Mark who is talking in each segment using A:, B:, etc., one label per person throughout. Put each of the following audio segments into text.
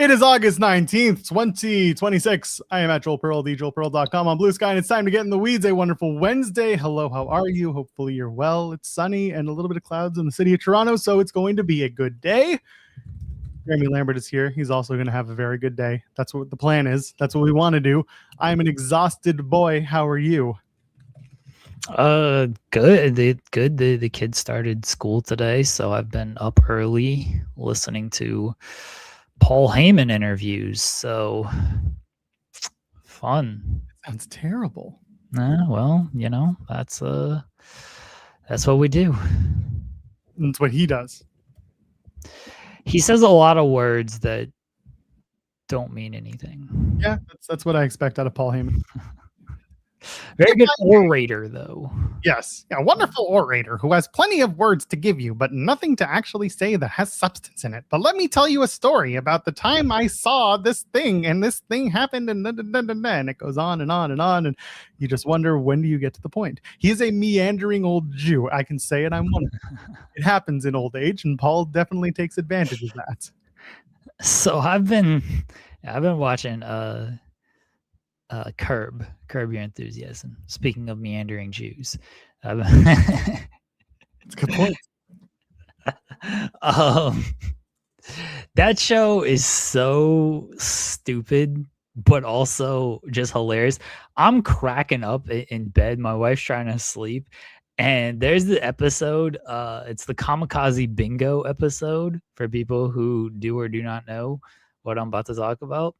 A: It is August 19th, 2026. I am at Joel Pearl, thejoelpearl.com on Blue Sky, and it's time to get in the weeds. A wonderful Wednesday. Hello, how are you? Hopefully you're well. It's sunny and a little bit of clouds in the city of Toronto, so it's going to be a good day. Jeremy Lambert is here. He's also going to have a very good day. That's what the plan is. That's what we want to do. I'm an exhausted boy. How are you?
B: Good. The kids started school today, so I've been up early listening to Paul Heyman interviews. So fun.
A: Sounds terrible.
B: Well, that's what we do.
A: That's what he does.
B: He says a lot of words that don't mean anything.
A: Yeah, that's what I expect out of Paul Heyman.
B: Very good orator, though.
A: Yes, a wonderful orator who has plenty of words to give you, but nothing to actually say that has substance in it. But let me tell you a story about the time I saw this thing, and this thing happened, and and it goes on and on and on, and you just wonder, when do you get to the point? He is a meandering old Jew. I can say it. I'm one. It happens in old age, and Paul definitely takes advantage of that.
B: So I've been watching Curb Your Enthusiasm. Speaking of meandering Jews,
A: It's a good point.
B: That show is so stupid, but also just hilarious. I'm cracking up in bed. My wife's trying to sleep, and there's the episode. It's the Kamikaze Bingo episode for people who do or do not know what I'm about to talk about.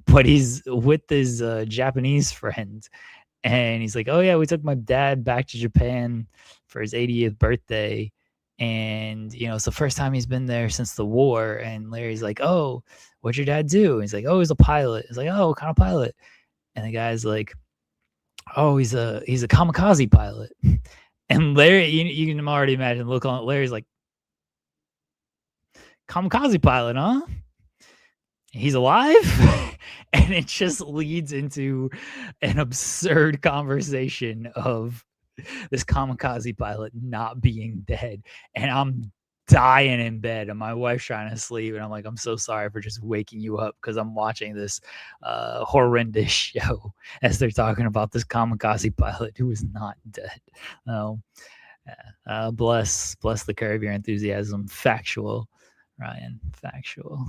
B: But he's with his Japanese friend, and he's like, oh yeah, we took my dad back to Japan for his 80th birthday, and it's the first time he's been there since the war. And Larry's like, oh, what'd your dad do? And he's like, oh, he's a pilot. He's like, oh, what kind of pilot? And the guy's like, oh, he's a kamikaze pilot. And Larry, you can already imagine the look on Larry's like, kamikaze pilot, huh? He's alive? And it just leads into an absurd conversation of this kamikaze pilot not being dead. And I'm dying in bed, and my wife's trying to sleep, and I'm like, I'm so sorry for just waking you up, because I'm watching this horrendous show as they're talking about this kamikaze pilot who is not dead. Bless the Curb Your Enthusiasm. Factual, Ryan. Factual.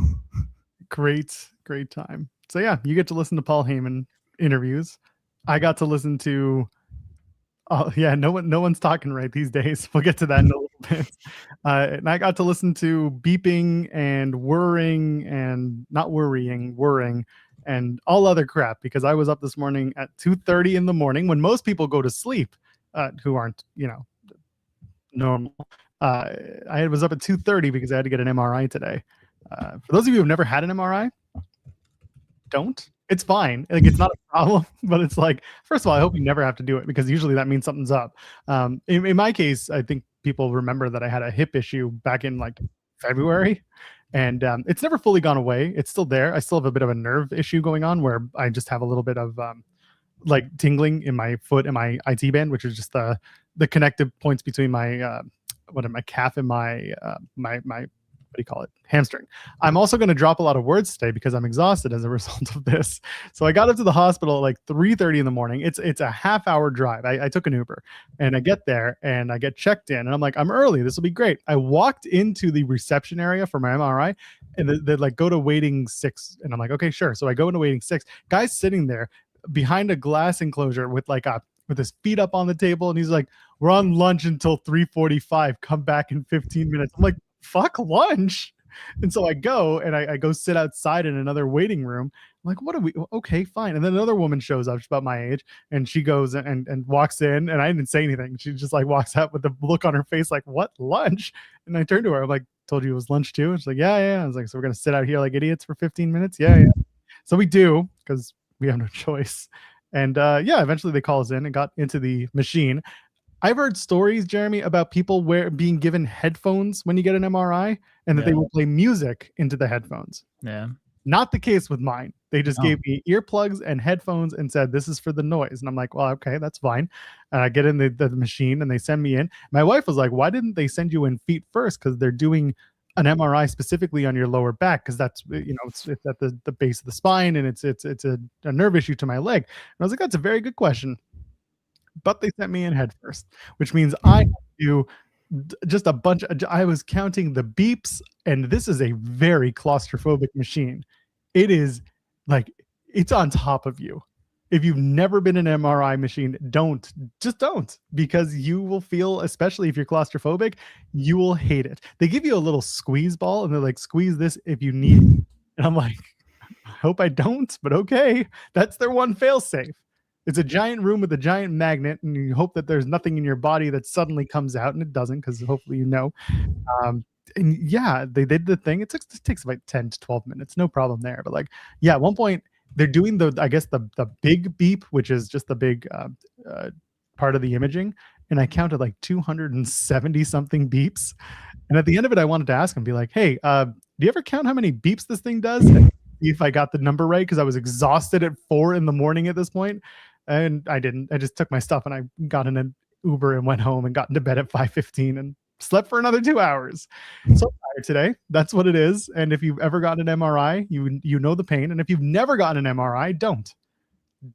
A: Great time. So yeah, you get to listen to Paul Heyman interviews. I got to listen to no one's talking right these days. We'll get to that in a little bit. And I got to listen to beeping and whirring and not whirring and all other crap, because I was up this morning at 2:30 in the morning when most people go to sleep, who aren't normal. I was up at 2:30 because I had to get an MRI today. For those of you who have never had an MRI, don't. It's fine. Like, it's not a problem, but it's like, first of all, I hope you never have to do it, because usually that means something's up. In my case, I think people remember that I had a hip issue back in like February, and it's never fully gone away. It's still there. I still have a bit of a nerve issue going on where I just have a little bit of like tingling in my foot and my IT band, which is just the connective points between my my calf and my what do you call it? Hamstring. I'm also going to drop a lot of words today because I'm exhausted as a result of this. So I got up to the hospital at like 3:30 in the morning. It's a half-hour drive. I took an Uber, and I get there and I get checked in, and I'm like, I'm early. This will be great. I walked into the reception area for my MRI, and they like, go to waiting 6, and I'm like, okay, sure. So I go into waiting 6. Guy's sitting there behind a glass enclosure with his feet up on the table, and he's like, we're on lunch until 3:45. Come back in 15 minutes. I'm like, fuck lunch. And so I go and I go sit outside in another waiting room. I'm like, what are we? Okay, fine. And then another woman shows up, she's about my age, and she goes and walks in, and I didn't say anything. She just like walks out with the look on her face like, what, lunch? And I turned to her, I'm like, told you it was lunch too? And she's like, yeah. I was like, so we're gonna sit out here like idiots for 15 minutes? Yeah. So we do, because we have no choice. And eventually they call us in and got into the machine. I've heard stories, Jeremy, about people being given headphones when you get an MRI, and that they will play music into the headphones.
B: Yeah.
A: Not the case with mine. They just gave me earplugs and headphones and said, this is for the noise. And I'm like, well, okay, that's fine. And I get in the machine and they send me in. My wife was like, why didn't they send you in feet first? Because they're doing an MRI specifically on your lower back because that's it's at the base of the spine and it's a nerve issue to my leg. And I was like, that's a very good question. But they sent me in head first, which means I have to do just a bunch of, I was counting the beeps, and this is a very claustrophobic machine. It is like, it's on top of you. If you've never been in an MRI machine, don't, because you will feel, especially if you're claustrophobic, you will hate it. They give you a little squeeze ball and they're like, squeeze this if you need it. And I'm like, I hope I don't, but okay. That's their one fail safe. It's a giant room with a giant magnet, and you hope that there's nothing in your body that suddenly comes out, and it doesn't, because hopefully and yeah, they did the thing. It takes about 10 to 12 minutes, no problem there. But like, yeah, at one point they're doing I guess the big beep, which is just the big part of the imaging, and I counted like 270 something beeps. And at the end of it, I wanted to ask him, be like, hey, do you ever count how many beeps this thing does? And see if I got the number right, because I was exhausted at 4 a.m. at this point. And I didn't. I just took my stuff and I got in an Uber and went home and got into bed at 5:15 and slept for another 2 hours. So I'm tired today. That's what it is. And if you've ever gotten an MRI, you know the pain. And if you've never gotten an MRI,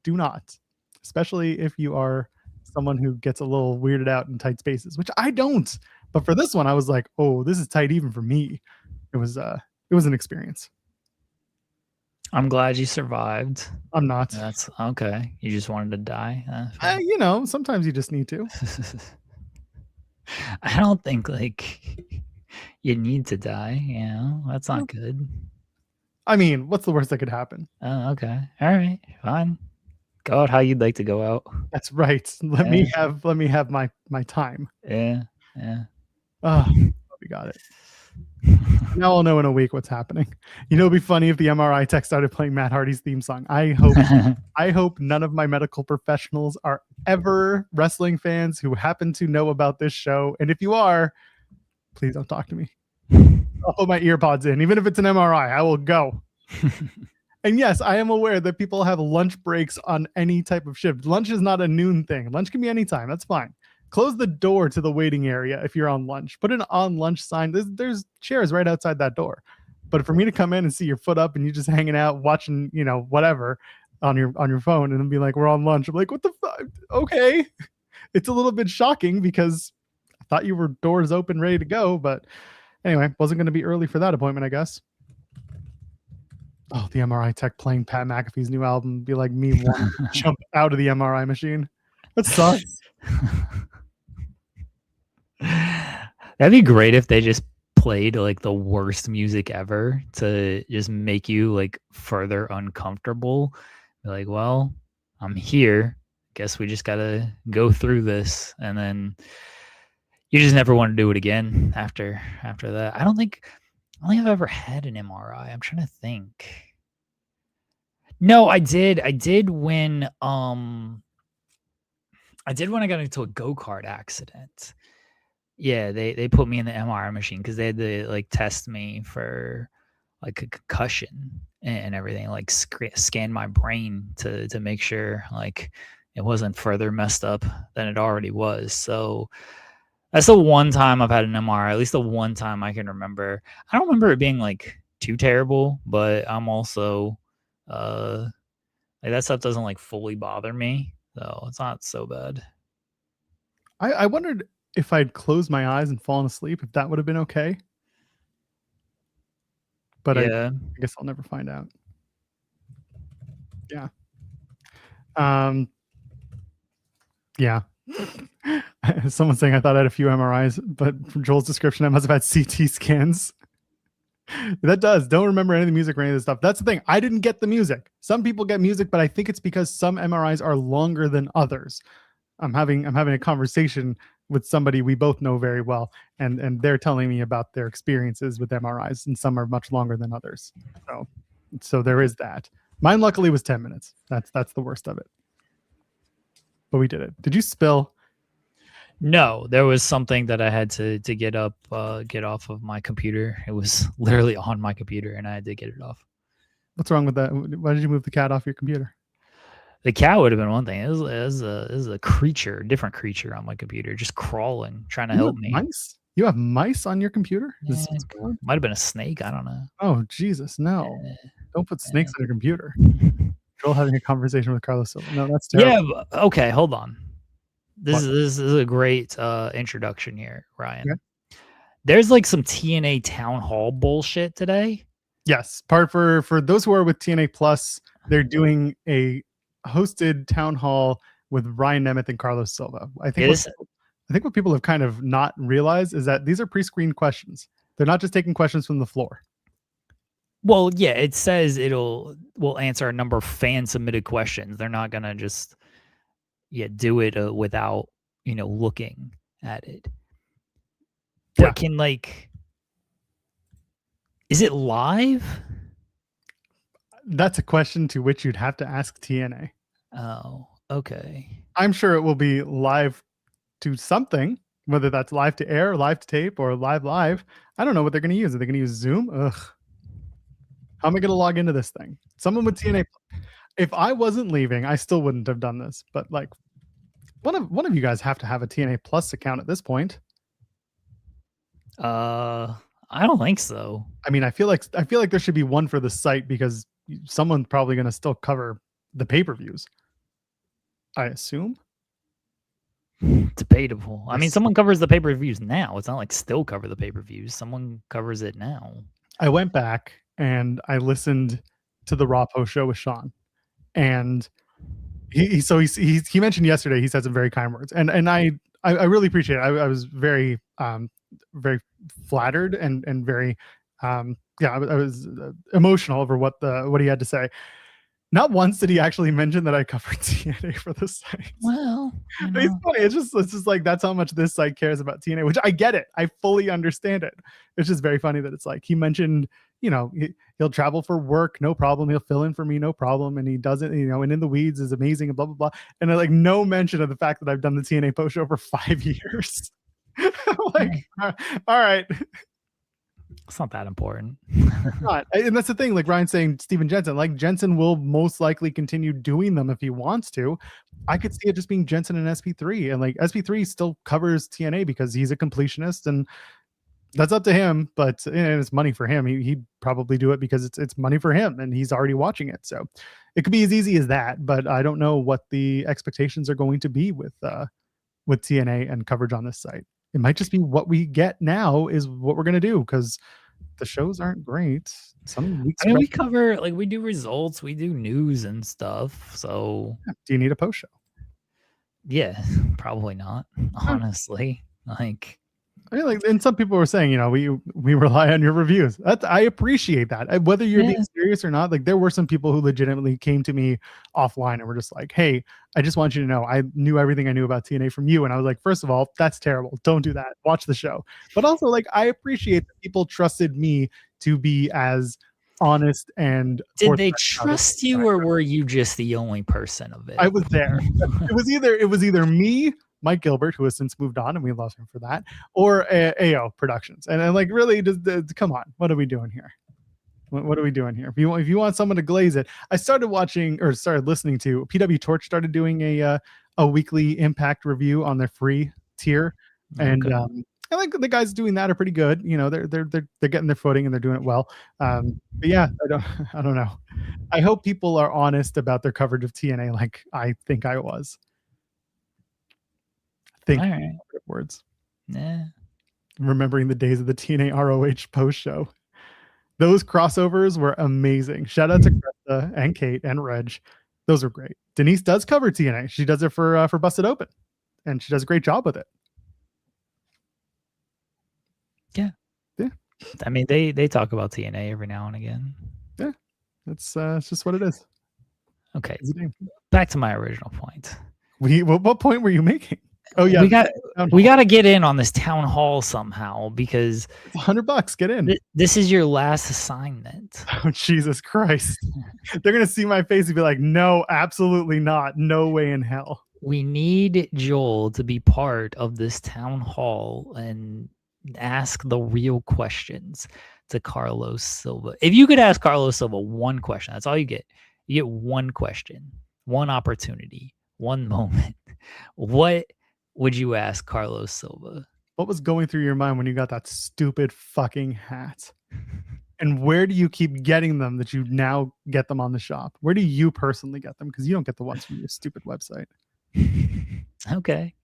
A: do not. Especially if you are someone who gets a little weirded out in tight spaces, which I don't. But for this one, I was like, oh, this is tight even for me. It was an experience.
B: I'm glad you survived.
A: I'm not.
B: That's okay. You just wanted to die.
A: Sometimes you just need to.
B: I don't think like you need to die. That's not good.
A: I mean, what's the worst that could happen?
B: Oh, okay. All right, fine. Go out how you'd like to go out.
A: That's right. Let me have my time.
B: Yeah.
A: Oh, we got it. Now I'll know in a week what's happening. It'd be funny if the MRI tech started playing Matt Hardy's theme song. I hope none of my medical professionals are ever wrestling fans who happen to know about this show. And if you are, please don't talk to me. I'll put my ear pods in. Even if it's an MRI, I will go. And yes, I am aware that people have lunch breaks on any type of shift. Lunch is not a noon thing. Lunch can be anytime. That's fine. Close the door to the waiting area if you're on lunch. Put an on lunch sign. There's chairs right outside that door. But for me to come in and see your foot up and you just hanging out watching, whatever on your phone and then be like, we're on lunch. I'm like, what the fuck? Okay. It's a little bit shocking because I thought you were doors open, ready to go. But anyway, wasn't going to be early for that appointment, I guess. Oh, the MRI tech playing Pat McAfee's new album. Be like me wanting to jump out of the MRI machine. That sucks.
B: That'd be great if they just played like the worst music ever to just make you like further uncomfortable. Be like, well, I'm here. Guess we just gotta go through this, and then you just never want to do it again after that. I don't think I've ever had an MRI. I'm trying to think. No, I did when I got into a go-kart accident. Yeah, they put me in the MRI machine because they had to like test me for like a concussion and everything, like scan my brain to make sure like it wasn't further messed up than it already was. So that's the one time I've had an MRI, at least the one time I can remember. I don't remember it being like too terrible, but I'm also like that stuff doesn't like fully bother me, so it's not so bad.
A: I wondered if I'd closed my eyes and fallen asleep, if that would have been okay. But yeah. I guess I'll never find out. Yeah. Yeah. Someone's saying I thought I had a few MRIs, but from Joel's description, I must have had CT scans. That does. Don't remember any of the music or any of this stuff. That's the thing. I didn't get the music. Some people get music, but I think it's because some MRIs are longer than others. I'm having a conversation with somebody we both know very well, and they're telling me about their experiences with MRIs, and some are much longer than others. So there is that. Mine luckily was 10 minutes. That's the worst of it. But we did it. Did you spill?
B: No, there was something that I had to get off of my computer. It was literally on my computer, and I had to get it off.
A: What's wrong with that? Why did you move the cat off your computer?
B: The cat would have been one thing. It was a creature, different creature on my computer, just crawling, trying to help me.
A: Nice. You have mice on your computer?
B: Yeah, might have been a snake. I don't know.
A: Oh, Jesus, no. Don't put snakes on your computer. Joel having a conversation with Carlos Silva. No, that's terrible.
B: Yeah, okay, hold on. This is a great introduction here, Ryan.
A: Okay.
B: There's like some TNA town hall bullshit today.
A: Yes, part for those who are with TNA Plus, they're doing a hosted town hall with Ryan Nemeth and Carlos Silva. I think what people have kind of not realized is that these are pre-screened questions. They're not just taking questions from the floor.
B: Well, yeah, it says we'll answer a number of fan submitted questions. They're not gonna just do it without looking at it. But can is it live?
A: That's a question to which you'd have to ask TNA.
B: Oh, okay.
A: I'm sure it will be live to something, whether that's live to air, live to tape, or live. I don't know what they're going to use. Are they going to use Zoom? Ugh. How am I going to log into this thing? Someone with TNA. If I wasn't leaving, I still wouldn't have done this. But like, one of you guys have to have a TNA Plus account at this point.
B: I don't think so.
A: I mean, I feel like there should be one for the site because someone's probably going to still cover the pay-per-views. I assume.
B: Debatable. I mean, someone covers the pay-per-views now. It's not like still cover the pay-per-views. Someone covers it now. I
A: went back and I listened to the Raw post show with Sean, and he mentioned yesterday. He said some very kind words, and I really appreciate it. I was very very flattered and very I was emotional over what he had to say. Not once did he actually mention that I covered TNA for the site.
B: Well,
A: it's funny. It's just like that's how much this site cares about TNA, which I get it. I fully understand it. It's just very funny that it's like he mentioned, he'll travel for work, no problem. He'll fill in for me, no problem. And he doesn't, and In the Weeds is amazing and blah, blah, blah. And like no mention of the fact that I've done the TNA post show for 5 years. Like, all right.
B: It's not that important.
A: Not. And that's the thing, like Ryan's saying, Steven Jensen, like Jensen will most likely continue doing them if he wants to. I could see it just being Jensen and SP3, and like SP3 still covers TNA because he's a completionist, and that's up to him. But it's money for him. He'd probably do it because it's money for him, and he's already watching it. So it could be as easy as that. But I don't know what the expectations are going to be with TNA and coverage on this site. It might just be what we get now is what we're going to do because the shows aren't great. Some weeks
B: we cover, like, we do results, we do news and stuff. So
A: do you need a post show?
B: Yeah, probably not, honestly. Like,
A: I mean, like, and some people were saying, we rely on your reviews. I appreciate that. Whether you're being serious or not, like there were some people who legitimately came to me offline and were just like, hey, I just want you to know I knew everything I knew about TNA from you. And I was like, first of all, that's terrible. Don't do that. Watch the show. But also, like, I appreciate that people trusted me to be as honest and
B: did they trust you, or were you just the only person of it?
A: I was there. It was either me, Mike Gilbert, who has since moved on, and we love him for that, or AO Productions. And like, really, come on, what are we doing here? What are we doing here? If you want someone to glaze it, I started listening to PW Torch started doing a weekly Impact review on their free tier, and I think the guys doing that are pretty good. They're getting their footing and they're doing it well. But yeah, I don't know. I hope people are honest about their coverage of TNA, like I think I was. Words.
B: Yeah.
A: Remembering the days of the TNA ROH post show. Those crossovers were amazing. Shout out to Krista and Kate and Reg. Those are great. Denise does cover TNA. She does it for Busted Open, and she does a great job with it.
B: Yeah. I mean, they talk about TNA every now and again.
A: Yeah, it's just what it is.
B: Okay, back to my original point.
A: What point were you making? Oh yeah,
B: we got to get in on this town hall somehow because
A: it's $100. Get in.
B: This is your last assignment.
A: Oh Jesus Christ! They're gonna see my face and be like, "No, absolutely not. No way in hell."
B: We need Joel to be part of this town hall and ask the real questions to Carlos Silva. If you could ask Carlos Silva one question, that's all you get. You get one question, one opportunity, one moment. What would you ask Carlos Silva?
A: What was going through your mind when you got that stupid fucking hat? And where do you keep getting them that you now get them on the shop? Where do you personally get them? Because you don't get the ones from your stupid website.
B: Okay.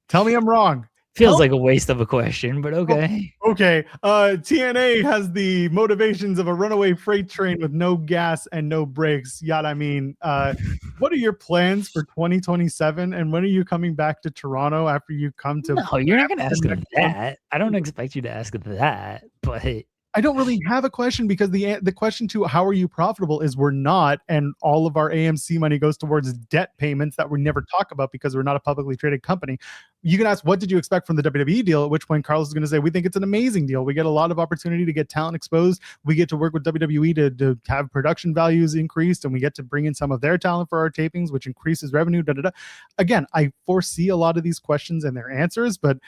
A: Tell me I'm wrong.
B: Feels like a waste of a question, but okay.
A: Okay. TNA has the motivations of a runaway freight train with no gas and no brakes. Yada, I mean, what are your plans for 2027? And when are you coming back to Toronto after you come to?
B: No, you're not going to ask that. I don't expect you to ask that, but
A: I don't really have a question because the question to how are you profitable is we're not, and all of our AMC money goes towards debt payments that we never talk about because we're not a publicly traded company. You can ask, what did you expect from the WWE deal? At which point Carlos is going to say, we think it's an amazing deal. We get a lot of opportunity to get talent exposed. We get to work with WWE to have production values increased, and we get to bring in some of their talent for our tapings, which increases revenue. Again, I foresee a lot of these questions and their answers, but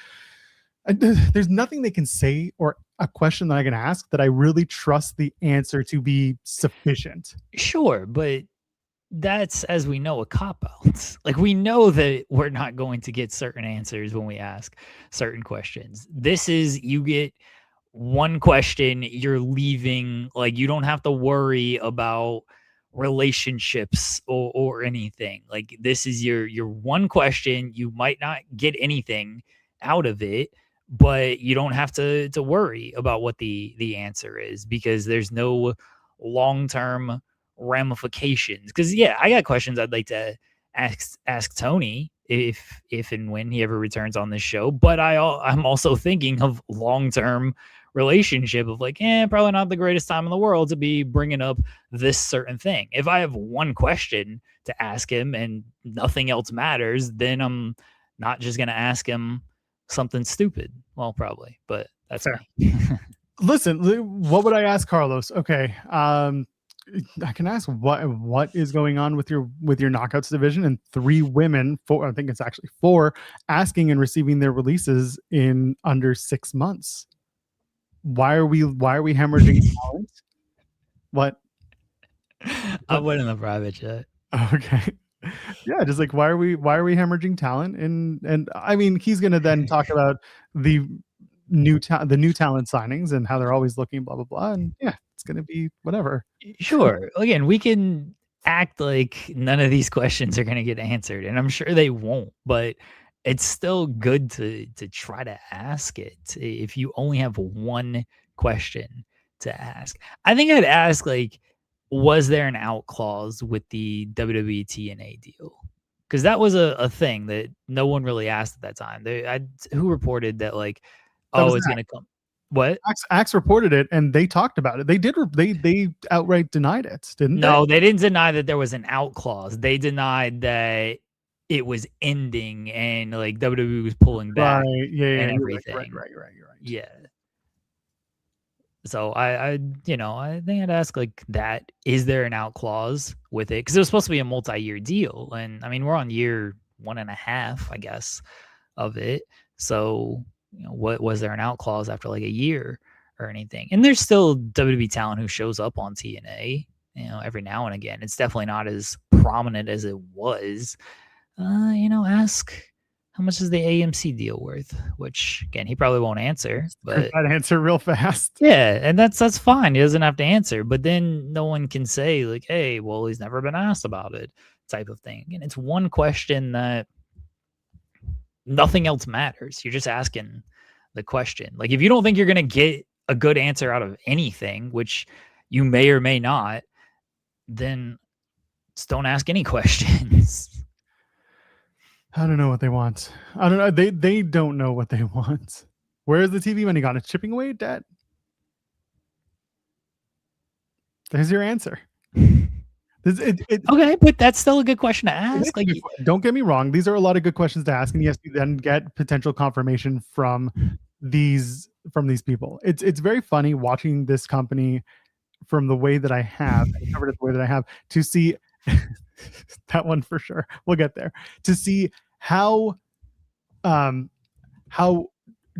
A: there's nothing they can say or a question that I can ask that I really trust the answer to be sufficient.
B: Sure, but that's, as we know, a cop-out. Like, we know that we're not going to get certain answers when we ask certain questions. This is, you get one question, you're leaving, like, you don't have to worry about relationships or anything. Like, this is your one question. You might not get anything out of it, but you don't have to worry about what the answer is, because there's no long-term ramifications. Because I got questions I'd like to ask Tony if and when he ever returns on this show, but I'm also thinking of long-term relationship of like, probably not the greatest time in the world to be bringing up this certain thing. If I have one question to ask him and nothing else matters, then I'm not just going to ask him something stupid. Well, probably, but that's
A: fair.
B: Me.
A: Listen, what would I ask Carlos? Okay. I can ask what is going on with your knockouts division, and 3 women, I think it's actually 4, asking and receiving their releases in under 6 months. Why are we hemorrhaging talent? What?
B: I went in the private chat.
A: Okay. Yeah, just like why are we hemorrhaging talent? And I mean, he's gonna then talk about the new talent signings and how they're always looking, blah blah blah, and it's gonna be whatever.
B: Sure. Again, we can act like none of these questions are gonna get answered, and I'm sure they won't, but it's still good to try to ask it if you only have one question to ask. I think I'd ask, like, was there an out clause with the WWE TNA deal? Because that was a thing that no one really asked at that time. Who reported that, like, it's going to come? What?
A: Axe reported it, and they talked about it. They outright denied it, didn't they?
B: No, they didn't deny that there was an out clause. They denied that it was ending and like WWE was pulling back and everything.
A: Right.
B: Yeah. So I think I'd ask like that. Is there an out clause with it? Because it was supposed to be a multi-year deal, and I mean we're on year 1.5, I guess, of it. So what was there an out clause after like a year or anything? And there's still WWE talent who shows up on TNA, every now and again. It's definitely not as prominent as it was. Ask, how much is the AMC deal worth? Which, again, he probably won't answer. But
A: that answer real fast.
B: Yeah, and that's fine. He doesn't have to answer. But then no one can say, like, hey, well, he's never been asked about it, type of thing. And it's one question that nothing else matters. You're just asking the question. Like, if you don't think you're going to get a good answer out of anything, which you may or may not, then just don't ask any questions.
A: I don't know what they want. I don't know. They don't know what they want. Where's the TV money gone? It's chipping away at debt. There's your answer.
B: Okay, but that's still a good question to ask. Like,
A: don't get me wrong. These are a lot of good questions to ask, and yes, you then get potential confirmation from these people. It's very funny watching this company from the way that I have, covered it the way that I have, to see that one for sure. We'll get there. To see how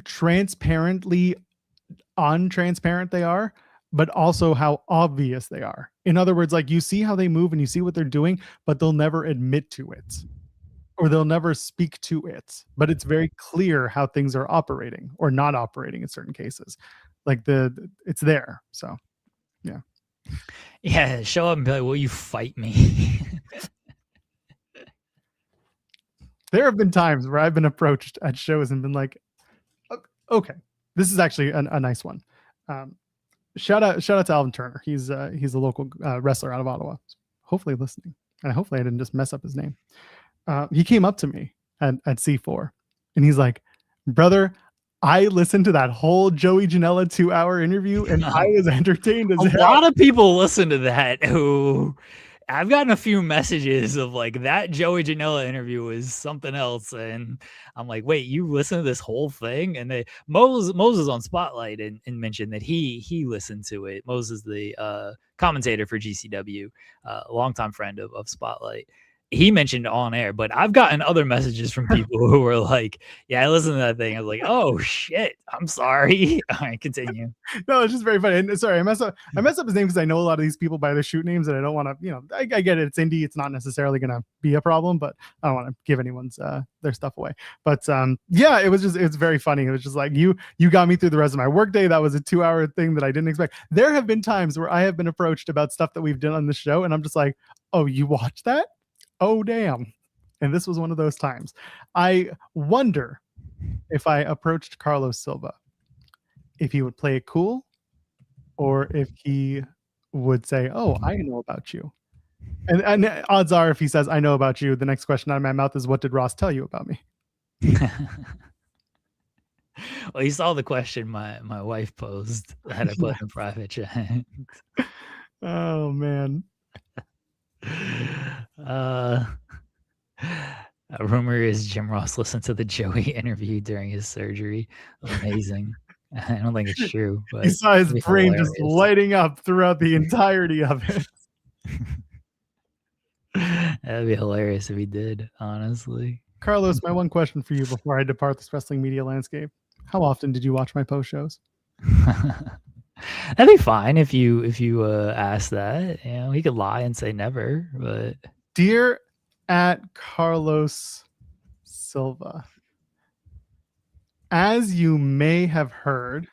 A: transparently untransparent they are, but also how obvious they are. In other words, like, you see how they move and you see what they're doing, but they'll never admit to it. or they'll never speak to it, but it's very clear how things are operating or not operating in certain cases. Like it's there. So
B: Yeah, show up and be like, will you fight me?
A: there have been times where I've been approached at shows and been like, okay, this is actually a nice one. Shout out to Alvin Turner. He's a local wrestler out of Ottawa. Hopefully listening. And hopefully I didn't just mess up his name. He came up to me at C4 and he's like, brother, I listened to that whole Joey Janela 2-hour interview and I was entertained as
B: a
A: hell.
B: lot of people listen to that who I've gotten a few messages of like that Joey Janela interview is something else. And I'm like, wait, you listen to this whole thing? And Moses on Spotlight and mentioned that he listened to it. Moses, the commentator for GCW, longtime friend of Spotlight. He mentioned on air, but I've gotten other messages from people who were like, yeah, I listened to that thing. I was like, oh shit, I'm sorry. All right, continue.
A: No, it's just very funny. And sorry, I messed up his name because I know a lot of these people by their shoot names and I don't want to, I get it. It's indie. It's not necessarily going to be a problem, but I don't want to give anyone's their stuff away. But yeah, it's very funny. It was just like, you got me through the rest of my workday. That was a 2-hour thing that I didn't expect. There have been times where I have been approached about stuff that we've done on the show. And I'm just like, oh, you watched that? Oh, damn. And this was one of those times. I wonder if I approached Carlos Silva, if he would play it cool or if he would say, oh, I know about you. And odds are if he says, I know about you, the next question out of my mouth is, what did Ross tell you about me?
B: Well, you saw the question my wife posed that I put in a private chat.
A: Oh, man.
B: A rumor is Jim Ross listened to the Joey interview during his surgery. Amazing. I don't think it's true, but
A: he saw his brain just lighting up throughout the entirety of it.
B: That'd be hilarious if he did, honestly.
A: Carlos, my one question for you before I depart this wrestling media landscape: how often did you watch my post shows?
B: That'd be fine if you ask that. You know, he could lie and say never, but
A: dear at Carlos Silva, as you may have heard,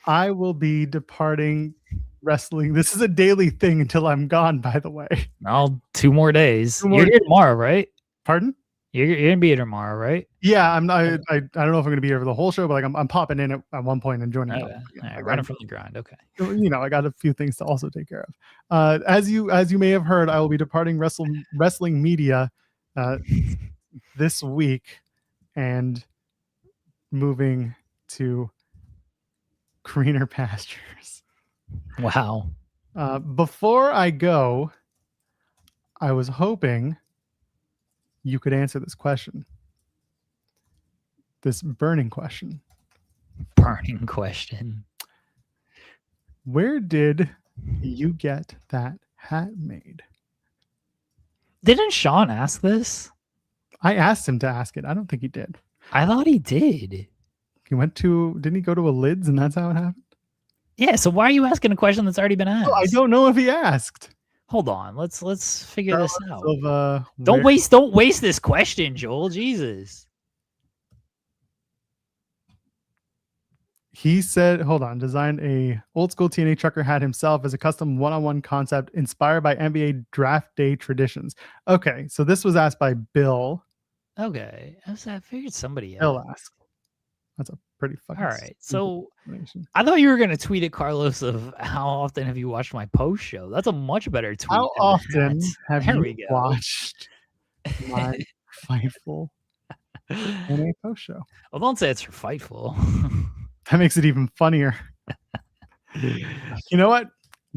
A: I will be departing wrestling. This is a daily thing until I'm gone, by the way.
B: I'll 2 more days. You're here tomorrow, right?
A: Pardon?
B: You're gonna be here tomorrow, right?
A: Yeah, I'm not. I don't know if I'm gonna be here for the whole show, but like I'm popping in at one point and joining.
B: Okay. Right, running from the grind. Okay.
A: I got a few things to also take care of. As you may have heard, I will be departing wrestling media this week and moving to greener pastures.
B: Wow.
A: Before I go, I was hoping you could answer this question. This burning question. Where did you get that hat made?
B: Didn't Sean ask this?
A: I asked him to ask it. I don't think he did.
B: I thought he did.
A: Didn't he go to a Lids and that's how it happened?
B: Yeah, so why are you asking a question that's already been asked?
A: Oh, I don't know if he asked.
B: Hold on, let's figure this out.
A: Silva,
B: don't waste this question, Joel. Jesus.
A: He said, hold on, designed a old school TNA trucker hat himself as a custom one-on-one concept inspired by NBA draft day traditions. Okay, so this was asked by Bill.
B: Okay, I figured somebody else.
A: Bill asked. That's a pretty fucking.
B: All right, so I thought you were gonna tweet at Carlos of how often have you watched my post show? That's a much better tweet.
A: How often have you watched my Fightful TNA post show?
B: Well, don't say it's for Fightful.
A: That makes it even funnier. You know what?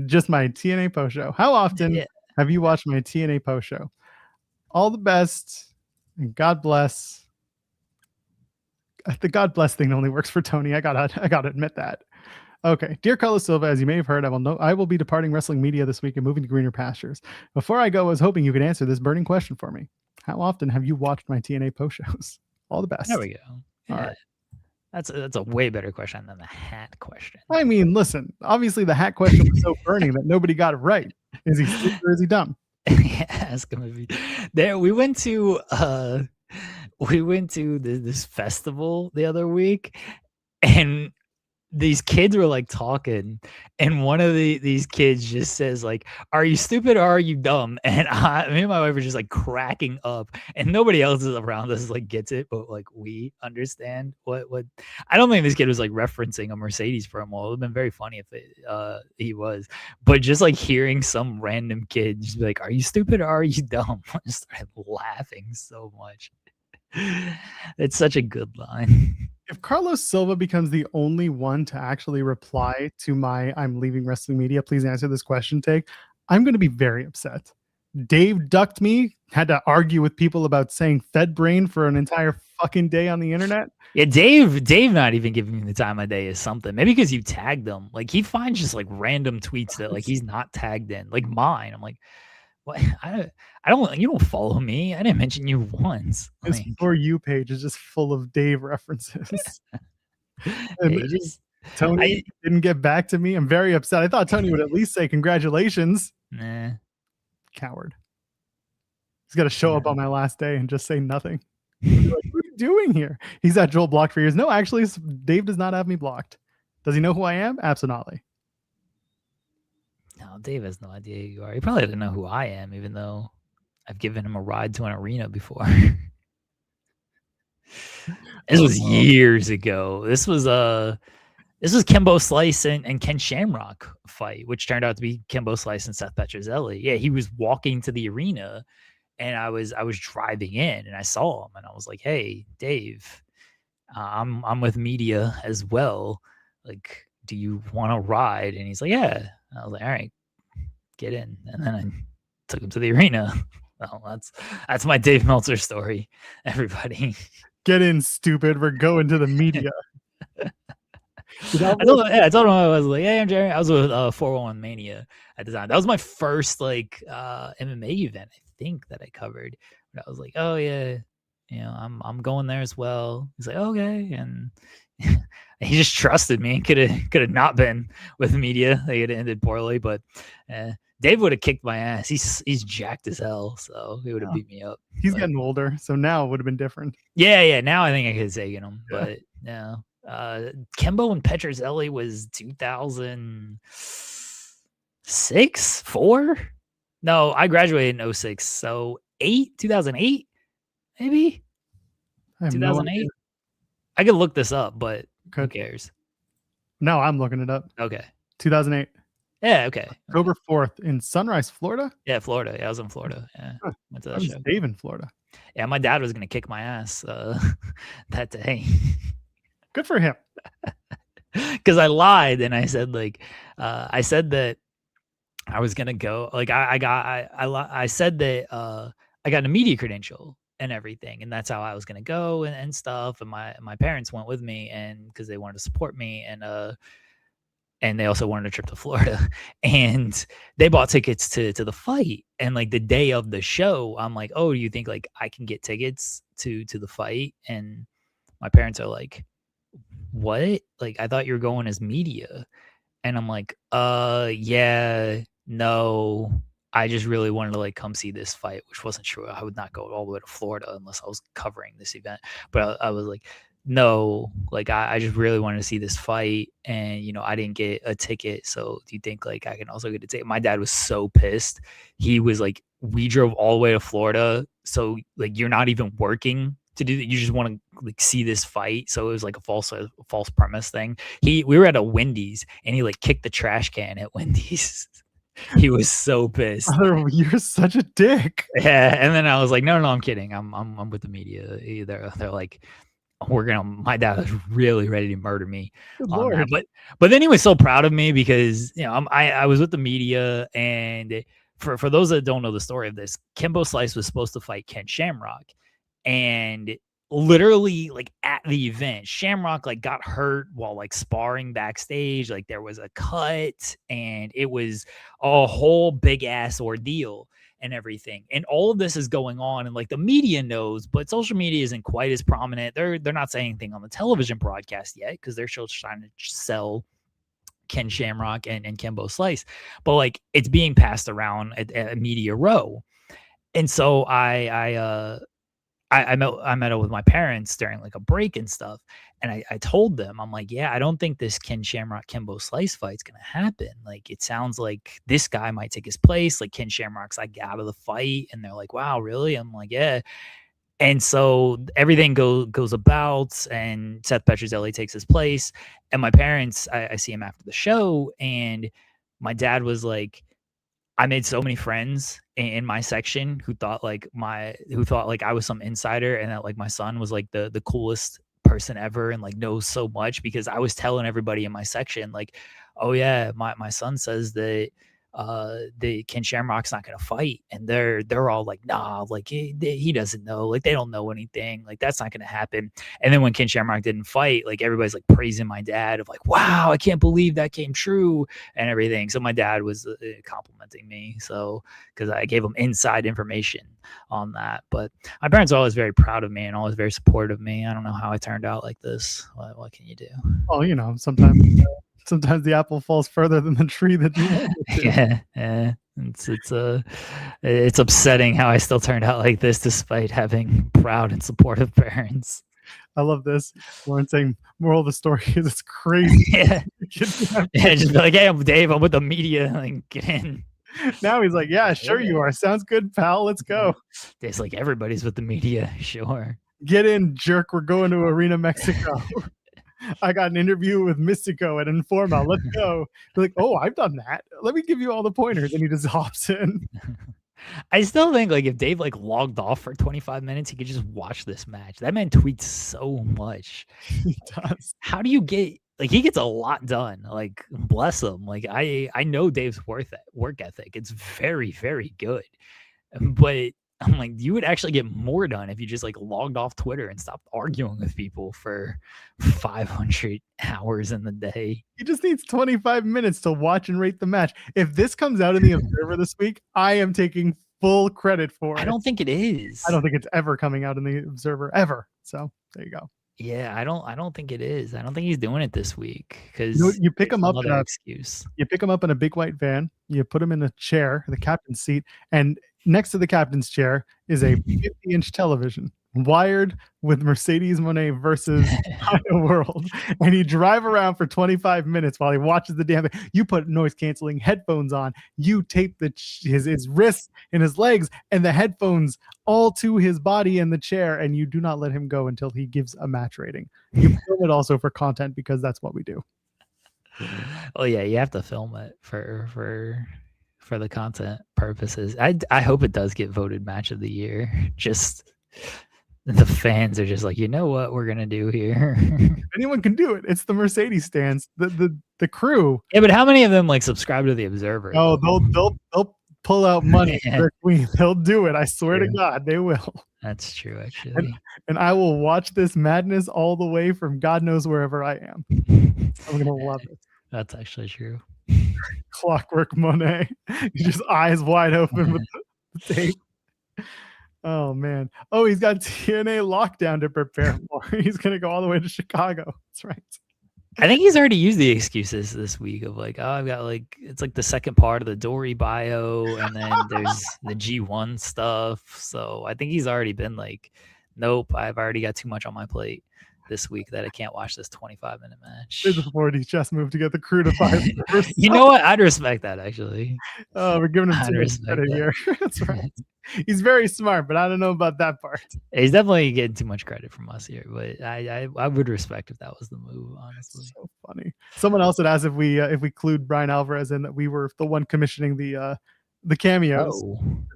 A: Just my TNA post show. How often have you watched my TNA post show? All the best, and God bless. The God bless thing only works for Tony. I gotta admit that. Okay, dear Carlos Silva, as you may have heard, I will be departing wrestling media this week and moving to greener pastures. Before I go, I was hoping you could answer this burning question for me. How often have you watched my TNA post shows? All the best.
B: There we go.
A: Yeah. All right.
B: That's a way better question than the hat question.
A: I mean, listen, obviously the hat question was so burning that nobody got it right. Is he stupid or is he dumb?
B: Yeah, it's gonna be there. We went to we went to this festival the other week, and these kids were like talking, and one of these kids just says like, "Are you stupid or are you dumb?" And me and my wife were just like cracking up, and nobody else is around us like gets it, but like we understand what. I don't think this kid was like referencing a Mercedes promo. It would have been very funny if he was, but just like hearing some random kid just be like, "Are you stupid or are you dumb?" I just started laughing so much. It's such a good line.
A: If Carlos Silva becomes the only one to actually reply to my "I'm leaving wrestling media, please answer this question" take, I'm going to be very upset. Dave ducked me, had to argue with people about saying "fed brain" for an entire fucking day on the internet.
B: Yeah, Dave not even giving me the time of day is something. Maybe because you tagged him. Like he finds just like random tweets that like he's not tagged in. Like mine. I'm like, what? I don't you don't follow me. I didn't mention you once.
A: His
B: Like,
A: For You page is just full of Dave references. And
B: just
A: Tony didn't get back to me. I'm very upset. I thought Tony would at least say congratulations.
B: nah.
A: Coward. He's got to show up on my last day and just say nothing. Like, what are you doing here? He's at Joel blocked for years. No, actually, Dave does not have me blocked. Does he know who I am? Absolutely.
B: No, Dave has no idea who you are. He probably doesn't know who I am, even though I've given him a ride to an arena before. This was years ago. This was Kimbo Slice and Ken Shamrock fight, which turned out to be Kimbo Slice and Seth Petrozelli. Yeah, he was walking to the arena, and I was driving in, and I saw him, and I was like, "Hey, Dave, I'm with media as well. Like, do you want to ride?" And he's like, "Yeah." I was like, "All right, get in." And then I took him to the arena. Well, that's my Dave Meltzer story, everybody.
A: Get in, stupid. We're going to the media.
B: I told him I was like, "Hey, I'm Jerry." I was with 401 Mania at the time. That was my first like MMA event, I think, that I covered. But I was like, "Oh yeah, you know, I'm going there as well." He's like, "Okay," and he just trusted me. Could have not been with media. They had ended poorly, but Dave would have kicked my ass. He's jacked as hell, so he would have beat me up.
A: He's getting older, so now it would have been different.
B: Yeah. Now I think I could have taken him, but no. Kimbo and Petrozelli was 2006, 4? No, I graduated in 06, so 2008, maybe 2008. I could look this up, but who cares?
A: No, I'm looking it up.
B: Okay,
A: 2008.
B: Yeah, okay.
A: October 4th in Sunrise, Florida.
B: Yeah, Florida. Yeah, I was in Florida. Yeah,
A: went to that show. Dave in Florida.
B: Yeah, my dad was gonna kick my ass that day.
A: Good for him.
B: Because I lied and I said like I said that I was gonna go. Like I said that I got a media credential and everything, and that's how I was gonna go and stuff. And my parents went with me, and because they wanted to support me, and they also wanted a trip to Florida, and they bought tickets to the fight. And like the day of the show, I'm like, "Oh, do you think like I can get tickets to the fight?" And my parents are like, "What? Like, I thought you were going as media." And I'm like, yeah, no, I just really wanted to like come see this fight, which wasn't true. I would not go all the way to Florida unless I was covering this event. But I was like, no, like I just really wanted to see this fight, and you know, I didn't get a ticket. So do you think like I can also get a ticket? My dad was so pissed. He was like, we drove all the way to Florida, so like you're not even working to do that. You just want to like see this fight. So it was like a false premise thing. We were at a Wendy's, and he like kicked the trash can at Wendy's. He was so pissed.
A: Oh, you're such a dick.
B: Yeah, and then I was like, no, I'm kidding. I'm with the media. They're like, my dad was really ready to murder me on that. But then he was so proud of me because, you know, I was with the media, and for those that don't know the story of this, Kimbo Slice was supposed to fight Ken Shamrock, and literally like at the event, Shamrock like got hurt while like sparring backstage. Like there was a cut, and it was a whole big ass ordeal and everything. And all of this is going on, and like the media knows, but social media isn't quite as prominent. They're not saying anything on the television broadcast yet because they're still trying to sell Ken Shamrock and Kimbo Slice. But like it's being passed around at Media Row. And so I I met up with my parents during like a break and stuff, and I told them, I'm like, yeah, I don't think this Ken Shamrock Kimbo Slice fight's gonna happen. Like, it sounds like this guy might take his place. Like, Ken Shamrock's like out of the fight, and they're like, wow, really? I'm like, yeah. And so everything goes about, and Seth Petrozelli takes his place. And my parents, I see him after the show, and my dad was like, I made so many friends in my section who thought like I was some insider, and that like my son was like the coolest person ever and like knows so much, because I was telling everybody in my section like, oh yeah, my son says that the Ken Shamrock's not gonna fight, and they're all like, nah, like he doesn't know, like they don't know anything, like that's not gonna happen. And then when Ken Shamrock didn't fight, like everybody's like praising my dad of like, wow, I can't believe that came true and everything. So my dad was complimenting me, so because I gave him inside information on that. But my parents are always very proud of me and always very supportive of me. I don't know how I turned out like this. What can you do?
A: Well, you know, sometimes the apple falls further than the tree that you want it to.
B: Yeah. It's upsetting how I still turned out like this despite having proud and supportive parents.
A: I love this. Lauren saying, moral of the story is it's crazy.
B: Yeah. Yeah, just be like, hey, I'm Dave, I'm with the media, like get in.
A: Now he's like, yeah, sure you are. Sounds good, pal. Let's go.
B: It's like everybody's with the media, sure.
A: Get in, jerk. We're going to Arena Mexico. I got an interview with Mystico at Informa. Let's go. They're like, oh, I've done that. Let me give you all the pointers. And he just hops in.
B: I still think like if Dave like logged off for 25 minutes, he could just watch this match. That man tweets so much.
A: He does.
B: How do you get like he gets a lot done? Like bless him. Like I know Dave's work ethic. It's very, very good. But I'm like, you would actually get more done if you just like logged off Twitter and stopped arguing with people for 500 hours in the day.
A: He just needs 25 minutes to watch and rate the match. If this comes out in the Observer this week, I am taking full credit for it.
B: I don't think it is.
A: I don't think it's ever coming out in the Observer ever. So there you go.
B: Yeah, I don't think it is. I don't think he's doing it this week because
A: you pick him up
B: in a excuse.
A: You pick him up in a big white van. You put him in a chair, the captain's seat, and next to the captain's chair is a 50-inch television wired with Mercedes Moné versus Dino World, and you drive around for 25 minutes while he watches the damn thing. You put noise canceling headphones on, you tape his wrists and his legs and the headphones all to his body in the chair, and you do not let him go until he gives a match rating. You film it also for content because that's what we do.
B: Oh yeah, you have to film it for the content purposes. I hope it does get voted match of the year. Just the fans are just like, you know what we're gonna do here.
A: Anyone can do it. It's the Mercedes stands, the crew.
B: Yeah, but how many of them like subscribe to the Observer?
A: Oh, they'll pull out money for their queen. They'll do it. I swear to God, they will.
B: That's true, actually.
A: And I will watch this madness all the way from God knows wherever I am. I'm gonna love it.
B: That's actually true.
A: Clockwork Monet. Just eyes wide open with the tape. Oh man. Oh, he's got TNA lockdown to prepare for. He's gonna go all the way to Chicago. That's right.
B: I think he's already used the excuses this week of like, oh, I've got like it's like the second part of the Dory bio, and then there's the G1 stuff. So I think he's already been like, nope, I've already got too much on my plate this week that I can't watch this 25-minute match.
A: There's a 40 chess move to get the crew to 5.
B: You know what? I'd respect that actually.
A: Oh, we're giving him too much credit here. That's right. He's very smart, but I don't know about that part.
B: He's definitely getting too much credit from us here, but I would respect if that was the move, honestly.
A: So funny. Someone else had asked if we clued Brian Alvarez in that we were the one commissioning the cameos.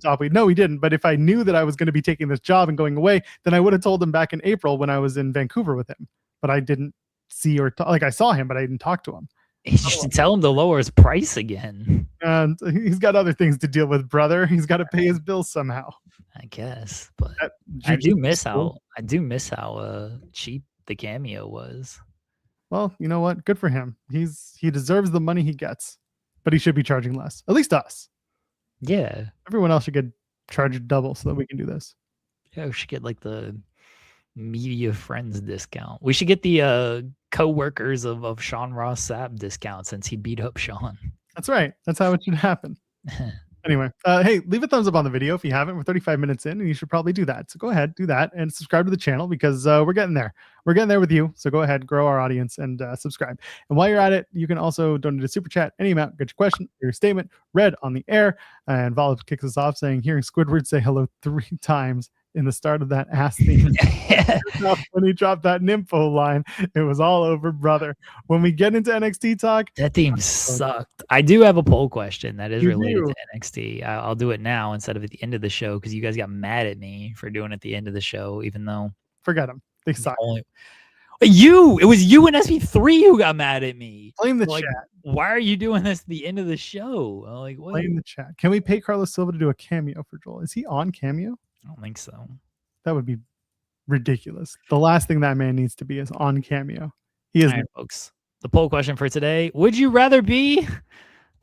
A: No, we didn't. But if I knew that I was going to be taking this job and going away, then I would have told him back in April when I was in Vancouver with him. But I didn't see or I saw him, but I didn't talk to him.
B: You should tell him to lower his price again.
A: And he's got other things to deal with, brother. He's got to pay his bills somehow.
B: I guess, but I do miss how cheap the cameo was.
A: Well, you know what? Good for him. He deserves the money he gets, but he should be charging less. At least us.
B: Yeah.
A: Everyone else should get charged double so that we can do this.
B: Yeah, we should get like the media friends discount. We should get the co-workers of Sean Ross Sapp discount since he beat up Sean.
A: That's right. That's how it should happen. Anyway, hey, leave a thumbs up on the video if you haven't. We're 35 minutes in, and you should probably do that. So go ahead, do that, and subscribe to the channel because we're getting there. We're getting there with you. So go ahead, grow our audience, and subscribe. And while you're at it, you can also donate a super chat, any amount, get your question, your statement read on the air. And Vala kicks us off saying, hearing Squidward say hello 3 times in the start of that ass theme. When he dropped that Nympho line, it was all over, brother. When we get into NXT talk,
B: that theme sucked. I do have a poll question that is related
A: do.
B: to NXT. I'll do it now instead of at the end of the show because you guys got mad at me for doing it at the end of the show, even though
A: forget them. They suck.
B: It was you and SP3 who got mad at me.
A: Blame the
B: like,
A: chat.
B: Why are you doing this at the end of the show? I'm like, what?
A: Blame the chat. Can we pay Carlos Silva to do a cameo for Joel? Is he on Cameo?
B: I don't think so.
A: That would be ridiculous. The last thing that man needs to be is on Cameo. He is.
B: All right, folks. The poll question for today: would you rather be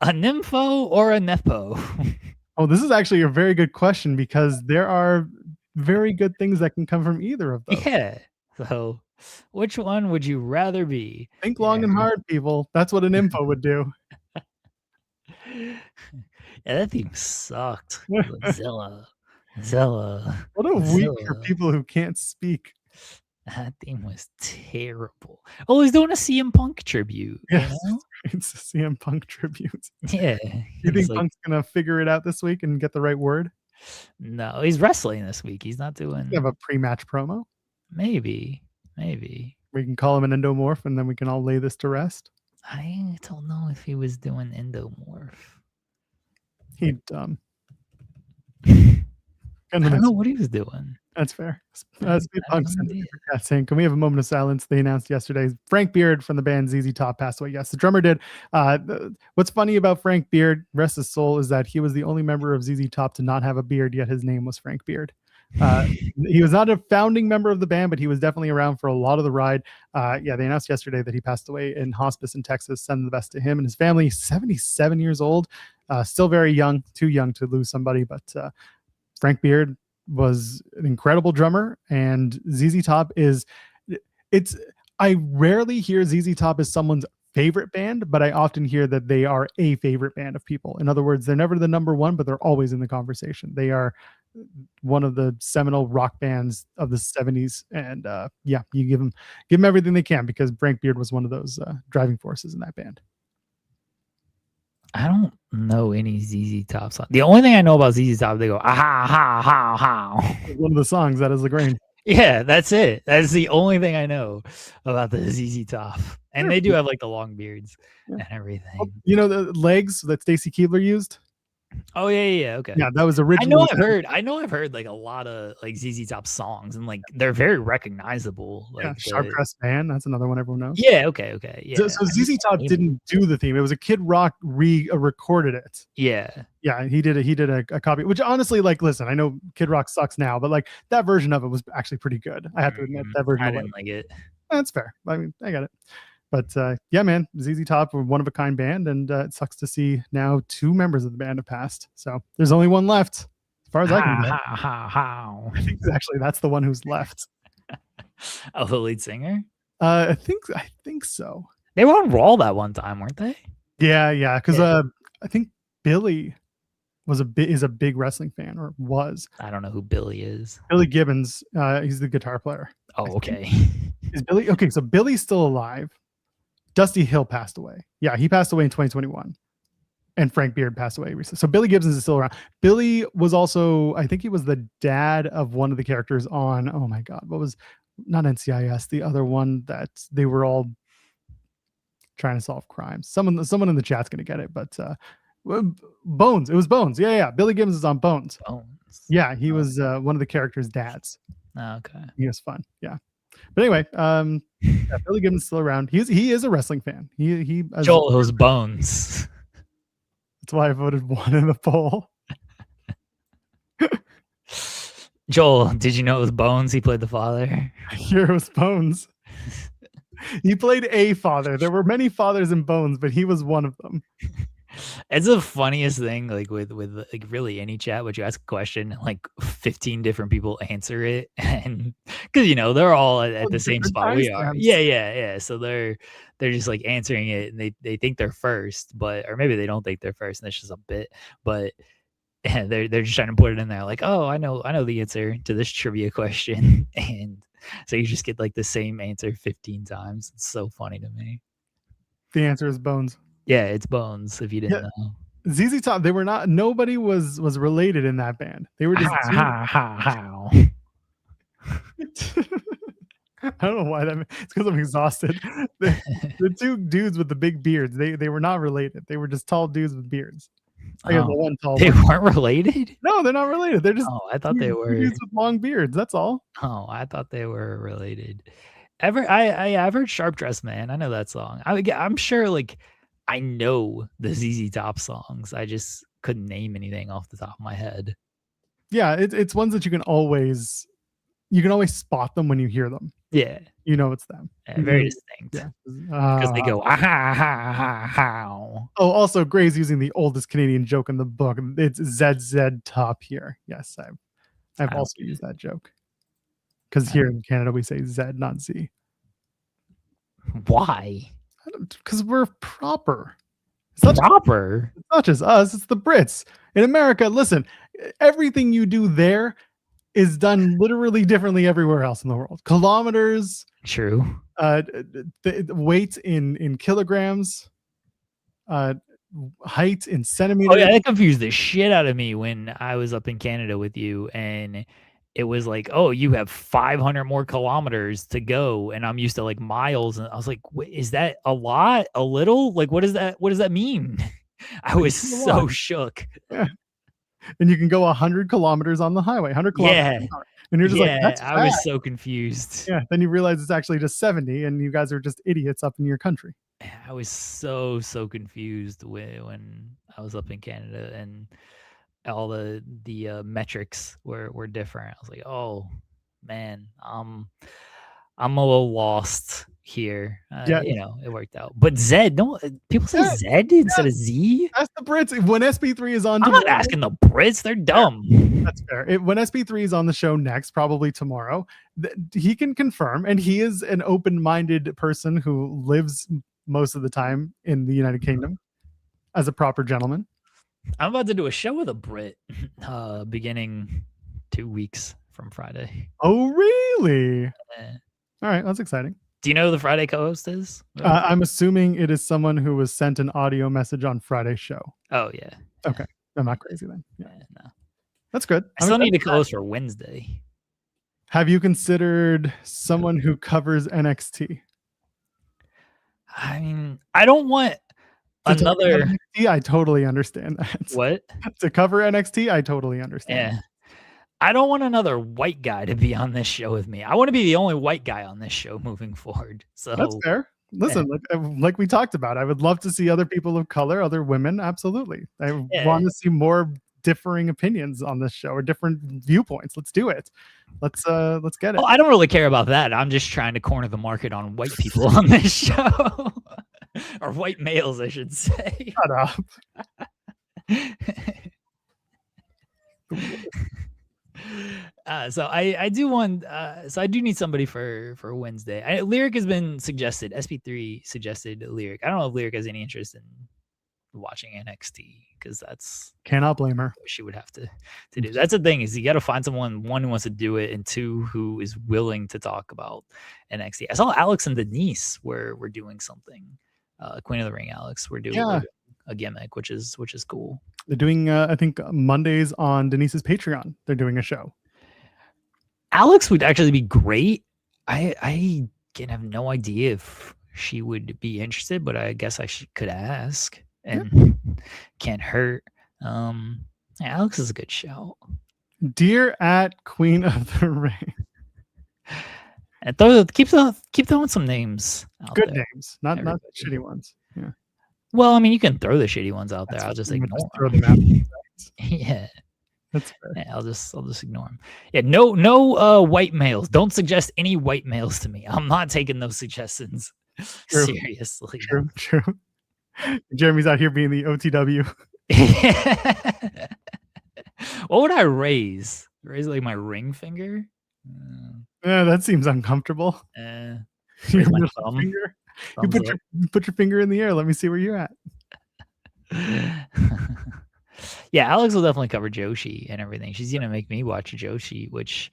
B: a Nympho or a Nepo?
A: Oh, this is actually a very good question because there are very good things that can come from either of those.
B: Yeah. So, which one would you rather be?
A: Think long and hard, people. That's what an Nympho would do.
B: Yeah, that theme sucked. Zilla.
A: What a week for people who can't speak.
B: That theme was terrible. Oh, he's doing a CM Punk tribute.
A: Yes, you know? It's a CM Punk tribute.
B: Yeah.
A: You think Punk's gonna figure it out this week and get the right word?
B: No, he's wrestling this week. He's not doing.
A: You have a pre-match promo.
B: Maybe.
A: We can call him an endomorph, and then we can all lay this to rest.
B: I don't know if he was doing endomorph.
A: He dumb.
B: I don't know what he was doing.
A: That's fair. Speed Punk saying, can we have a moment of silence? They announced yesterday Frank Beard from the band ZZ Top passed away. Yes, the drummer did. What's funny about Frank Beard, rest his soul, is that he was the only member of ZZ Top to not have a beard, yet his name was Frank Beard. He was not a founding member of the band, but he was definitely around for a lot of the ride. Yeah, they announced yesterday that he passed away in hospice in Texas. Send the best to him and his family. 77 years old, still very young, too young to lose somebody, but Frank Beard was an incredible drummer, and ZZ Top I rarely hear ZZ Top as someone's favorite band, but I often hear that they are a favorite band of people. In other words, they're never the number one, but they're always in the conversation. They are one of the seminal rock bands of the 70s, and yeah, you give them everything they can because Frank Beard was one of those driving forces in that band.
B: I don't know any ZZ Top songs. The only thing I know about ZZ Top, they go, aha, ha, ha, ha.
A: One of the songs, that is Lagrange.
B: Yeah, that's it. That's the only thing I know about the ZZ Top. And they do have like the long beards and everything.
A: Well, you know the legs that Stacy Keibler used?
B: Oh yeah, okay.
A: Yeah, that was original.
B: I know I've heard like a lot of like ZZ Top songs, and like they're very recognizable. Like
A: yeah, Sharp Dressed Man, that's another one everyone knows.
B: Yeah, okay. Yeah.
A: So ZZ Top didn't do the theme. It was a Kid Rock recorded it.
B: Yeah.
A: He did a copy, which honestly, like, listen, I know Kid Rock sucks now, but like that version of it was actually pretty good. I have to admit that version.
B: I didn't like it.
A: That's fair. I mean, I got it. But yeah, man, ZZ Top were one of a kind band, and it sucks to see now 2 members of the band have passed. So there's only one left, as far as I can tell. I think actually that's the one who's left.
B: Oh, the lead singer?
A: I think so.
B: They were on Raw that one time, weren't they?
A: Yeah, because I think Billy is a big wrestling fan, or was.
B: I don't know who Billy is.
A: Billy Gibbons. He's the guitar player.
B: Oh, okay.
A: Is Billy okay? So Billy's still alive. Dusty Hill passed away. Yeah, he passed away in 2021. And Frank Beard passed away recently. So Billy Gibbons is still around. Billy was also, I think he was the dad of one of the characters on, oh my God, what was, not NCIS, the other one that they were all trying to solve crimes. Someone in the chat's going to get it, but Bones. It was Bones. Yeah. Billy Gibbons is on Bones. Yeah, he was one of the characters' dads.
B: Okay.
A: He was fun. Yeah. But anyway, yeah, Billy Gibbons is still around. He is a wrestling fan. He
B: Joel, those Bones.
A: That's why I voted 1 in the poll.
B: Joel, did you know it was Bones? He played the father.
A: Here it was Bones. He played a father. There were many fathers in Bones, but he was one of them.
B: It's the funniest thing, like with like really any chat, but you ask a question, like 15 different people answer it, and because they're all at the same spot we are. Yeah. So they're just like answering it, and they think they're first, or maybe they don't think they're first, and it's just a bit. But Yeah, they're just trying to put it in there, like, oh, I know the answer to this trivia question, and so you just get like the same answer 15 times. It's so funny to me.
A: The answer is Bones.
B: Yeah, it's Bones. If you didn't
A: Yeah.
B: know,
A: ZZ Top. They were not. Nobody was related in that band. They were just.
B: how.
A: I don't know why that. It's because I'm exhausted. The two dudes with the big beards. They were not related. They were just tall dudes with beards. I guess the one tall
B: They
A: one.
B: weren't related?
A: No, they're not related. They're just
B: I thought they
A: two
B: were.
A: dudes with long beards. That's all.
B: Oh, I thought they were related. I've heard Sharp Dressed Man. I know that song. I'm sure, like, I know the ZZ Top songs. I just couldn't name anything off the top of my head.
A: Yeah, it's ones that you can always spot them when you hear them.
B: Yeah,
A: you know it's them.
B: very distinct.
A: Yeah,
B: because they go how.
A: Oh, also Gray's using the oldest Canadian joke in the book. It's ZZ Top here. Yes, I've also used that joke. Because here in Canada we say Z, not Z.
B: Why?
A: Because we're proper.
B: Proper?
A: It's not just us, it's the Brits. In America, listen, everything you do there is done literally differently everywhere else in the world. Kilometers.
B: True.
A: The weight in kilograms. Height in centimeters.
B: Oh yeah, that confused the shit out of me when I was up in Canada with you, and it was like, oh, you have 500 more kilometers to go, and I'm used to like miles, and I was like, is that a lot? A little? Like, what does that mean? I was so shook.
A: Yeah. And you can go 100 kilometers on the highway, 100 kilometers an hour. And you're just like, that's
B: I was so confused.
A: Yeah, then you realize it's actually just 70, and you guys are just idiots up in your country.
B: I was so confused when I was up in Canada, and all the metrics were different. I was like, oh man, I'm a little lost here.
A: Yeah,
B: it worked out. But Z, no, people say Z instead of Z.
A: That's the Brits. When SP3 is on,
B: I'm not asking the Brits. They're dumb.
A: That's fair. When SP3 is on the show next, probably tomorrow, he can confirm, and he is an open-minded person who lives most of the time in the United Kingdom as a proper gentleman.
B: I'm about to do a show with a Brit beginning 2 weeks from Friday.
A: Oh, really? All right, that's exciting.
B: Do you know who the Friday co-host is?
A: I'm assuming it is someone who was sent an audio message on Friday's show.
B: Oh, yeah.
A: Okay. I'm not crazy then. Yeah.
B: No.
A: That's good.
B: I still need to co-host for Wednesday.
A: Have you considered someone who covers NXT?
B: I mean, I don't want another
A: NXT, I totally understand that.
B: What?
A: To cover NXT, I totally understand.
B: Yeah. I don't want another white guy to be on this show with me. I want to be the only white guy on this show moving forward. So
A: that's fair. Listen, like we talked about, I would love to see other people of color, other women. Absolutely. I want to see more differing opinions on this show, or different viewpoints. Let's do it. Let's get it.
B: Oh, I don't really care about that. I'm just trying to corner the market on white people on this show. Or white males, I should say.
A: Shut up.
B: So I do want. So I do need somebody for Wednesday. Lyric has been suggested. SP3 suggested Lyric. I don't know if Lyric has any interest in watching NXT, because that's
A: cannot blame her.
B: What she would have to do. That's the thing, is you got to find someone, one, who wants to do it, and two, who is willing to talk about NXT. I saw Alex and Denise were doing something. Queen of the Ring Alex were doing a gimmick, which is cool.
A: They're doing I think Mondays on Denise's Patreon. They're doing a show.
B: Alex would actually be great. I can have no idea if she would be interested, but I guess I could ask, and can't hurt. Alex is a good shout.
A: Dear at Queen of the Ring.
B: And keep throwing some names out
A: good
B: there.
A: Names, not shitty ones. Yeah.
B: Well, I mean, you can throw the shitty ones out there. I'll just ignore
A: throw them out.
B: Yeah.
A: That's fair.
B: Yeah, I'll just ignore them. Yeah, no white males. Don't suggest any white males to me. I'm not taking those suggestions seriously.
A: True. Jeremy's out here being the OTW.
B: What would I raise? Raise like my ring finger?
A: Yeah, that seems uncomfortable.
B: Raise my thumb.
A: Finger. You put your finger in the air. Let me see where you're at.
B: Yeah, Alex will definitely cover Joshi and everything. She's gonna make me watch Joshi, which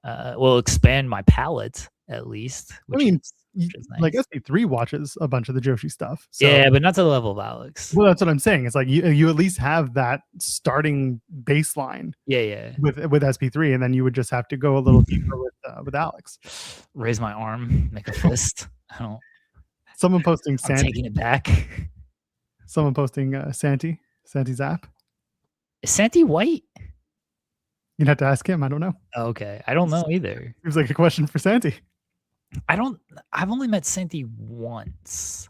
B: will expand my palette at least,
A: I
B: which
A: mean,
B: is
A: like
B: nice.
A: SP3 watches a bunch of the Joshi stuff. So
B: Yeah, but not to the level of Alex.
A: well, that's what I'm saying. It's like you at least have that starting baseline
B: Yeah, yeah.
A: with SP3, and then you would just have to go a little deeper with Alex.
B: Raise my arm, make a fist. I don't.
A: Someone posting
B: I'm
A: Santi.
B: taking it back.
A: Someone posting Santi's app.
B: Is Santi white?
A: You'd have to ask him. I don't know.
B: Oh, okay, I don't know either.
A: Seems like a question for Santi.
B: I've only met Santi once.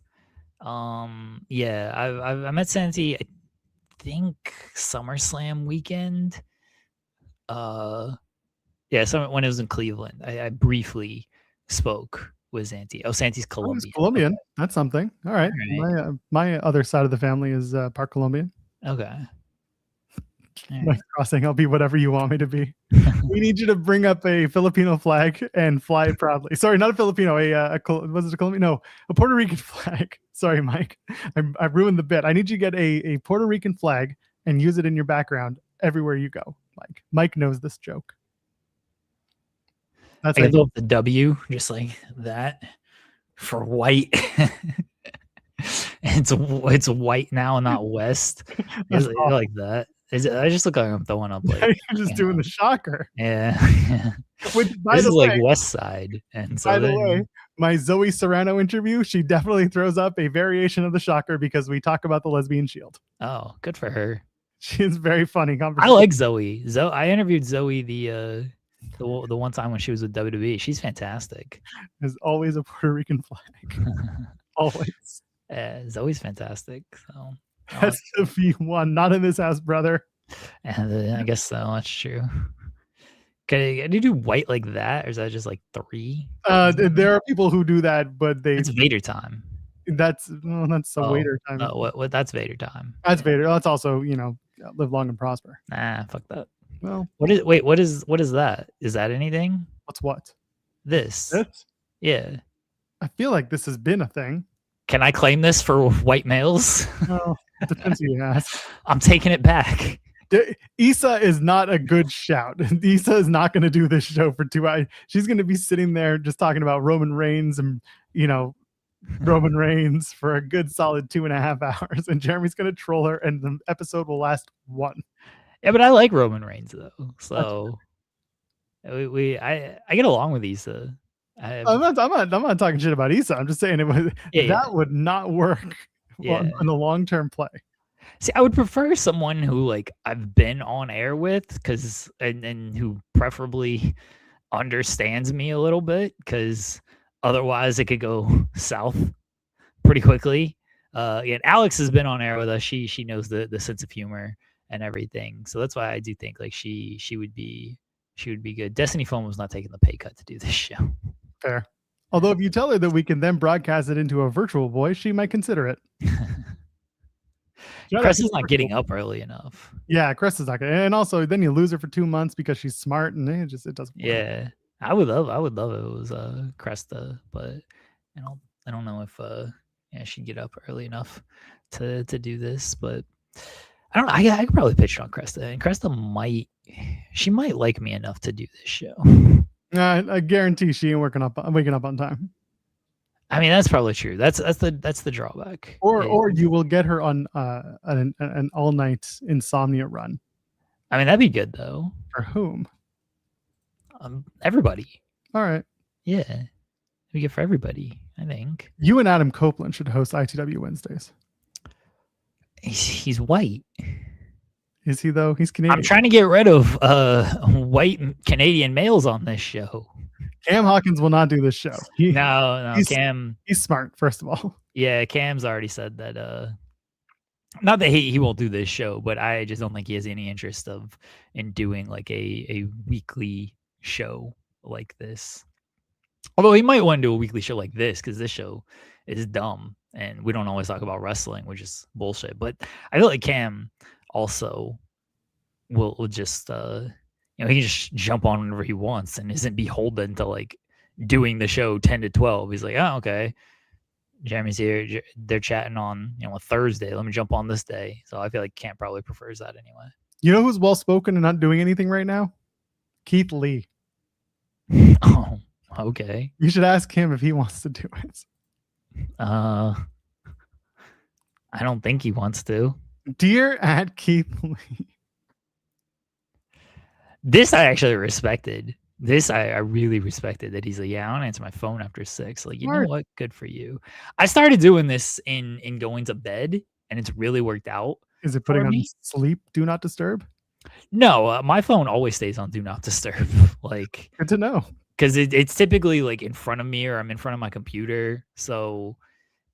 B: Yeah, I met Santi. I think SummerSlam weekend. Yeah, when it was in Cleveland, I briefly spoke with Santi. Oh, Santi's Colombian.
A: Colombian.
B: Okay.
A: That's something. All right. My other side of the family is part Colombian.
B: Okay.
A: Like crossing, I'll be whatever you want me to be. We need you to bring up a Filipino flag and fly it proudly. Sorry, not a Filipino. Was it a Colombian? No, a Puerto Rican flag. Sorry, Mike. I ruined the bit. I need you to get a Puerto Rican flag and use it in your background everywhere you go. Mike knows this joke.
B: That's I love the W, just like that, for white. It's white now, not West. Like that. I just look like I'm throwing up. Like
A: you're just doing the shocker.
B: Yeah.
A: Which, by
B: this
A: the
B: is
A: way,
B: like West Side. And so
A: by the way, my Zoe Serrano interview, she definitely throws up a variation of the shocker because we talk about the lesbian shield.
B: Oh, good for her.
A: She is very funny.
B: I like Zoe. I interviewed Zoe the one time when she was with WWE. She's fantastic.
A: There's always a Puerto Rican flag. Always.
B: Zoe's fantastic. So
A: that's the V1, not in this house, brother.
B: And I guess so. That's true. Can you do white like that, or is that just like 3?
A: There are people who do that, but it's
B: Vader time.
A: That's Vader time.
B: What? That's Vader time.
A: That's Vader. That's also live long and prosper.
B: Nah, fuck that.
A: Well,
B: what is that? Is that anything?
A: What's what?
B: This? Yeah.
A: I feel like this has been a thing.
B: Can I claim this for white males?
A: Well, it depends who you ask.
B: I'm taking it back.
A: Issa is not a good shout. Issa is not going to do this show for 2 hours. She's going to be sitting there just talking about Roman Reigns and, Roman Reigns for a good solid 2.5 hours. And Jeremy's going to troll her and the episode will last 1.
B: Yeah, but I like Roman Reigns though. So I get along with Issa.
A: I'm not talking shit about Issa. I'm just saying that would not work in the long-term play.
B: See, I would prefer someone who I've been on air with, because and who preferably understands me a little bit, because otherwise it could go south pretty quickly. Alex has been on air with us. She knows the sense of humor and everything, so that's why I do think she would be good. Destiny Foam was not taking the pay cut to do this show.
A: Fair. Although if you tell her that we can then broadcast it into a virtual voice, she might consider it.
B: Cress is not getting up early enough.
A: Yeah, Cress is not good. And also then you lose her for 2 months because she's smart, and it doesn't work.
B: Yeah. I would love if it was Cresta, but I don't know if she'd get up early enough to do this, but I don't know. I could probably pitch it on Cresta, and Cresta might like me enough to do this show.
A: I guarantee she ain't waking up on time.
B: I mean, that's probably true. That's the drawback.
A: Or you will get her on an all-night insomnia run.
B: I mean, that'd be good though.
A: For whom?
B: Everybody.
A: All right.
B: Yeah, we get for everybody. I think
A: you and Adam Copeland should host ITW Wednesdays.
B: He's white.
A: Is he though? He's Canadian.
B: I'm trying to get rid of white Canadian males on this show.
A: Cam Hawkins will not do this show.
B: No, Cam.
A: He's smart, first of all.
B: Yeah, Cam's already said that. Not that he won't do this show, but I just don't think he has any interest in doing like a weekly show like this. Although he might want to do a weekly show like this, because this show is dumb and we don't always talk about wrestling, which is bullshit. But I feel like Cam also will just he can just jump on whenever he wants and isn't beholden to like doing the show 10 to 12. He's like, oh, okay, Jeremy's here. They're chatting on a Thursday. Let me jump on this day. So I feel like Camp probably prefers that anyway.
A: You know who's well spoken and not doing anything right now? Keith Lee.
B: Oh, okay.
A: You should ask him if he wants to do it.
B: I don't think he wants to.
A: Dear at Keith Lee.
B: This I actually respected. This I really respected that he's like, yeah, I don't answer my phone after 6. Like, you know what? Good for you. I started doing this in going to bed, and it's really worked out.
A: Is it putting on sleep, do not disturb?
B: No, my phone always stays on do not disturb. Like,
A: good to know.
B: Because it's typically like in front of me or I'm in front of my computer. So,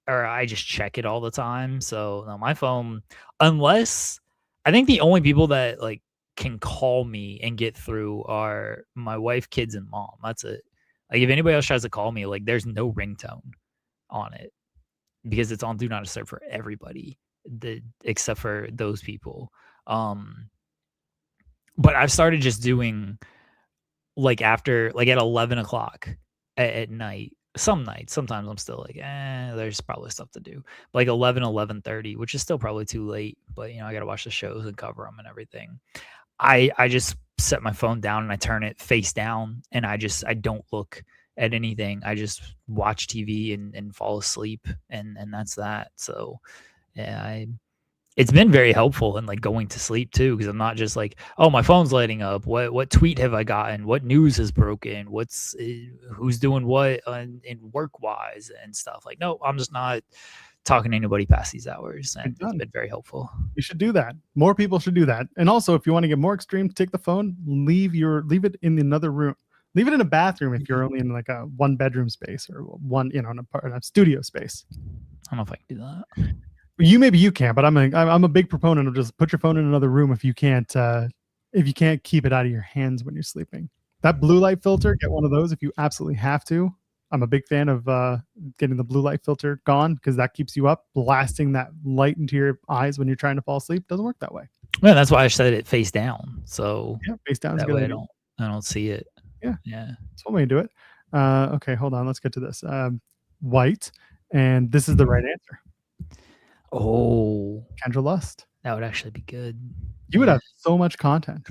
B: or I just check it all the time. So no, my phone, unless I think the only people that like can call me and get through are my wife, kids, and mom. That's it. Like if anybody else tries to call me, like there's no ringtone on it because it's on do not disturb for everybody, except for those people. But I've started just doing like after like at 11 o'clock at night. Some nights, sometimes I'm still like, there's probably stuff to do. Like 11:30, which is still probably too late. But I got to watch the shows and cover them and everything. I just set my phone down and I turn it face down, and I don't look at anything. I just watch TV and fall asleep, and that's that. So yeah, it's been very helpful in like going to sleep too, because I'm not just like, oh, my phone's lighting up. What tweet have I gotten? What news has broken? Who's doing what in work wise and stuff. Like, no, I'm just not talking to anybody past these hours, and it's been very helpful.
A: You should do that. More people should do that. And also, if you want to get more extreme, take the phone, leave it in another room. Leave it in a bathroom if you're only in like a 1-bedroom space or one, in a studio space.
B: I don't know if I can do that.
A: Maybe you can, but I'm a big proponent of just put your phone in another room if you can't keep it out of your hands when you're sleeping. That blue light filter, get one of those if you absolutely have to. I'm a big fan of getting the blue light filter gone because that keeps you up. Blasting that light into your eyes when you're trying to fall asleep doesn't work that way.
B: Yeah, that's why I said it face down. So
A: yeah, face down.
B: That way I don't see it.
A: Yeah,
B: yeah.
A: That's one way to do it. Okay, hold on. Let's get to this. White, and this is the right answer.
B: Oh,
A: Kendra Lust.
B: That would actually be good.
A: You would have so much content.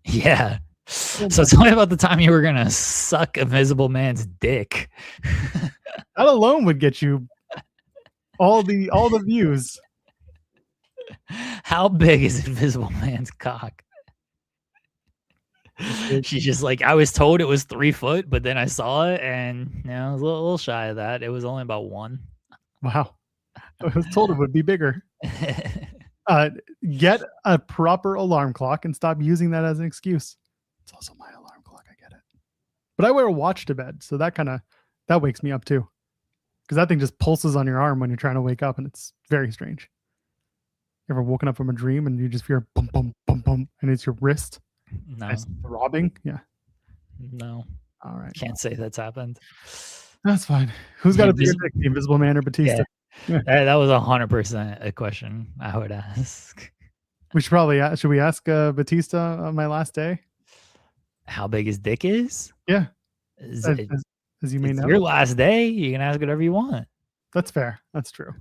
B: Yeah. So tell me about the time you were gonna suck Invisible Man's dick.
A: That alone would get you all the views.
B: How big is Invisible Man's cock? She's just like, I was told it was 3 foot, but then I saw it and I was a little shy of that. It was only about 1.
A: Wow. I was told it would be bigger. Get a proper alarm clock and stop using that as an excuse. It's also my alarm clock. I get it. But I wear a watch to bed, so that wakes me up too. Because that thing just pulses on your arm when you're trying to wake up, and it's very strange. You ever woken up from a dream and you just hear bum, bum, bum, bum, and it's your wrist?
B: No.
A: It's throbbing? Yeah.
B: No.
A: All right.
B: Can't say that's happened.
A: That's fine. Who's got a bigger dick, the Invisible Man or Batista?
B: Yeah. That was 100% a question I would ask.
A: We should probably should we ask Batista on my last day?
B: How big his dick is?
A: Yeah. As you may know.
B: Your last day, you can ask whatever you want.
A: That's fair. That's true.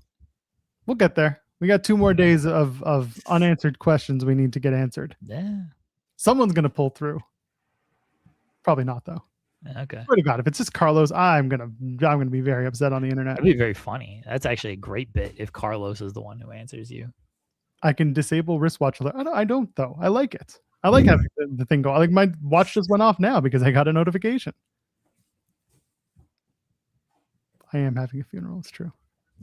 A: We'll get there. We got 2 more days of unanswered questions we need to get answered.
B: Yeah.
A: Someone's gonna pull through. Probably not though.
B: Okay.
A: Swear to God, if it's just Carlos, I'm gonna be very upset on the internet.
B: That'd be very funny. That's actually a great bit if Carlos is the one who answers you.
A: I can disable wristwatch alert. I don't though. I like it. I like having the thing go. Like my watch just went off now because I got a notification. I am having a funeral. It's true.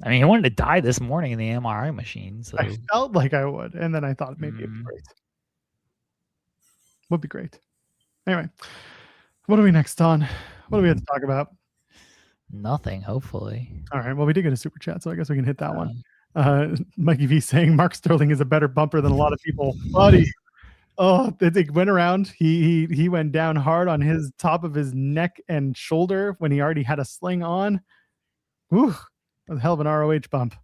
B: I mean, he wanted to die this morning in the MRI machine. So
A: I felt like I would, and then I thought maybe it'd be great. Would be great. Anyway, what are we next on? What do we have to talk about?
B: Nothing, hopefully.
A: All right. Well, we did get a super chat, so I guess we can hit that one. Mikey V saying Mark Sterling is a better bumper than a lot of people. Buddy. Oh, it went around. He went down hard on his top of his neck and shoulder when he already had a sling on. Ooh, that was a hell of an ROH bump.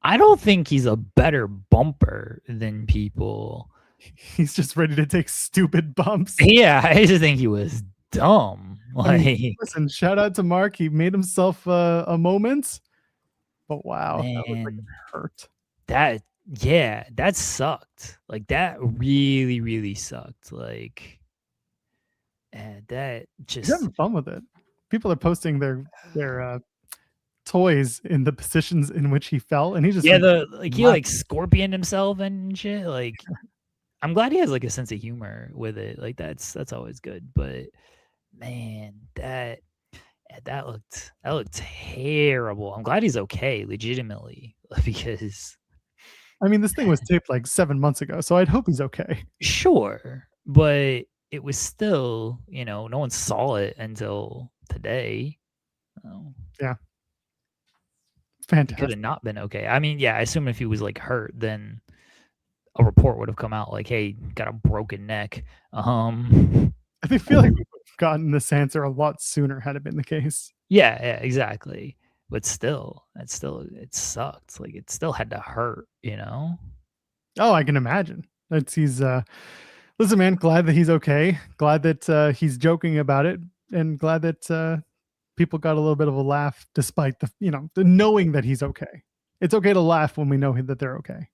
B: I don't think he's a better bumper than people.
A: He's just ready to take stupid bumps.
B: Yeah, I just think he was dumb. Like,
A: listen, shout out to Mark. He made himself a moment. But wow, that was like
B: Man,
A: hurt.
B: that sucked. Like that really, really sucked. Like that
A: He's
B: just
A: having fun with it. People are posting their toys in the positions in which he fell, and he just
B: yeah, the like he
A: laughing.
B: like scorpion himself and shit. Like I'm glad he has like a sense of humor with it. Like that's always good. But man, that looked terrible. I'm glad he's okay, legitimately, because
A: I mean, this thing was taped like 7 months ago, so I'd hope he's okay.
B: sure, but it was still, no one saw it until today. Oh,
A: Yeah,
B: he could
A: fantastic.
B: have not been okay. I mean, yeah, I assume if he was like hurt, then a report would have come out like, "Hey, got a broken neck."
A: I feel like we would have gotten this answer a lot sooner had it been the case.
B: Yeah, exactly. But still, it sucked. Like it still had to hurt.
A: Oh, I can imagine. Listen, man, glad that he's okay. Glad that he's joking about it, and glad that people got a little bit of a laugh despite the knowing that he's okay. It's okay to laugh when we know that they're okay.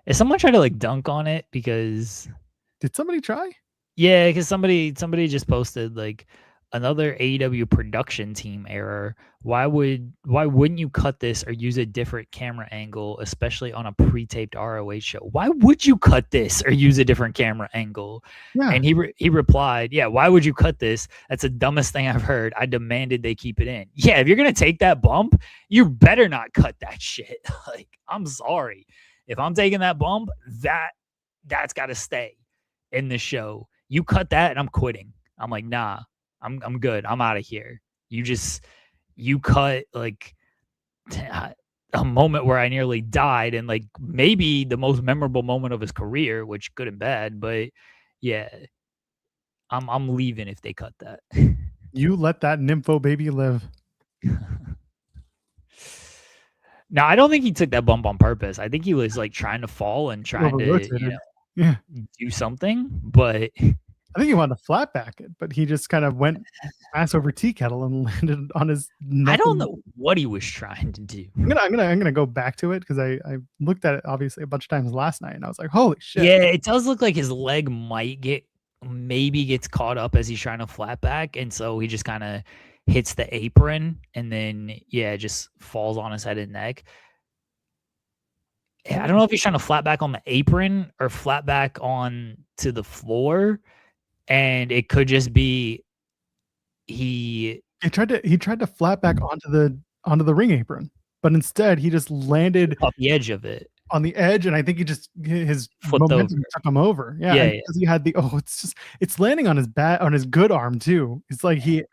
B: If someone tried to like dunk on it because
A: Did somebody try?
B: yeah, because somebody just posted like another AEW production team error. Why wouldn't you cut this or use a different camera angle, especially on a pre-taped ROH show? Why would you cut this or use a different camera angle?
A: Yeah.
B: And he replied, "Yeah, why would you cut this? That's the dumbest thing I've heard. I demanded they keep it in." Yeah, if you're gonna take that bump, you better not cut that shit. Like, I'm sorry. If I'm taking that bump, that's got to stay in the show. You cut that and I'm quitting. I'm like, nah, I'm good. I'm out of here. You cut like a moment where I nearly died and like maybe the most memorable moment of his career, which good and bad, but yeah, I'm leaving if they cut that.
A: You let that Nympho baby live.
B: No, I don't think he took that bump on purpose. I think he was like trying to fall and trying to,
A: Yeah.
B: do something, but
A: I think he wanted to flat back it, but he just kind of went ass over tea kettle and landed on his neck.
B: I don't know what he was trying to do.
A: I'm gonna go back to it because I looked at it obviously a bunch of times last night and I was like, holy shit.
B: Yeah, it does look like his leg maybe gets caught up as he's trying to flat back, and so he just kind of hits the apron and then just falls on his head and neck. I don't know if he's trying to flat back on the apron or flat back on to the floor, and it could just be
A: he tried to flat back onto the ring apron, but instead he just landed
B: off the edge of it.
A: On the edge, and I think his
B: flipped
A: momentum
B: over.
A: took him over. Yeah, because he had it's landing on his his good arm too. It's like it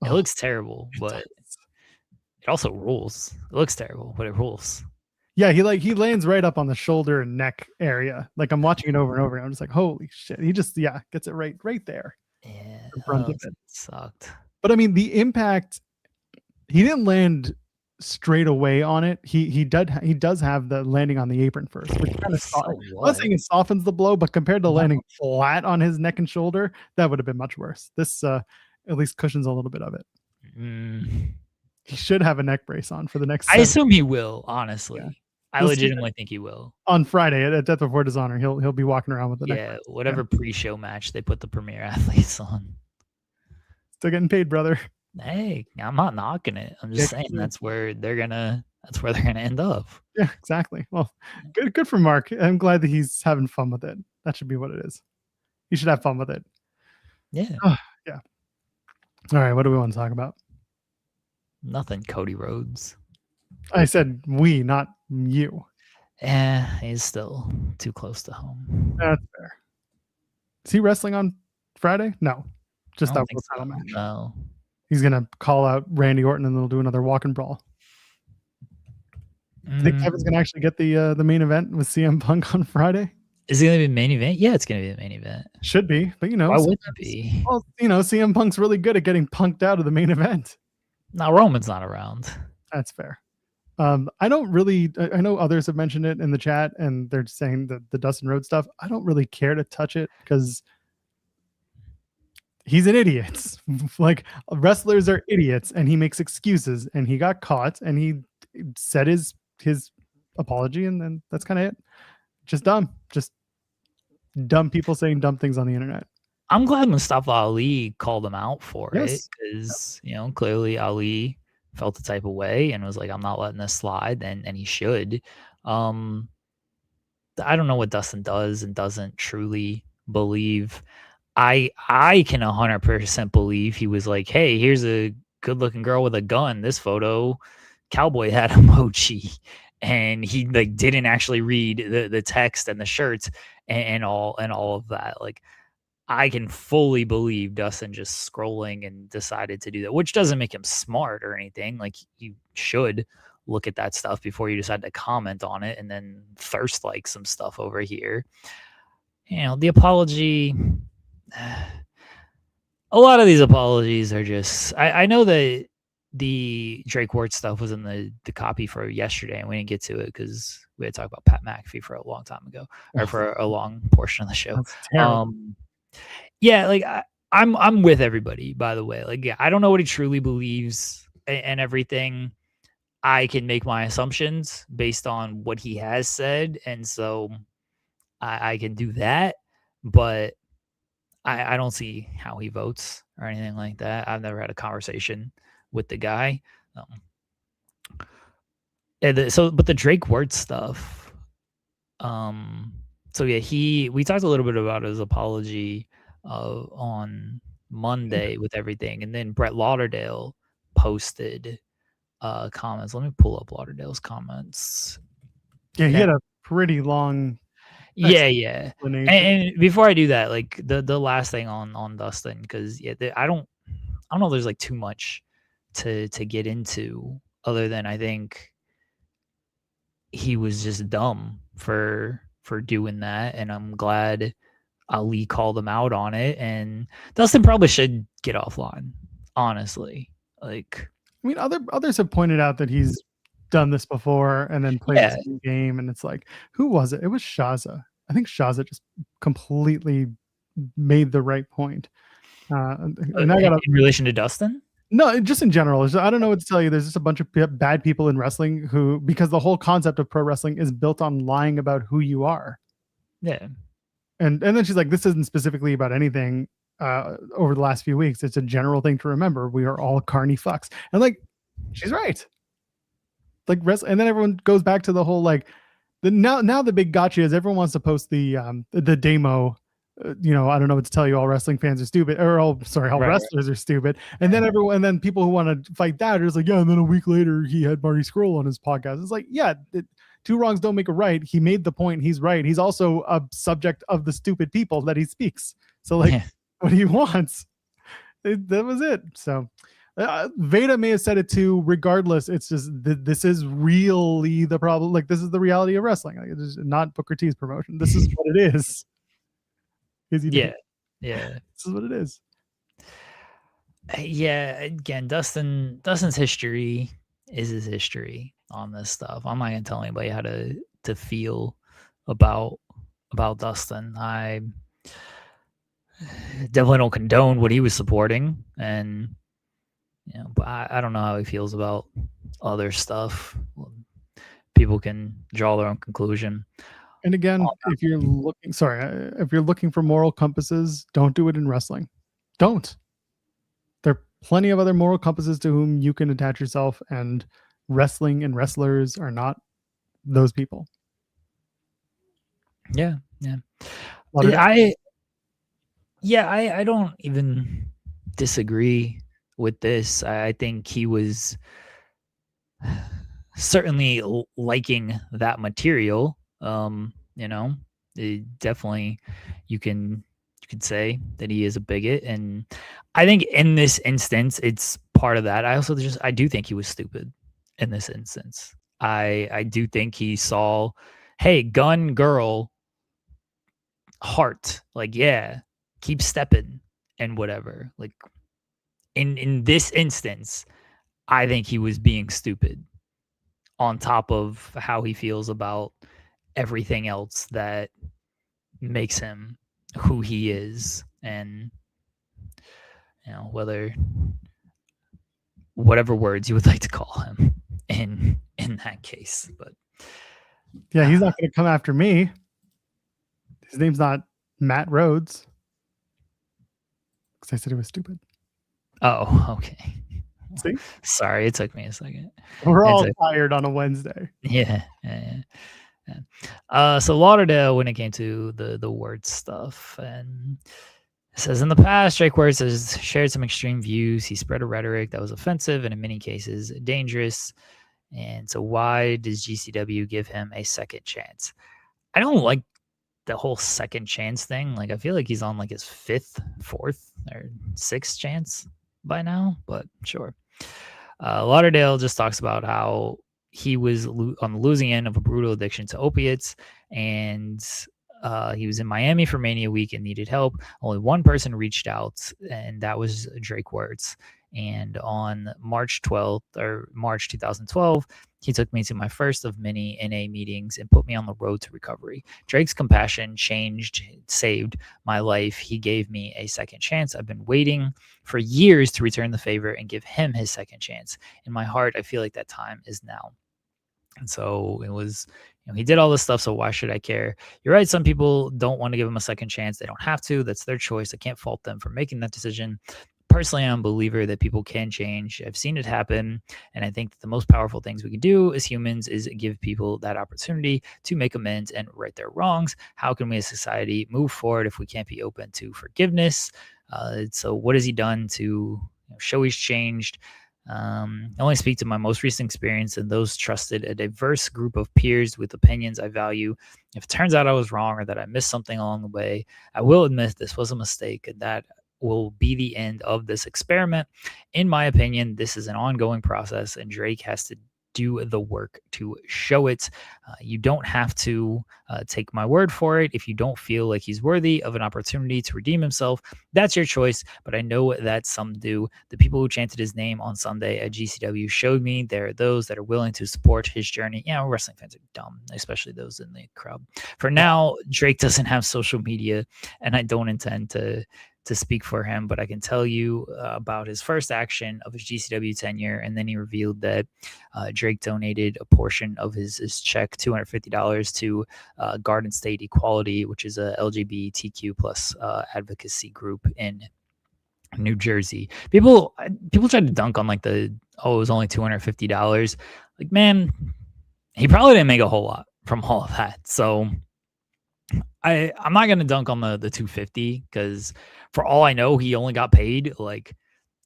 B: looks terrible, but it also rules. It looks terrible, but it rules.
A: Yeah, he lands right up on the shoulder and neck area. Like I'm watching it over and over, and I'm just like, holy shit! He just gets it right there.
B: Yeah, it sucked.
A: But I mean, the impact. He didn't land straight away on it. He does have the landing on the apron first, which kind of I'm not saying it softens the blow, but compared to landing flat on his neck and shoulder, that would have been much worse. This at least cushions a little bit of it. He should have a neck brace on for the next.
B: I assume he will. Honestly, I legitimately think he will.
A: On Friday at Death Before Dishonor, he'll be walking around with the neck.
B: Whatever pre-show match they put the premier athletes on.
A: Still getting paid, brother.
B: Hey, I'm not knocking it. I'm just saying that's where they're gonna end up.
A: Yeah, exactly. Well, good for Mark. I'm glad that he's having fun with it. That should be what it is. He should have fun with it.
B: Yeah.
A: Yeah. All right. What do we want to talk about?
B: Nothing. Cody Rhodes.
A: I said we, not you.
B: He's still too close to home.
A: That's fair. Is he wrestling on Friday? No. Just that title match.
B: No.
A: He's gonna call out Randy Orton and they'll do another walk and brawl. Do you think Kevin's gonna actually get the main event with CM Punk on Friday?
B: Is it gonna be the main event? Yeah, it's gonna be the main event.
A: Should be, but
B: why wouldn't it be?
A: Well, CM Punk's really good at getting punked out of the main event.
B: Now Roman's not around.
A: That's fair. I don't really. I know others have mentioned it in the chat, and they're saying the Dustin Rhodes stuff. I don't really care to touch it because he's an idiot. Like, wrestlers are idiots, and he makes excuses, and he got caught, and he said his apology, and then that's kind of it. Just dumb people saying dumb things on the internet.
B: I'm glad Mustafa Ali called him out for it
A: Yes.
B: because, clearly Ali felt the type of way and was like, I'm not letting this slide, and he should. Um, I don't know what Dustin does and doesn't truly believe. I can 100% believe he was like, hey, here's a good looking girl with a gun. This photo, cowboy hat emoji. And he like didn't actually read the text and the shirts and all of that. Like, I can fully believe Dustin just scrolling and decided to do that, which doesn't make him smart or anything. Like, you should look at that stuff before you decide to comment on it and then thirst like some stuff over here. The apology, a lot of these apologies are just, I know that the Drake Ward stuff was in the copy for yesterday, and we didn't get to it because we had to talk about Pat McAfee for a long time ago, or for a long portion of the show.
A: That's terrible.
B: Yeah, like I'm with everybody, by the way. Like, yeah, I don't know what he truly believes and everything. I can make my assumptions based on what he has said, and so I can do that. But I don't see how he votes or anything like that. I've never had a conversation with the guy. But the Drake Word stuff. So yeah, we talked a little bit about his apology on Monday with everything, and then Brett Lauderdale posted comments. Let me pull up Lauderdale's comments.
A: Yeah, he had a pretty long
B: yeah. And before I do that, like the last thing on Dustin, because I don't know if there's like too much to get into, other than I think he was just dumb for doing that, and I'm glad Ali called him out on it. And Dustin probably should get offline, honestly. Like,
A: I mean, others have pointed out that he's done this before and then played the same game, and it's like, who was it? It was Shaza. I think Shaza just completely made the right point. And I got
B: in relation to Dustin?
A: No, just in general. I don't know what to tell you. There's just a bunch of bad people in wrestling who, because the whole concept of pro wrestling is built on lying about who you are.
B: Yeah.
A: And then she's like, this isn't specifically about anything over the last few weeks. It's a general thing to remember. We are all carny fucks. And like, she's right. Like, and then everyone goes back to the whole like, now the big gotcha is everyone wants to post the demo. I don't know what to tell you. All wrestling fans are stupid, or all wrestlers are stupid. And then people who want to fight that are just like, yeah. And then a week later, he had Marty Scurll on his podcast. It's like, yeah, two wrongs don't make a right. He made the point. He's right. He's also a subject of the stupid people that he speaks. So like, what he wants, that was it. So Veda may have said it too. Regardless, it's just this is really the problem. Like, this is the reality of wrestling. Like, it's not Booker T's promotion. This is what it is.
B: Yeah.
A: This is what it is.
B: Yeah, again, Dustin's history is his history on this stuff. I'm not gonna tell anybody how to feel about Dustin. I definitely don't condone what he was supporting, and but I don't know how he feels about other stuff. People can draw their own conclusion.
A: And again, if you're looking for moral compasses, don't do it in wrestling. Don't. There are plenty of other moral compasses to whom you can attach yourself, and wrestling and wrestlers are not those people.
B: Yeah. I don't even disagree with this. I think he was certainly liking that material. Definitely you can say that he is a bigot, and I think in this instance it's part of that. I do think he was stupid in this instance. I do think he saw, hey, gun girl, heart, like, yeah, keep stepping and whatever. Like, in this instance, I think he was being stupid, on top of how he feels about everything else that makes him who he is. And whatever words you would like to call him in that case. But
A: yeah, he's not going to come after me. His name's not Matt Rhodes. Because I said it was stupid.
B: Oh, okay.
A: See?
B: Sorry, it took me a second.
A: We're all tired on a Wednesday.
B: Yeah. So Lauderdale, when it came to the word stuff, and it says in the past, Drake Words has shared some extreme views. He spread a rhetoric that was offensive and in many cases dangerous. And so why does GCW give him a second chance? I don't like the whole second chance thing. Like, I feel like he's on like his fourth or sixth chance by now, but sure. Lauderdale just talks about how he was on the losing end of a brutal addiction to opiates, and he was in Miami for Mania Week and needed help. Only one person reached out, and that was Drake Words. And on March 12th or March 2012, he took me to my first of many NA meetings and put me on the road to recovery. Drake's compassion saved my life. He gave me a second chance. I've been waiting for years to return the favor and give him his second chance. In my heart, I feel like that time is now. And so it was, he did all this stuff, so why should I care? You're right, some people don't want to give him a second chance. They don't have to. That's their choice. I can't fault them for making that decision. Personally, I'm a believer that people can change. I've seen it happen, and I think that the most powerful things we can do as humans is give people that opportunity to make amends and right their wrongs. How can we as society move forward if we can't be open to forgiveness? So what has he done to show he's changed? I only speak to my most recent experience, and those trusted a diverse group of peers with opinions I value. If it turns out I was wrong or that I missed something along the way, I will admit this was a mistake, and that will be the end of this experiment. In my opinion, this is an ongoing process, and Drake has to do the work to show it. You don't have to take my word for it. If you don't feel like he's worthy of an opportunity to redeem himself, that's your choice. But I know that some do. The people who chanted his name on Sunday at GCW showed me there are those that are willing to support his journey. Wrestling fans are dumb, especially those in the crowd. For now, Drake doesn't have social media, and I don't intend to speak for him, but I can tell you about his first action of his GCW tenure. And then he revealed that Drake donated a portion of his check, $250, to Garden State Equality, which is a LGBTQ plus advocacy group in New Jersey. People try to dunk on like it was only $250. Like, man, he probably didn't make a whole lot from all of that. So I'm not going to dunk on the 250, because for all I know, he only got paid like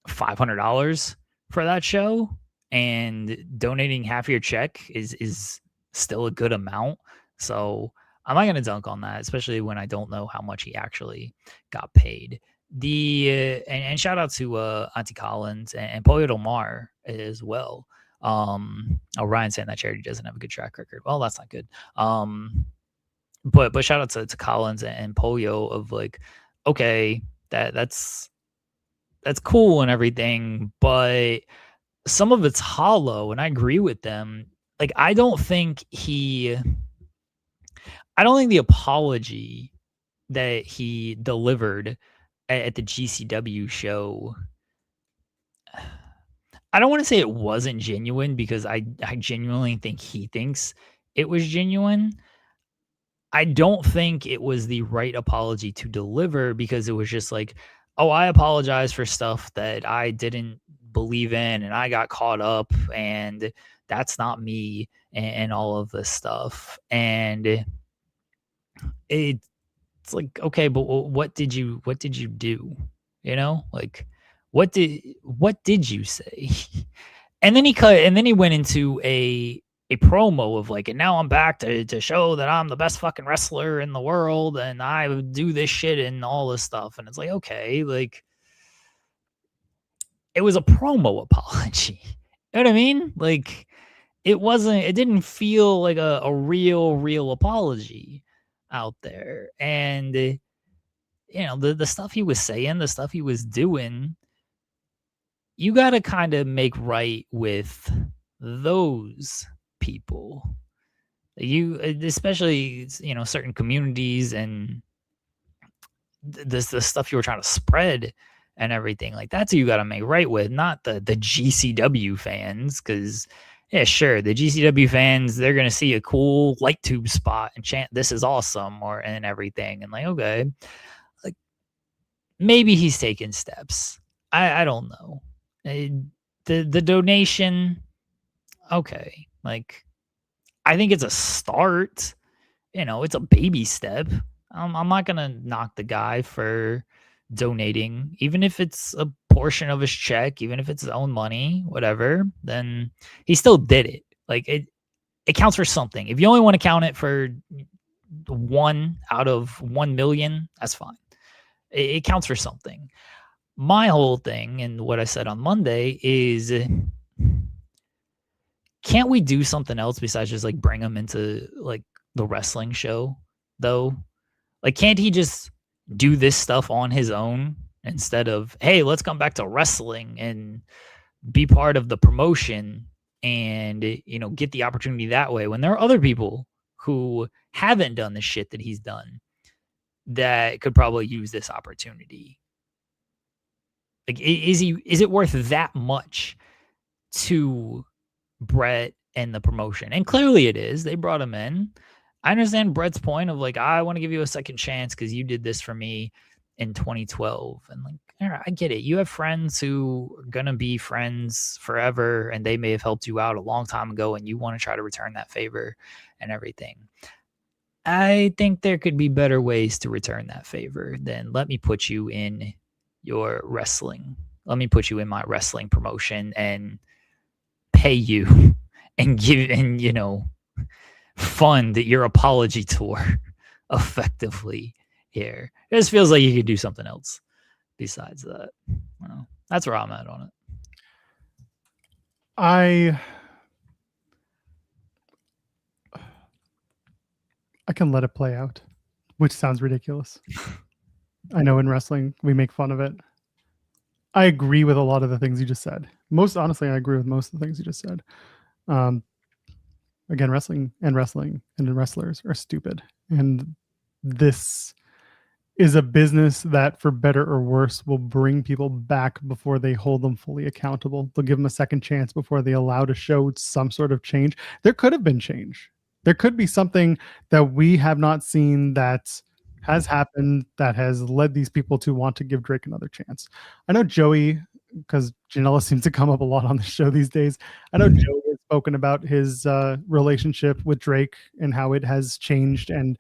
B: $500 for that show, and donating half your check is still a good amount. So I'm not going to dunk on that, especially when I don't know how much he actually got paid. And shout out to Auntie Collins and Pollo Del Mar as well. Ryan saying that charity doesn't have a good track record. Well, that's not good. But shout out to Collins and Pollo of like, okay, that's cool and everything, but some of it's hollow, and I agree with them. Like, I don't think the apology that he delivered at the GCW show, I don't want to say it wasn't genuine, because I genuinely think he thinks it was genuine. I don't think it was the right apology to deliver, because it was just like, oh, I apologize for stuff that I didn't believe in and I got caught up, and that's not me, and all of this stuff. And it's like, okay, but what did you do? Like, what did you say? And then he went into a promo of like, and now I'm back to show that I'm the best fucking wrestler in the world, and I do this shit and all this stuff. And it's like, okay, like, it was a promo apology. You know what I mean? Like, it didn't feel like a real apology out there. And the stuff he was saying, the stuff he was doing, you got to kind of make right with those people. You, especially, certain communities, and the stuff you were trying to spread and everything. Like that's who you got to make right with, not the GCW fans. Because yeah, sure, the GCW fans, they're gonna see a cool light tube spot and chant, "This is awesome," or and everything, and like, okay, like maybe he's taking steps. I don't know. The donation, okay, like I think it's a start. It's a baby step. I'm not gonna knock the guy for donating, even if it's a portion of his check, even if it's his own money, whatever. Then he still did it. Like it counts for something. If you only want to count it for 1 out of 1 million, that's fine. It counts for something. My whole thing and what I said on Monday is, can't we do something else besides just like bring him into like the wrestling show though? Like, can't he just do this stuff on his own instead of, hey, let's come back to wrestling and be part of the promotion and, get the opportunity that way, when there are other people who haven't done the shit that he's done that could probably use this opportunity? Like, is it worth that much to Brett and the promotion? And clearly it is. They brought him in. I understand Brett's point of like, I want to give you a second chance because you did this for me in 2012. And like, all right, I get it. You have friends who are going to be friends forever and they may have helped you out a long time ago and you want to try to return that favor and everything. I think there could be better ways to return that favor than let me put you in your wrestling. Let me put you in my wrestling promotion and pay you and give and fund your apology tour effectively here. It just feels like you could do something else besides that. Well, that's where I'm at on it.
A: I can let it play out, which sounds ridiculous. I know in wrestling we make fun of it. I agree with a lot of the things you just said. Most honestly, I agree with most of the things you just said. Again, wrestling and wrestlers are stupid. And this is a business that, for better or worse, will bring people back before they hold them fully accountable. They'll give them a second chance before they allow to show some sort of change. There could have been change. There could be something that we have not seen that has happened that has led these people to want to give Drake another chance. I know Joey, because Janela seems to come up a lot on the show these days. I know Joey has spoken about his relationship with Drake and how it has changed and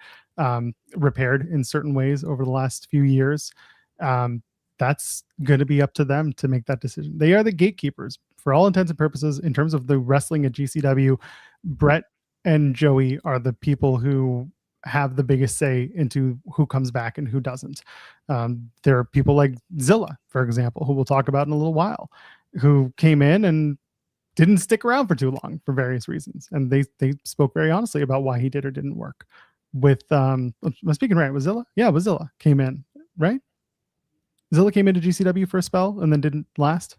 A: repaired in certain ways over the last few years. That's going to be up to them to make that decision. They are the gatekeepers for all intents and purposes in terms of the wrestling at GCW. Brett and Joey are the people who have the biggest say into who comes back and who doesn't. There are people like Zilla, for example, who we'll talk about in a little while, who came in and didn't stick around for too long for various reasons. And they spoke very honestly about why he did or didn't work. With am I speaking right? Was Zilla? Yeah, was Zilla came in, right? Zilla came into GCW for a spell and then didn't last.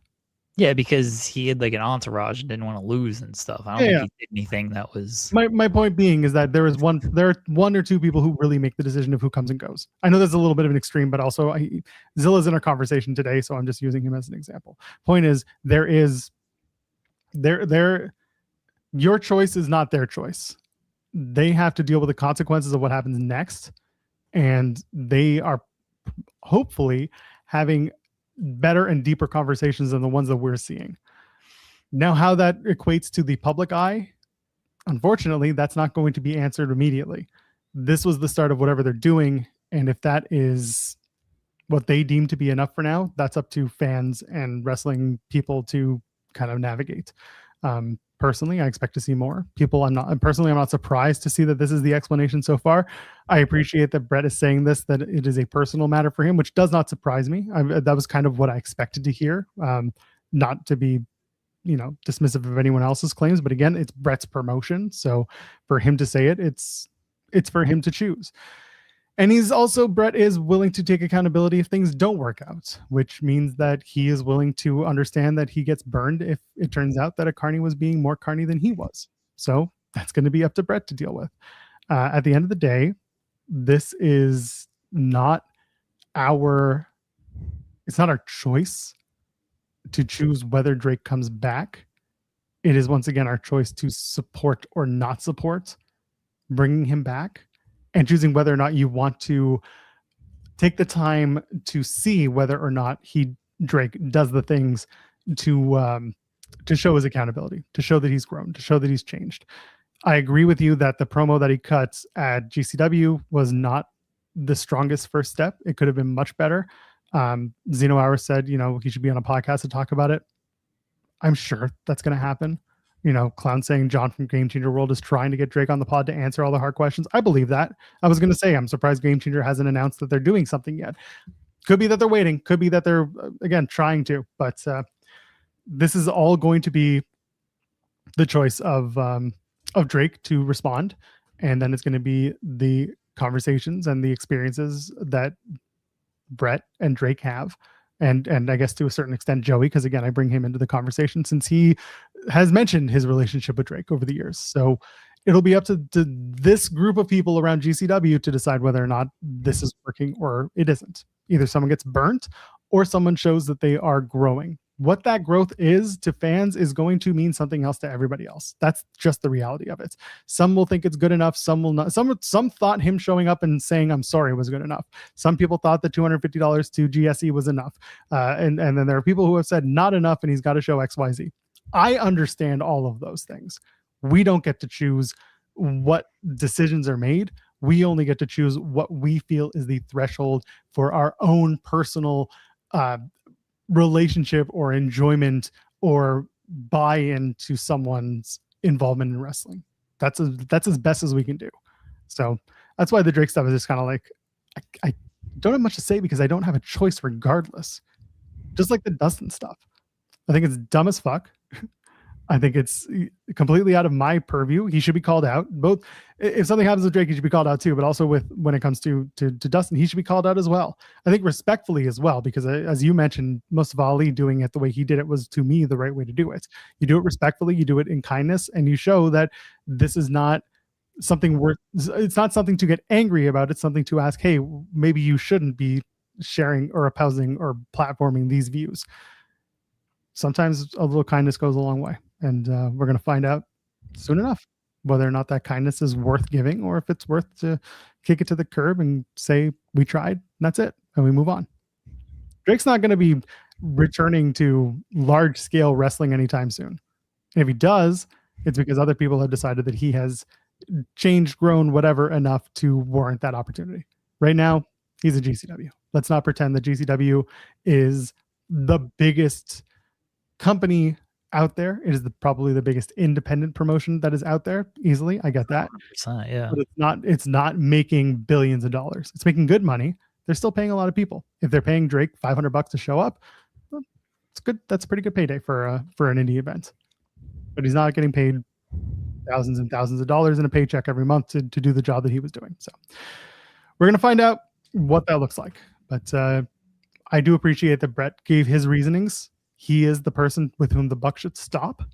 B: Yeah, because he had like an entourage and didn't want to lose and stuff. I don't think he did anything that was.
A: My point being is that there are one or two people who really make the decision of who comes and goes. I know that's a little bit of an extreme, but also Zilla's in our conversation today, so I'm just using him as an example. Point is, your choice is not their choice. They have to deal with the consequences of what happens next, and they are hopefully having better and deeper conversations than the ones that we're seeing. Now, how that equates to the public eye, unfortunately, that's not going to be answered immediately. This was the start of whatever they're doing, and if that is what they deem to be enough for now, that's up to fans and wrestling people to kind of navigate. Personally, I expect to see more. I'm not surprised to see that this is the explanation so far. I appreciate that Brett is saying this, that it is a personal matter for him, which does not surprise me. That was kind of what I expected to hear. Not to be, dismissive of anyone else's claims, but again, it's Brett's promotion. So for him to say it, it's for him to choose. And Brett is willing to take accountability if things don't work out, which means that he is willing to understand that he gets burned if it turns out that a carny was being more carny than he was. So that's going to be up to Brett to deal with. At the end of the day, this is not our It's not our choice to choose whether Drake comes back. It is once again our choice to support or not support bringing him back, and choosing whether or not you want to take the time to see whether or not Drake does the things to show his accountability, to show that he's grown, to show that he's changed. I agree with you that the promo that he cuts at GCW was not the strongest first step. It could have been much better. Zeno Hour said, he should be on a podcast to talk about it. I'm sure that's going to happen. Clown saying John from Game Changer World is trying to get Drake on the pod to answer all the hard questions. I believe that. I was going to say, I'm surprised Game Changer hasn't announced that they're doing something yet. Could be that they're waiting. Could be that they're, again, trying to. But this is all going to be the choice of Drake to respond. And then it's going to be the conversations and the experiences that Brett and Drake have. And I guess to a certain extent, Joey, because again, I bring him into the conversation since he has mentioned his relationship with Drake over the years. So it'll be up to this group of people around GCW to decide whether or not this is working or it isn't. Either someone gets burnt or someone shows that they are growing. What that growth is to fans is going to mean something else to everybody else. That's just the reality of it. Some will think it's good enough. Some will not. Some thought him showing up and saying, I'm sorry, was good enough. Some people thought that $250 to GSE was enough. And then there are people who have said not enough and he's got to show XYZ. I understand all of those things. We don't get to choose what decisions are made. We only get to choose what we feel is the threshold for our own personal relationship or enjoyment or buy-in to someone's involvement in wrestling. That's as best as we can do. So that's why the Drake stuff is just kind of like, I don't have much to say because I don't have a choice regardless. Just like the Dustin stuff. I think it's dumb as fuck. I think it's completely out of my purview. He should be called out. Both, if something happens with Drake, he should be called out too. But also when it comes to Dustin, he should be called out as well. I think respectfully as well, because as you mentioned, Mustafa Ali doing it the way he did it was to me the right way to do it. You do it respectfully, you do it in kindness, and you show that this is not something worth. It's not something to get angry about. It's something to ask, hey, maybe you shouldn't be sharing or espousing or platforming these views. Sometimes a little kindness goes a long way. And we're going to find out soon enough whether or not that kindness is worth giving or if it's worth to kick it to the curb and say, we tried, and that's it, and we move on. Drake's not going to be returning to large-scale wrestling anytime soon. And if he does, it's because other people have decided that he has changed, grown, whatever, enough to warrant that opportunity. Right now, he's a GCW. Let's not pretend that GCW is the biggest company out there. It is probably the biggest independent promotion that is out there easily. I get that.
B: Yeah.
A: But it's not making billions of dollars. It's making good money. They're still paying a lot of people. If they're paying Drake $500 to show up, well, it's good. That's a pretty good payday for an indie event. But he's not getting paid thousands and thousands of dollars in a paycheck every month to do the job that he was doing. So we're going to find out what that looks like. But I do appreciate that Brett gave his reasonings. He is the person with whom the buck should stop.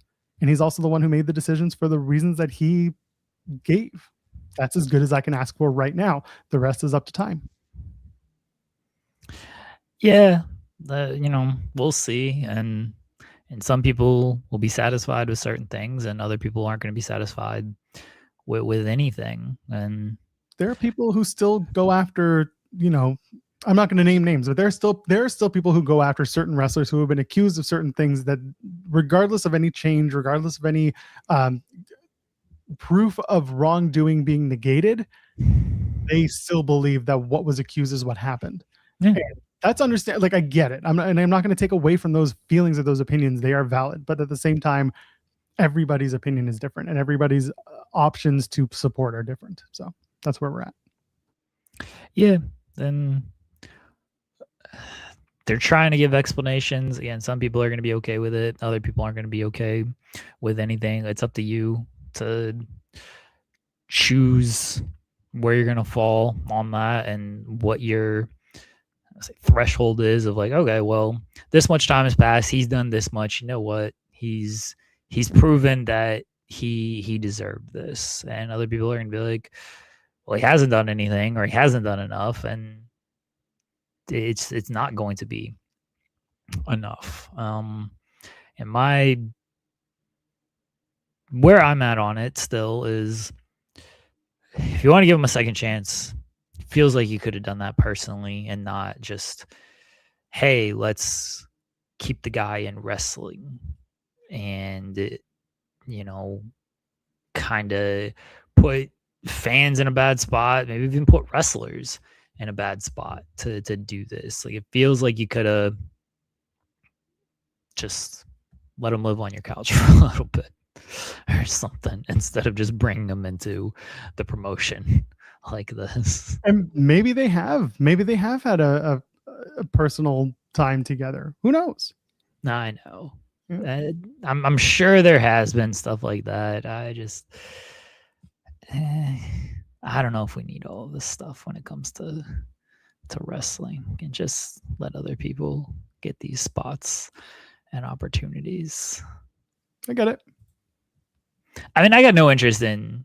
A: And he's also the one who made the decisions for the reasons that he gave. That's as good as I can ask for right now. The rest is up to time.
B: Yeah. We'll see. And some people will be satisfied with certain things and other people aren't going to be satisfied with anything. And
A: there are people who still go after, I'm not going to name names, but there are still people who go after certain wrestlers who have been accused of certain things that, regardless of any change, regardless of any proof of wrongdoing being negated, they still believe that what was accused is what happened. Yeah. That's understand. Like, I get it. I'm not going to take away from those feelings or those opinions. They are valid, but at the same time, everybody's opinion is different, and everybody's options to support are different. So that's where we're at.
B: Yeah, and they're trying to give explanations. Again, some people are going to be okay with it. Other people aren't going to be okay with anything. It's up to you to choose where you're going to fall on that and what your threshold is of like, okay, well, this much time has passed. He's done this much. You know what? He's proven that he deserved this. And other people are going to be like, well, he hasn't done anything or he hasn't done enough. And it's not going to be enough. And where I'm at on it still is, if you want to give him a second chance, feels like you could have done that personally and not just, hey, let's keep the guy in wrestling and, you know, kind of put fans in a bad spot, maybe even put wrestlers in a bad spot to do this. Like, it feels like you could have just let him live on your couch for a little bit or something, instead of just bringing them into the promotion like this.
A: And maybe they have had a personal time together. Who knows?
B: I know.
A: Yeah.
B: I'm sure there has been stuff like that. I just, I don't know if we need all of this stuff when it comes to wrestling, and just let other people get these spots and opportunities.
A: I get it.
B: I mean, I got no interest in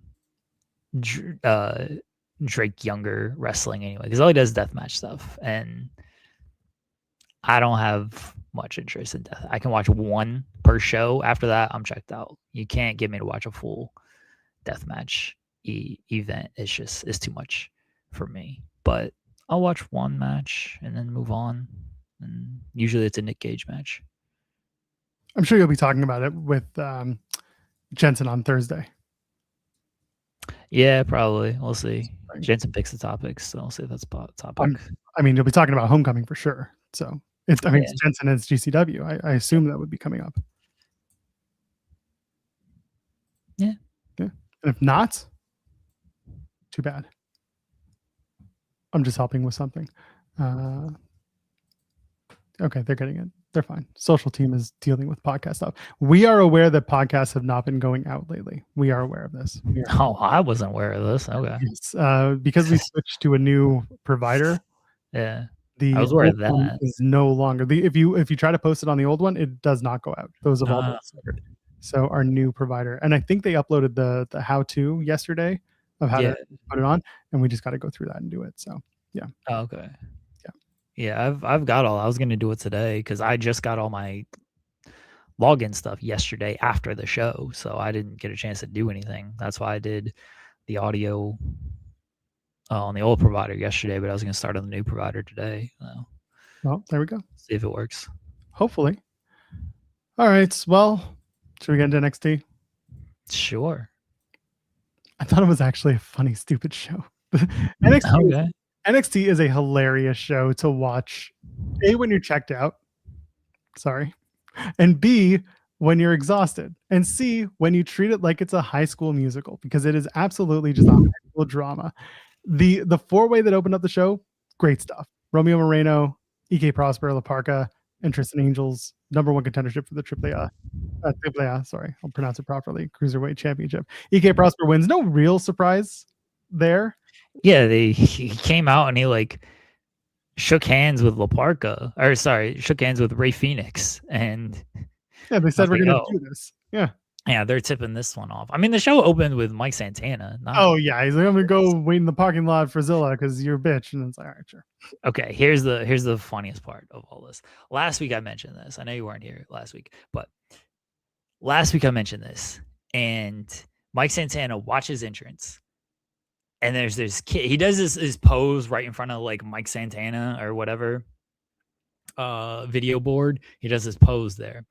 B: Drake Younger wrestling anyway, because all he does is deathmatch stuff, and I don't have much interest in death. I can watch one per show. After that, I'm checked out. You can't get me to watch a full deathmatch event. It's too much for me. But I'll watch one match and then move on. And usually it's a Nick Gage match.
A: I'm sure you'll be talking about it with Jensen on Thursday.
B: Yeah, probably. We'll see. Jensen picks the topics, so I'll see if that's a topic.
A: I mean, you'll be talking about Homecoming for sure. So it's Jensen and it's GCW. I assume that would be coming up.
B: Yeah.
A: And if not, too bad. I'm just helping with something. Okay, they're getting it. They're fine. Social team is dealing with podcast stuff. We are aware that podcasts have not been going out lately. We are aware of this.
B: Oh, I wasn't aware of this. Okay.
A: Yes, because we switched to a new provider.
B: Yeah.
A: The
B: I was aware of that.
A: Is no longer if you try to post it on the old one, it does not go out. Those have all been severed. So our new provider, and I think they uploaded the how-to yesterday of how to put it on, and we just got to go through that and do it. So yeah.
B: Oh, okay. Yeah, I've got all. I was gonna do it today because I just got all my login stuff yesterday after the show, so I didn't get a chance to do anything. That's why I did the audio on the old provider yesterday, but I was gonna start on the new provider today. So.
A: Well, there we go.
B: See if it works.
A: Hopefully. All right. Well, should we get into NXT?
B: Sure.
A: I thought it was actually a funny, stupid show. NXT is a hilarious show to watch. A, when you're checked out. Sorry. And B, when you're exhausted. And C, when you treat it like it's a high school musical, because it is absolutely just a high school drama. The four-way that opened up the show, great stuff. Romeo Moreno, EK Prosper, La Parca, and Tristan Angels, #1 contendership for the AAA, sorry, I'll pronounce it properly, Cruiserweight Championship. EK Prosper wins. No real surprise there.
B: Yeah, he came out and he like shook hands with La Parca, or sorry, shook hands with Ray Phoenix, and
A: yeah, they said we're gonna do this.
B: Yeah, they're tipping this one off. I mean, the show opened with Mike Santana.
A: Yeah, he's like, I'm gonna go wait in the parking lot for Zilla because you're a bitch, and it's like, all right, sure.
B: Okay, here's the funniest part of all this. Last week I mentioned this. I know you weren't here last week, but last week I mentioned this, and Mike Santana watches entrance. And there's this kid. He does his pose right in front of like Mike Santana or whatever video board. He does his pose there.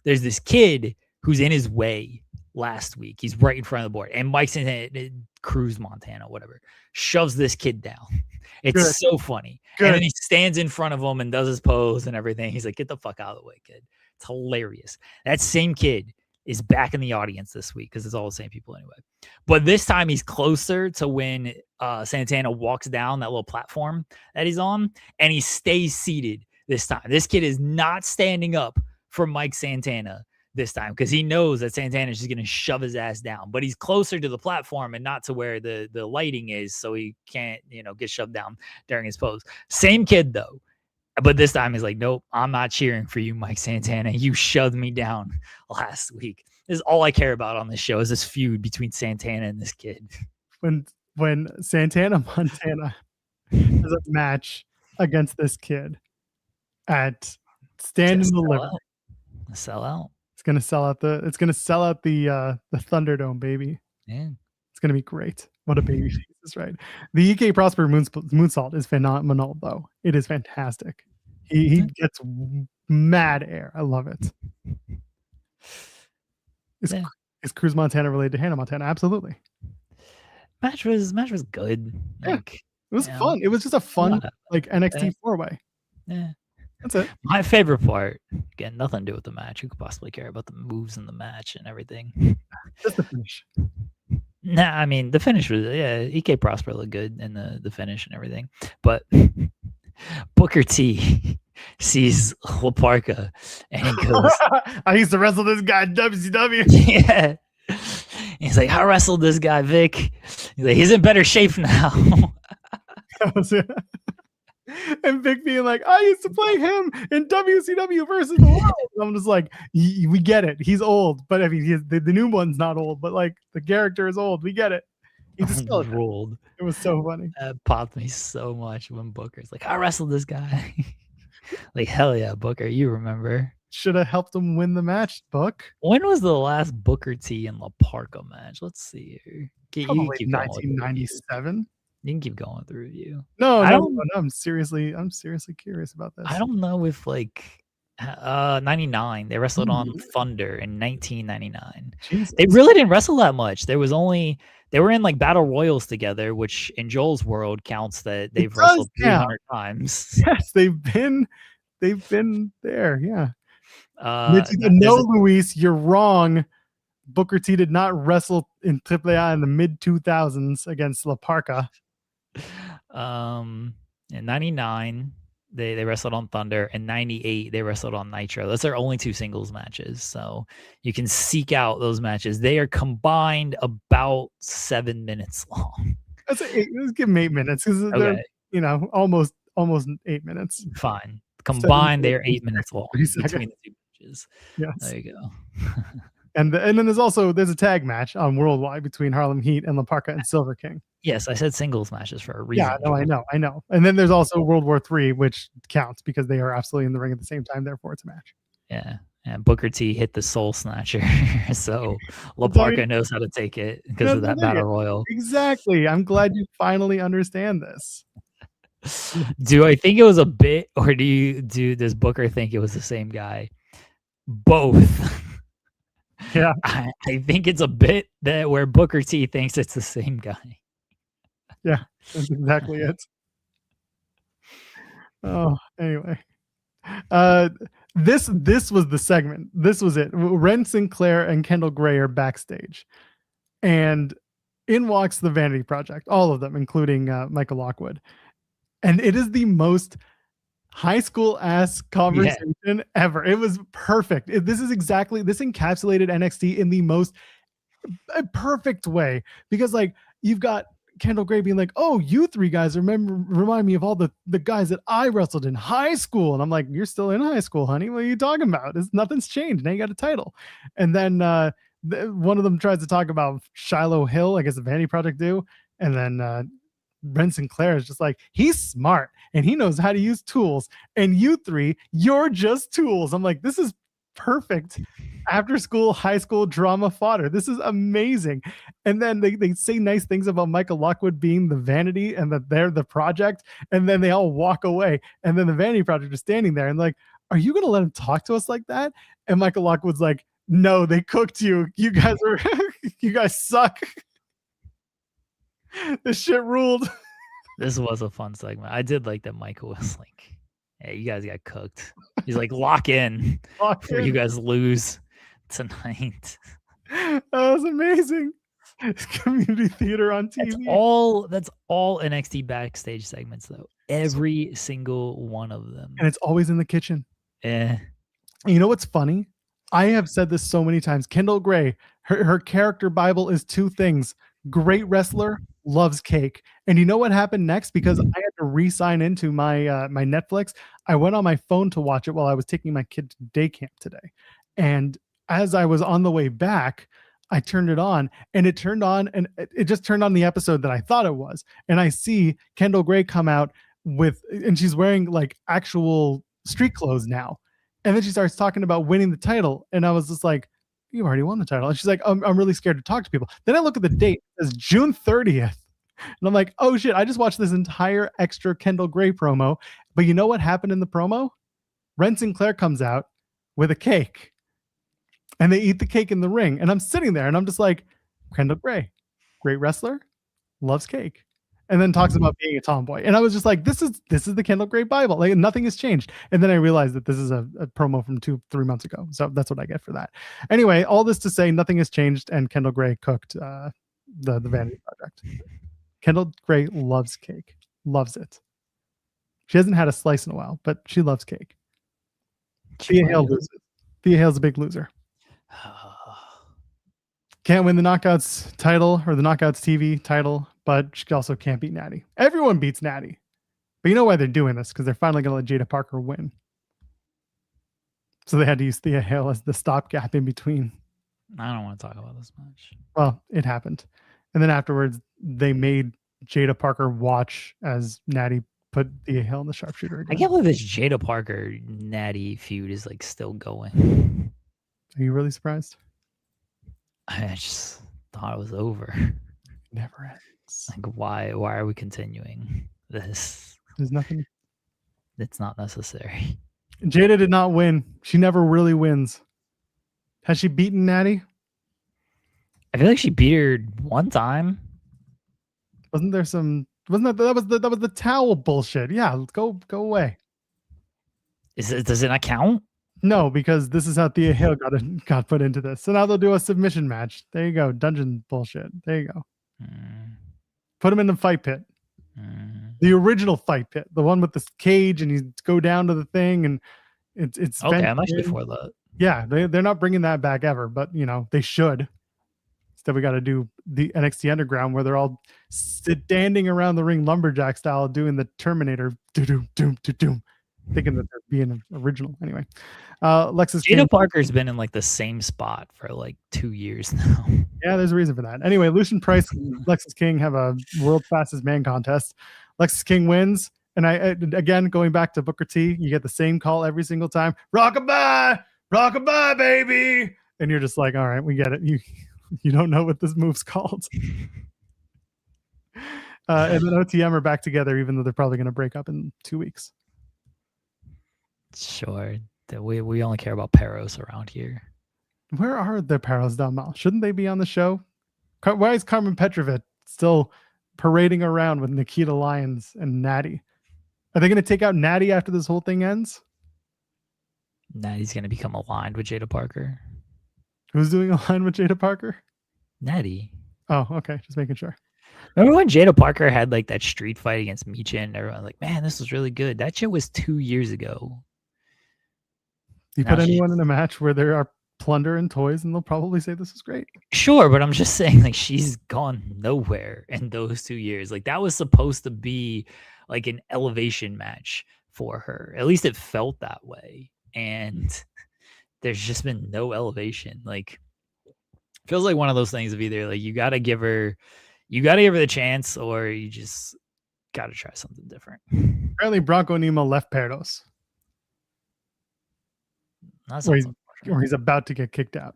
B: There's this kid who's in his way last week. He's right in front of the board. And Mike Santana, Cruz, Montana, whatever, shoves this kid down. It's so funny. Good. And then he stands in front of him and does his pose and everything. He's like, get the fuck out of the way, kid. It's hilarious. That same kid is back in the audience this week because it's all the same people anyway. But this time he's closer to when Santana walks down that little platform that he's on, and he stays seated this time. This kid is not standing up for Mike Santana this time because he knows that Santana is just going to shove his ass down. But he's closer to the platform and not to where the lighting is, so he can't, get shoved down during his pose. Same kid, though. But this time he's like, nope, I'm not cheering for you, Mike Santana. You shoved me down last week. This is all I care about on this show, is this feud between Santana and this kid.
A: When Santana Montana has a match against this kid at Stand
B: Just
A: and deliver.
B: sell out.
A: It's gonna sell out the Thunderdome, baby.
B: Yeah.
A: It's gonna be great. What a baby face is right. The EK Prosper moonsault is phenomenal, though. It is fantastic. He gets mad air. I love it. Is Cruz Montana related to Hannah Montana? Absolutely.
B: Match was good. Like,
A: it was fun. It was just a fun like NXT 4-way.
B: Yeah.
A: That's it.
B: My favorite part, again, nothing to do with the match. Who could possibly care about the moves in the match and everything?
A: Just the finish.
B: Nah, I mean the finish was EK Prosper looked good in the finish and everything, but Booker T sees La Parka and he goes,
A: "I used to wrestle this guy in WCW."
B: Yeah, he's like, "I wrestled this guy, Vic." He's like, "He's in better shape now."
A: And Vic being like, "I used to play him in WCW versus the World." I'm just like, we get it. He's old, but I mean, the new one's not old, but like the character is old. We get it. He just still
B: rolled.
A: It was so funny.
B: It popped me so much when Booker's like, "I wrestled this guy." Like, hell yeah, Booker, you remember.
A: Should have helped him win the match, Book.
B: When was the last Booker T and La Parka match? Let's see here.
A: Probably 1997.
B: You can keep going through you.
A: No, I'm seriously curious about this.
B: I don't know if like 99. They wrestled on Thunder in 1999.
A: Jesus.
B: They really didn't wrestle that much. They were in like battle royals together, which in Joel's world counts that they've wrestled 300 times.
A: Yes, they've been there. Yeah. No, Luis, you're wrong. Booker T did not wrestle in AAA in the mid 2000s against La Parka.
B: In 99 they wrestled on Thunder. In 98 they wrestled on Nitro. Those are only 2 singles matches, so you can seek out those matches. They are combined about 7 minutes long.
A: Let's give them 8 minutes because they're almost 8 minutes.
B: Fine, combined they're 8 minutes long between the 2 matches.
A: Yes,
B: there you go.
A: And then there's a tag match on Worldwide between Harlem Heat and La Parka and Silver King.
B: Yes, I said singles matches for a reason.
A: Yeah, I know. And then there's also World War III, which counts because they are absolutely in the ring at the same time. Therefore, it's a match.
B: Yeah, and Booker T hit the Soul Snatcher, so La Parka knows how to take it because of that battle royal.
A: Exactly. I'm glad you finally understand this.
B: Do I think it was a bit, or does Booker think it was the same guy? Both.
A: Yeah,
B: I think it's a bit that where Booker T thinks it's the same guy.
A: Yeah, that's exactly it. Oh, anyway. This was the segment. This was it. Ren Sinclair and Kendall Gray are backstage. And in walks the Vanity Project, all of them, including Michael Lockwood. And it is the most high school ass conversation ever. It was perfect. This encapsulated NXT in the most perfect way, because like you've got Kendall Gray being like, "Oh, you 3 guys remind me of all the guys that I wrestled in high school." And I'm like, "You're still in high school, honey. What are you talking about? Nothing's changed. Now you got a title." And then one of them tries to talk about Shiloh Hill, I guess the Vanity Project do. And then Ren Sinclair is just like, "He's smart and he knows how to use tools. And you 3, you're just tools." I'm like, this is perfect after school, high school drama fodder. This is amazing. And then they say nice things about Michael Lockwood being the Vanity and that they're the project. And then they all walk away. And then the Vanity Project is standing there and like, "Are you going to let him talk to us like that?" And Michael Lockwood's like, "No, they cooked you. You guys you guys suck." This shit ruled.
B: This was a fun segment. I did like that Michael was like, "Hey, you guys got cooked." He's like, "Lock in before you guys lose tonight."
A: That was amazing. It's community theater on TV.
B: That's all NXT backstage segments though. Every single one of them.
A: And it's always in the kitchen.
B: Yeah.
A: You know what's funny? I have said this so many times. Kendall Gray, her character Bible is 2 things: great wrestler, loves cake. And you know what happened next? Because I had to re-sign into my my Netflix. I went on my phone to watch it while I was taking my kid to day camp today. And as I was on the way back, I turned it on and it turned on and it just turned on the episode that I thought it was. And I see Kendall Gray come out and she's wearing like actual street clothes now. And then she starts talking about winning the title. And I was just like, you already won the title. And she's like, I'm really scared to talk to people. Then I look at the date. It's June 30th. And I'm like, oh shit, I just watched this entire extra Kendall Gray promo. But you know what happened in the promo? Ren Sinclair comes out with a cake. And they eat the cake in the ring. And I'm sitting there and I'm just like, Kendall Gray, great wrestler, loves cake. And then talks about being a tomboy. And I was just like, this is the Kendall Gray Bible. Like nothing has changed. And then I realized that this is a promo from 2-3 months ago. So that's what I get for that. Anyway, all this to say nothing has changed, and Kendall Gray cooked the Vanity Project. Kendall Gray loves cake. Loves it. She hasn't had a slice in a while, but she loves cake. Thea Hale loses. Thea Hale's a big loser. Can't win the Knockouts title or the Knockouts TV title, but she also can't beat Natty. Everyone beats Natty. But you know why they're doing this? Because they're finally going to let Jada Parker win. So they had to use Thea Hale as the stopgap in between.
B: I don't want to talk about this much.
A: Well, it happened. And then afterwards, they made Jada Parker watch as Natty put Thea Hale in the sharpshooter again.
B: I can't believe this Jada Parker Natty feud is like still going.
A: Are you really surprised?
B: I just thought it was over.
A: Never ends.
B: Like, why are we continuing this?
A: There's nothing.
B: It's not necessary.
A: Jada did not win. She never really wins. Has she beaten Natty?
B: I feel like she beat her one time.
A: Wasn't there some? Wasn't that was the towel bullshit? Yeah, go away.
B: Does it not count?
A: No, because this is how Thea Hale got put into this. So now they'll do a submission match. There you go. Dungeon bullshit. There you go. Put him in the fight pit. The original fight pit. The one with the cage and you go down to the thing and it's
B: okay, I'm actually for that.
A: Yeah, they're not bringing that back ever, but you know, they should. Instead, we got to do the NXT Underground where they're all standing around the ring lumberjack style doing the Terminator doom doom doom, thinking that they're being original. Anyway, Lexus
B: Jada Parker's been in like the same spot for like 2 years now.
A: Yeah, there's a reason for that. Anyway, Lucian Price and Lexus King have a world's fastest man contest. Lexus King wins. And again, going back to Booker T, you get the same call every single time. Rockabye, baby. And you're just like, all right, we get it. You don't know what this move's called. And then OTM are back together, even though they're probably going to break up in 2 weeks.
B: Sure. We only care about Peros around here.
A: Where are the Peros Damal? Shouldn't they be on the show? Why is Carmen Petrovic still parading around with Nikita Lyons and Natty? Are they going to take out Natty after this whole thing ends?
B: Natty's going to become aligned with Jada Parker.
A: Who's doing a line with Jada Parker?
B: Natty.
A: Oh, okay. Just making sure.
B: Remember when Jada Parker had like that street fight against Micha and everyone was like, man, this was really good. That shit was 2 years ago.
A: You put anyone in a match where there are plunder and toys and they'll probably say this is great.
B: Sure, but I'm just saying like she's gone nowhere in those 2 years. Like that was supposed to be like an elevation match for her. At least it felt that way. And there's just been no elevation. Like feels like one of those things of either like you gotta give her the chance or you just gotta try something different.
A: Apparently Bronco Nemo left Perdos. Or he's about to get kicked out.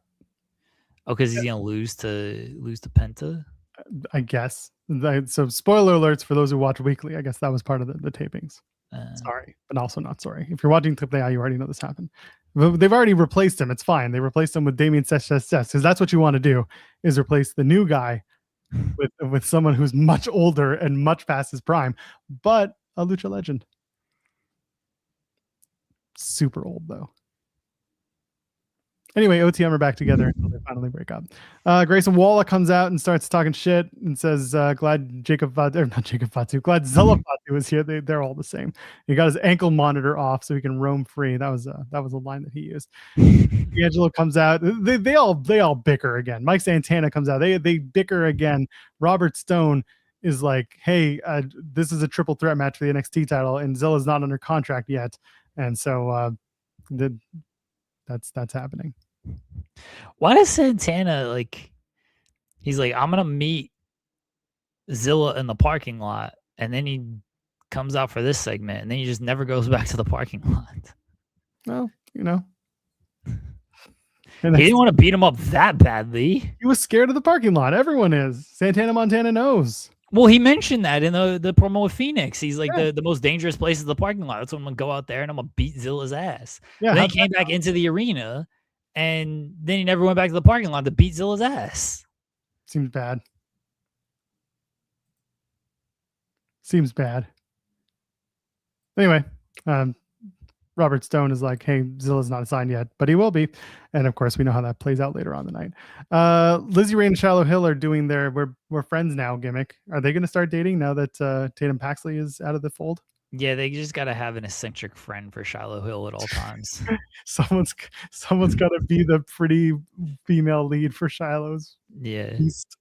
B: Oh, because he's gonna lose to Penta?
A: I guess. So spoiler alerts for those who watch weekly. I guess that was part of the tapings. Sorry, but also not sorry. If you're watching Clip AI, you already know this happened. They've already replaced him. It's fine. They replaced him with Damien Sessions because that's what you want to do is replace the new guy with someone who's much older and much past his prime, but a lucha legend. Super old though. Anyway, OTM are back together until they finally break up. Grayson Waller comes out and starts talking shit and says, glad glad Zilla Fatu is here. They're all the same. He got his ankle monitor off so he can roam free. That was a line that he used. D'Angelo comes out. They all bicker again. Mike Santana comes out. They bicker again. Robert Stone is like, hey, this is a triple threat match for the NXT title, and Zilla's not under contract yet. And so that's happening.
B: Why does Santana like he's like, I'm gonna meet Zilla in the parking lot, and then he comes out for this segment and then he just never goes back to the parking lot?
A: Well, you know.
B: He didn't want to beat him up that badly.
A: He was scared of the parking lot. Everyone is. Santana Montana knows.
B: Well, he mentioned that in the promo with Phoenix. He's like,
A: Yeah.
B: the most dangerous place is the parking lot. That's when I'm going to go out there and I'm going to beat Zilla's ass.
A: Yeah,
B: And then he came back into the arena, and then he never went back to the parking lot to beat Zilla's ass.
A: Seems bad. Seems bad. Anyway, Robert Stone is like, hey, Zilla's not signed yet, but he will be. And of course, we know how that plays out later on the night. Lizzie Ray and Shiloh Hill are doing their we're friends now gimmick. Are they going to start dating now that Tatum Paxley is out of the fold?
B: Yeah, they just got to have an eccentric friend for Shiloh Hill at all times.
A: someone's got to be the pretty female lead for Shiloh's.
B: Yeah.
A: Beast.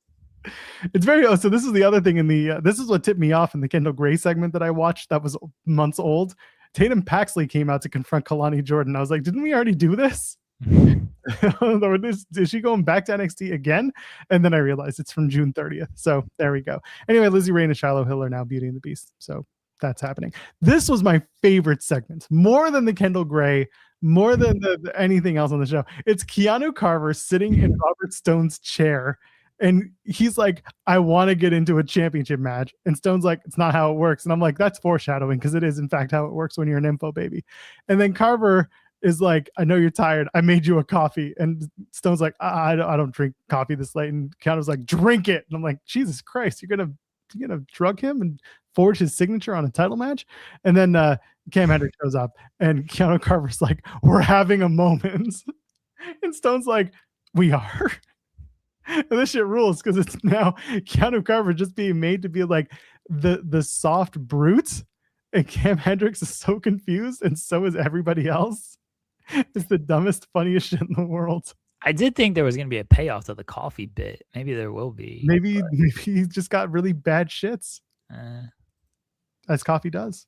A: It's very so this is the other thing in the this is what tipped me off in the Kendall Gray segment that I watched that was months old. Tatum Paxley came out to confront Kalani Jordan. I was like, didn't we already do this? Is she going back to NXT again? And then I realized it's from June 30th. So there we go. Anyway, Lizzie Ray and Shiloh Hill are now Beauty and the Beast. So that's happening. This was my favorite segment, more than the Kendall Gray, more than the anything else on the show. It's Keanu Carver sitting in Robert Stone's chair. And he's like, I want to get into a championship match. And Stone's like, it's not how it works. And I'm like, that's foreshadowing, because it is, in fact, how it works when you're an Nympho baby. And then Carver is like, I know you're tired. I made you a coffee. And Stone's like, I don't drink coffee this late. And Keanu's like, drink it. And I'm like, Jesus Christ, you're gonna drug him and forge his signature on a title match? And then Cam Hendricks shows up, and Keanu Carver's like, we're having a moment. And Stone's like, we are. And this shit rules, because it's now Keanu Carver just being made to be like the soft brute, and Cam Hendricks is so confused, and so is everybody else. It's the dumbest, funniest shit in the world.
B: I did think there was going to be a payoff to the coffee bit. Maybe there will be.
A: Maybe he just got really bad shits, as coffee does.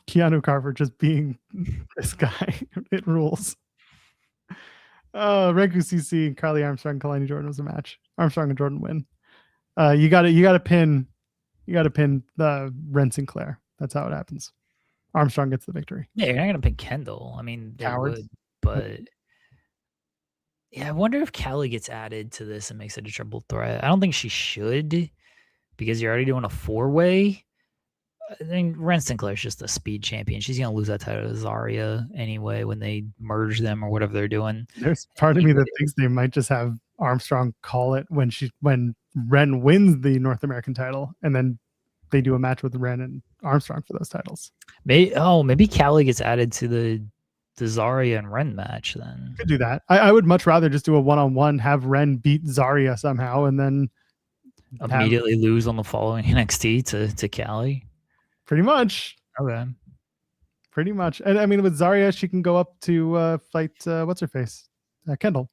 A: Keanu Carver just being this guy. It rules. Renku CC, Carly Armstrong, Kalani Jordan was a match. Armstrong and Jordan win. You got to pin the Ren Sinclair. That's how it happens. Armstrong gets the victory.
B: Yeah, you're not gonna pick Kendall. I mean, they
A: Cowards.
B: would, but yeah, I wonder if Callie gets added to this and makes it a triple threat. I don't think she should, because you're already doing a 4-way. I think Ren Sinclair's just a speed champion. She's gonna lose that title to Zarya anyway when they merge them or whatever they're doing.
A: There's part of me that thinks they might just have Armstrong call it when Ren wins the North American title, and then they do a match with Ren and Armstrong for those titles.
B: Maybe Callie gets added to the Zarya and Ren match then.
A: Could do that. I would much rather just do a one-on-one, have Ren beat Zarya somehow, and then
B: immediately lose on the following NXT to Callie.
A: Pretty much.
B: Okay.
A: Pretty much. And I mean, with Zarya, she can go up to fight what's her face, Kendall,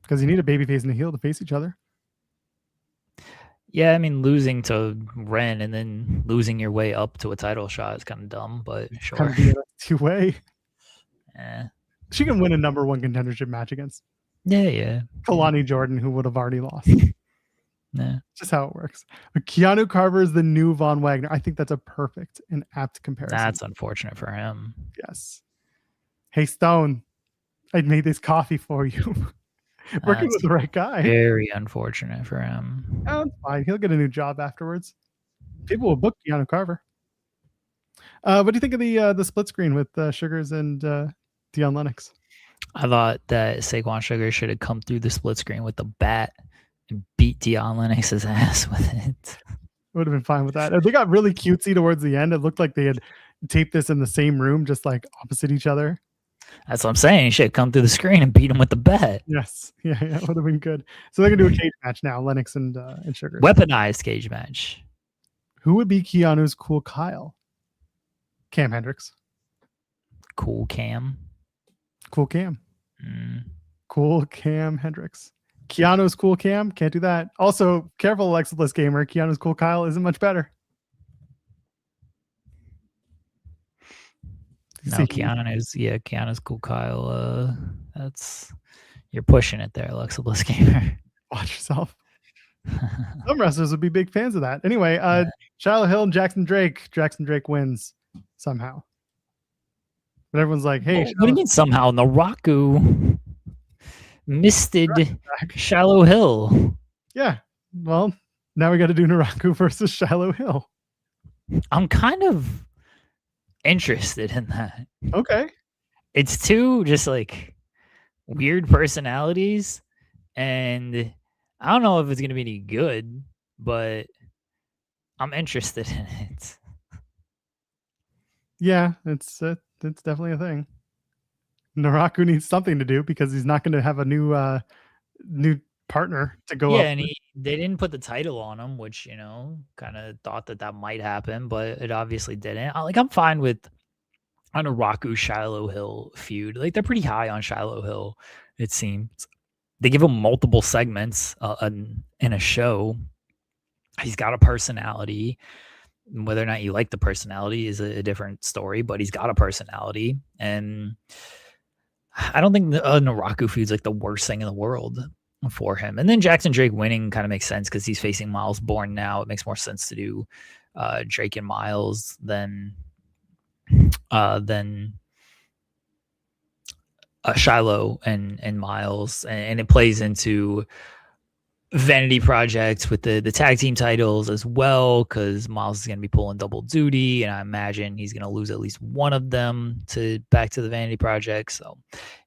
A: because you need a babyface and a heel to face each other.
B: Yeah, I mean, losing to Ren and then losing your way up to a title shot is kind of dumb, but sure.
A: Kind of be a two-way.
B: Yeah.
A: She can win a number one contendership match against Kalani Jordan, who would have already lost.
B: Yeah.
A: Just how it works. But Keanu Carver is the new Von Wagner. I think that's a perfect and apt comparison.
B: That's unfortunate for him.
A: Yes. Hey, Stone, I made this coffee for you. Working with the right guy.
B: Very unfortunate for him.
A: Oh, it's fine. He'll get a new job afterwards. People will book Keanu Carver. What do you think of the split screen with Sugars and Dion Lennox?
B: I thought that Saquon Sugar should have come through the split screen with the bat and beat Dion Lennox's ass with it.
A: Would have been fine with that. They got really cutesy towards the end. It looked like they had taped this in the same room, just like opposite each other.
B: That's what I'm saying. He should have come through the screen and beat him with the bat.
A: Yes. Yeah, it would have been good. So they're going to do a cage match now, Lennox and Sugar.
B: Weaponized cage match.
A: Who would be Keanu's cool Kyle? Cam Hendricks.
B: Cool Cam.
A: Cool Cam. Cool Cam Hendricks. Keanu's cool Cam. Can't do that. Also, careful, Alexa Bliss Gamer. Keanu's cool Kyle isn't much better.
B: No, Keanu's cool Kyle. You're pushing it there, Alexa Bliss Gamer.
A: Watch yourself. Some wrestlers would be big fans of that. Anyway, Shiloh Hill and Jackson Drake. Jackson Drake wins. somehow. But everyone's like, hey,
B: What do you mean somehow? Naraku misted Shallow Hill.
A: Yeah. Well, now we got to do Naraku versus Shallow Hill.
B: I'm kind of interested in that.
A: Okay.
B: It's two just like weird personalities, and I don't know if it's gonna be any good, but I'm interested in it.
A: Yeah, it's definitely a thing. Naraku needs something to do because he's not going to have a new partner to go up.
B: Yeah, and they didn't put the title on him, which kind of thought that might happen, but it obviously didn't. I'm fine with a Naraku Shiloh Hill feud. Like they're pretty high on Shiloh Hill, it seems. They give him multiple segments in a show. He's got a personality. Whether or not you like the personality is a different story, but he's got a personality, and I don't think a Naraku feud's like the worst thing in the world for him. And then Jackson Drake winning kind of makes sense because he's facing Miles Bourne now. It makes more sense to do Drake and Miles than Shiloh and Miles, and it plays into Vanity Project with the tag team titles as well, because Miles is going to be pulling double duty, and I imagine he's going to lose at least one of them back to the Vanity Project. So,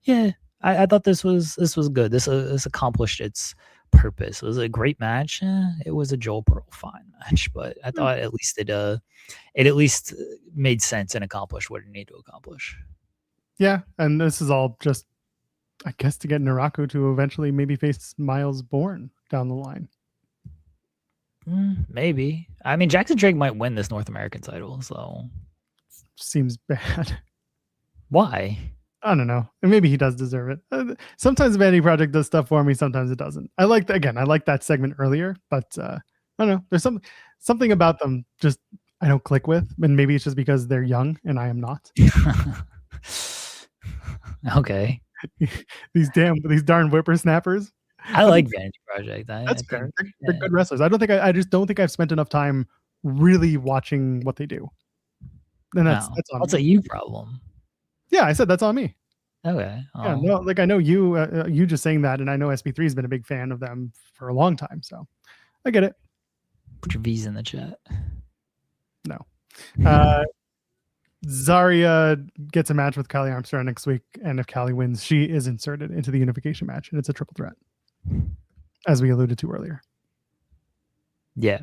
B: yeah, I thought this was good. This accomplished its purpose. It was a great match. It was a Joel Pearl fine match, but I thought at least it at least made sense and accomplished what it needed to accomplish.
A: Yeah, and this is all just, I guess, to get Naraku to eventually maybe face Miles Bourne down the line.
B: Maybe. I mean, Jackson Drake might win this North American title, so
A: seems bad.
B: Why?
A: I don't know. And maybe he does deserve it. Sometimes Vanity Project does stuff for me. Sometimes it doesn't. I like that segment earlier, but I don't know. There's something about them just I don't click with, and maybe it's just because they're young and I am not.
B: Okay.
A: these darn whippersnappers.
B: I like Vanity Project.
A: That's fair. They're good wrestlers. I just don't think I've spent enough time really watching what they do. And that's on
B: that's
A: me.
B: a you problem.
A: Yeah, I said that's on me.
B: Okay.
A: Yeah, no, like I know you just saying that, and I know SP3 has been a big fan of them for a long time, so I get it.
B: Put your V's in the chat.
A: No. Zarya gets a match with Callie Armstrong next week, and if Callie wins, she is inserted into the unification match, and it's a triple threat, as we alluded to earlier.
B: Yeah.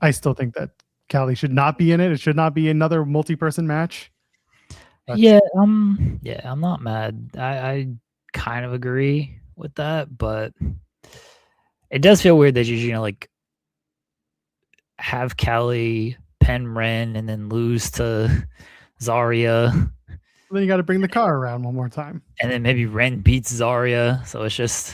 A: I still think that Callie should not be in it. It should not be another multi-person match.
B: Yeah, I'm not mad. I kind of agree with that, but it does feel weird that you like have Callie pen Ren and then lose to Zarya.
A: Then you got to bring the car around one more time.
B: And then maybe Ren beats Zarya. So it's just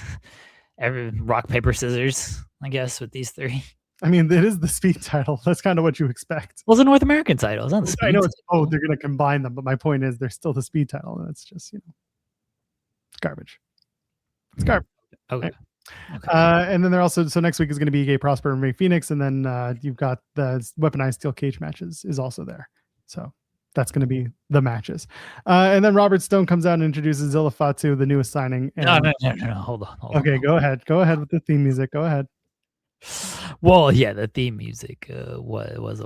B: every rock, paper, scissors, I guess, with these three.
A: I mean, it is the speed title. That's kind of what you expect.
B: Well, it's a North American title. It's not the speed.
A: I know they're going to combine them, but my point is they're still the speed title, and it's just it's garbage. It's garbage.
B: Okay.
A: And then they're also next week is going to be Gay Prosper and Ray Phoenix, and then you've got the weaponized steel cage matches is also there. So that's going to be the matches. And then Robert Stone comes out and introduces Zilla Fatu, the newest signing. And,
B: no. Hold on.
A: Okay, go ahead. Go ahead with the theme music. Go ahead.
B: Well, yeah, the theme music what it was.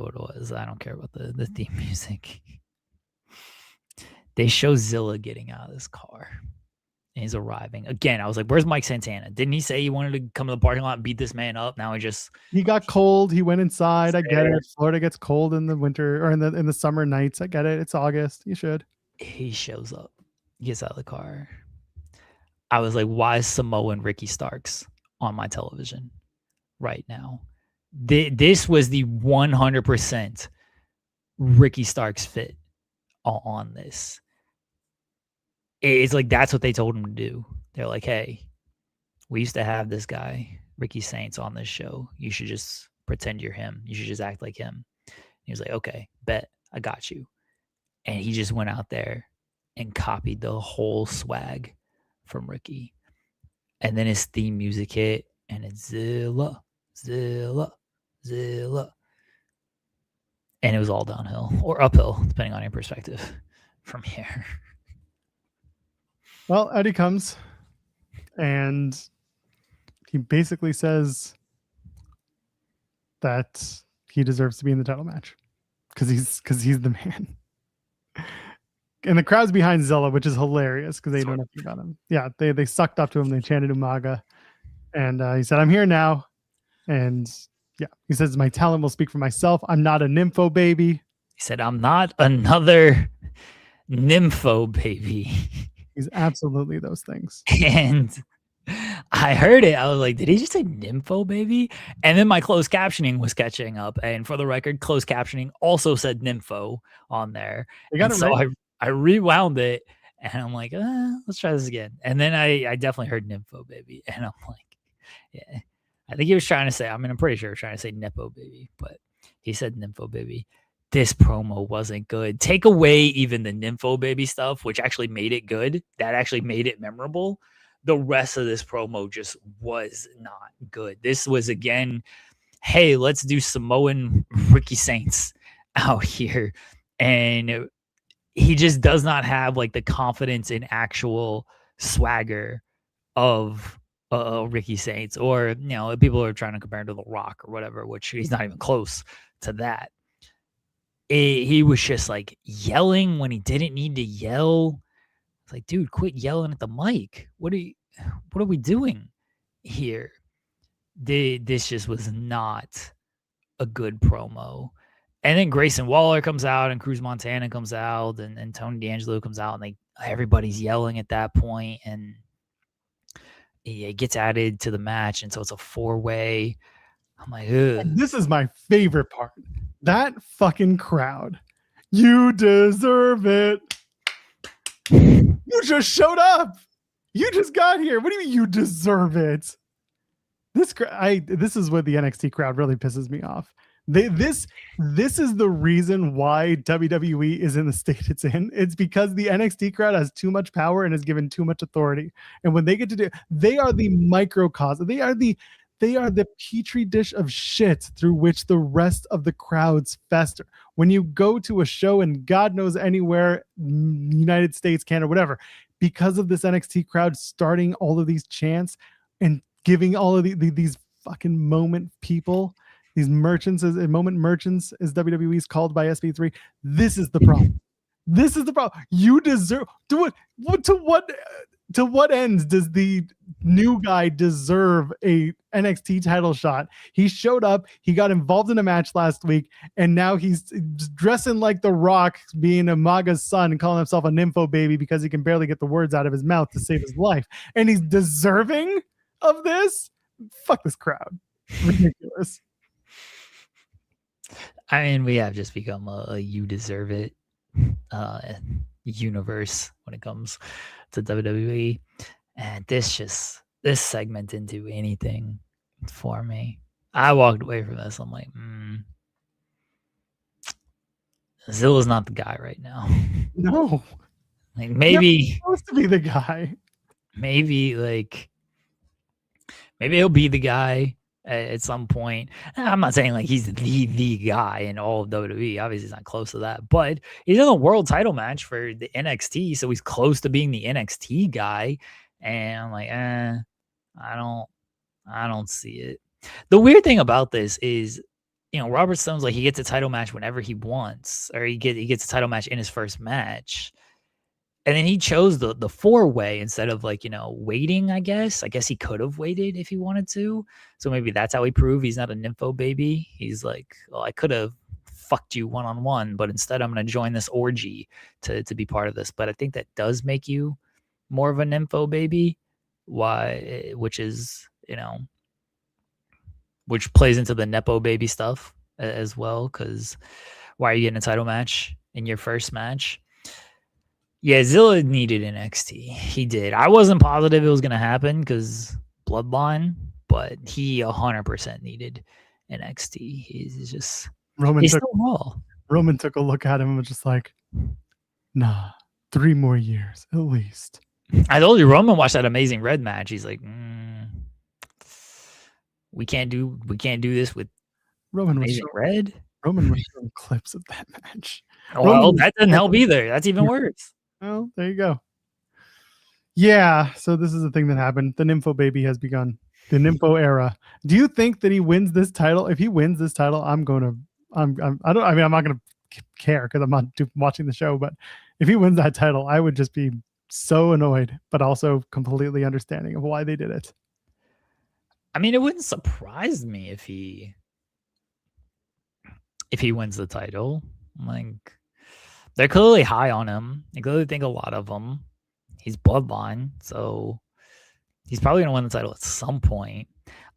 B: I don't care about the theme music. They show Zilla getting out of this car. And he's arriving. Again, I was like, where's Mike Santana? Didn't he say he wanted to come to the parking lot and beat this man up? Now
A: he got cold. He went inside. I get it. Florida gets cold in the winter or in the summer nights. I get it. It's August. You should.
B: He shows up. He gets out of the car. I was like, why is Samoan Ricky Starks on my television right now? This was the 100% Ricky Starks fit on this. It's like that's what they told him to do. They're like, hey, we used to have this guy, Ricky Saints, on this show. You should just pretend you're him. You should just act like him. He was like, okay, bet. I got you. And he just went out there and copied the whole swag from Ricky. And then his theme music hit, and it's Zilla, Zilla, Zilla. and it was all downhill or uphill, depending on your perspective from here.
A: Well, Eddie comes and he basically says that he deserves to be in the title match because he's the man. And the crowd's behind Zilla, which is hilarious because they know nothing about him. Yeah, they sucked up to him. They chanted Umaga. And he said, I'm here now. And yeah, he says, my talent will speak for myself. I'm not a Nympho baby.
B: He said, I'm not another Nympho baby.
A: He's absolutely those things.
B: And I heard it. I was like, did he just say Nympho baby? And then my closed captioning was catching up. And for the record, closed captioning also said Nympho on there.
A: They got
B: and
A: it
B: so
A: right.
B: I rewound it and I'm like, let's try this again. And then I definitely heard Nympho baby. And I'm like, yeah. I think he was trying to say, I mean, I'm pretty sure he was trying to say Nepo baby, but he said Nympho baby. This promo wasn't good. Take away even the Nympho baby stuff, which actually made it good. That actually made it memorable. The rest of this promo just was not good. This was, again, hey, let's do Samoan Ricky Saints out here. And he just does not have like the confidence in actual swagger of Ricky Saints, or people are trying to compare him to The Rock or whatever, which he's not even close to that. He was just like yelling when he didn't need to yell. It's like, dude, quit yelling at the mic. What are we doing here? This just was not a good promo. And then Grayson Waller comes out and Cruz Montana comes out and Tony D'Angelo comes out and everybody's yelling at that point, and it gets added to the match, and so it's a 4-way. I'm like, ugh.
A: This is my favorite part. That fucking crowd. You deserve it. You just showed up. You just got here. What do you mean you deserve it? This is what the NXT crowd really pisses me off. This is the reason why WWE is in the state it's in. It's because the NXT crowd has too much power and is given too much authority. And when they get to do, they are the microcosm. They are the petri dish of shit through which the rest of the crowds fester. When you go to a show in God knows anywhere, United States, Canada, whatever, because of this NXT crowd starting all of these chants and giving all of these fucking moment people, these merchants, moment merchants, as WWE is called by SB3. This is the problem. This is the problem. You deserve to what ends does the new guy deserve a NXT title shot? He showed up, he got involved in a match last week, and now he's dressing like The Rock, being Amaga's son and calling himself a Nympho baby because he can barely get the words out of his mouth to save his life. And he's deserving of this? Fuck this crowd. Ridiculous.
B: I mean, we have just become a you deserve it universe when it comes to WWE, and this segment didn't do anything for me. I walked away from this. I'm like, Zilla's not the guy right now.
A: No,
B: like maybe
A: he's supposed to be the guy.
B: Maybe he'll be the guy at some point. I'm not saying like he's the guy in all of WWE. Obviously, he's not close to that, but he's in a world title match for the NXT, so he's close to being the NXT guy. And I'm like, I don't see it. The weird thing about this is, Robert Stone's like he gets a title match whenever he wants, or he gets a title match in his first match. And then he chose the 4-way instead of waiting, I guess. I guess he could have waited if he wanted to. So maybe that's how he proved he's not a Nympho baby. He's like, well, I could have fucked you one-on-one, but instead I'm going to join this orgy to be part of this. But I think that does make you more of a Nympho baby. Why? Which is, which plays into the Nepo baby stuff as well. Because why are you getting a title match in your first match? Yeah, Zilla needed NXT. He did. I wasn't positive it was going to happen because Bloodline, but he 100% needed NXT. He's just he's still raw.
A: Roman took a look at him and was just like, nah, 3 more years at least.
B: I told you, Roman watched that Amazing Red match. He's like, we can't do this with Amazing Red.
A: Roman was showing clips of that match.
B: Well, that doesn't help either. That's even worse.
A: Well, there you go. Yeah, so this is the thing that happened. The Nympho baby has begun. The Nympho era. Do you think that he wins this title? If he wins this title, I'm not gonna care because I'm not watching the show. But if he wins that title, I would just be so annoyed, but also completely understanding of why they did it.
B: I mean, it wouldn't surprise me if he wins the title. Like, they're clearly high on him. They clearly think a lot of him. He's bloodline, so he's probably gonna win the title at some point.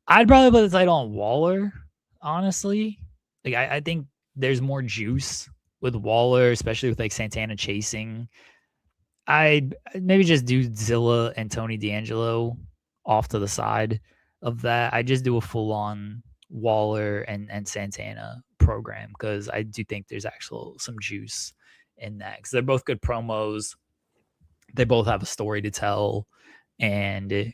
B: I'd probably put the title on Waller, honestly. Like, I think there's more juice with Waller, especially with like Santana chasing. I'd maybe just do Zilla and Tony D'Angelo off to the side of that. I just do a full-on Waller and Santana program because I do think there's actual some juice in that because they're both good promos. They both have a story to tell, and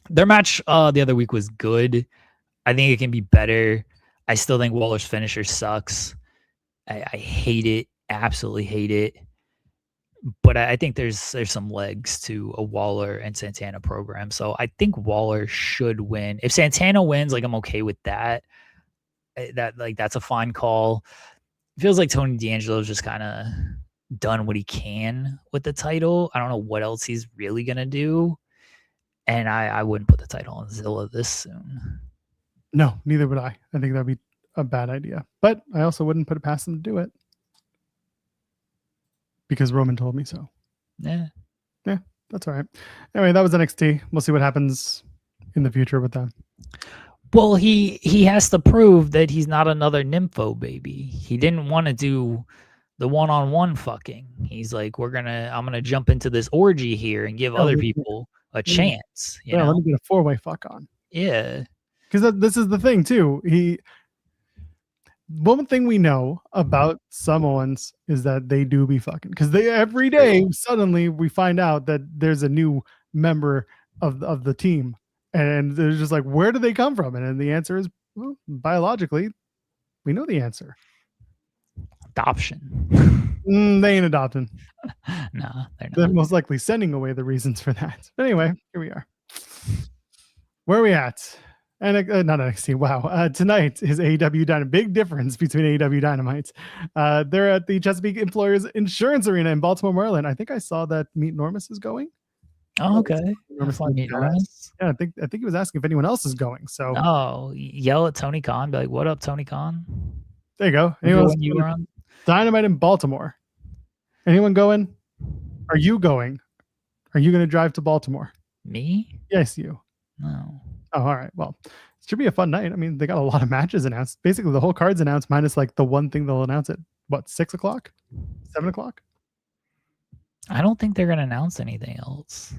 B: their match the other week was good. I think it can be better. I still think Waller's finisher sucks. I hate it, absolutely hate it. But I think there's some legs to a Waller and Santana program. So I think Waller should win. If Santana wins, like, I'm okay with that. That's a fine call. It feels like Tony D'Angelo's just kind of done what he can with the title. I don't know what else he's really gonna do. And I wouldn't put the title on Zilla this soon.
A: No, neither would I. I think that'd be a bad idea. But I also wouldn't put it past them to do it. Because Roman told me so.
B: Yeah,
A: that's all right. Anyway, that was NXT. We'll see what happens in the future with them.
B: Well, he has to prove that he's not another Nympho baby. He didn't want to do the one-on-one fucking. He's like, I'm gonna jump into this orgy here and give other people a chance. You know?
A: Let me get a 4-way fuck on.
B: Yeah,
A: because this is the thing too. One thing we know about Samoans is that they do be fucking because they every day suddenly we find out that there's a new member of the team, and they're just like, where do they come from? And then the answer is, well, biologically, we know the answer.
B: Adoption.
A: They ain't adopting.
B: Nah,
A: they're most likely sending away the reasons for that. But anyway, here we are. Where are we at? And not NXT. Wow. Tonight is AEW Dynamite. Big difference between AEW Dynamite. They're at the Chesapeake Employers Insurance Arena in Baltimore, Maryland. I think I saw that Meet Normus is going.
B: Oh, okay.
A: Meet Normus. Yeah, I think he was asking if anyone else is going. So
B: yell at Tony Khan. Be like, "What up, Tony Khan?"
A: There you go. Anyone Dynamite in Baltimore. Anyone going? Are you going? Are you going to drive to Baltimore?
B: Me?
A: Yes, you.
B: No.
A: Oh, all right. Well, it should be a fun night. I mean, they got a lot of matches announced. Basically, the whole card's announced, minus like the one thing they'll announce at 6 o'clock, 7 o'clock.
B: I don't think they're going to announce anything else.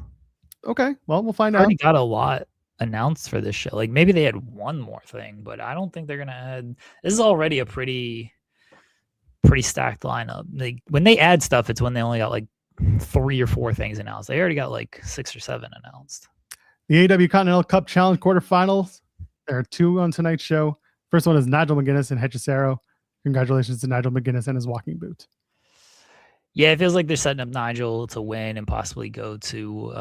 A: Okay. Well, we'll find
B: out.
A: I
B: already got a lot announced for this show. Like maybe they had one more thing, but I don't think they're going to add. This is already a pretty stacked lineup. Like when they add stuff, it's when they only got like 3 or 4 things announced. They already got like 6 or 7 announced.
A: The AEW Continental Cup Challenge quarterfinals. There are 2 on tonight's show. First one is Nigel McGuinness and Hechicero. Congratulations to Nigel McGuinness and his walking boot.
B: Yeah, it feels like they're setting up Nigel to win and possibly go to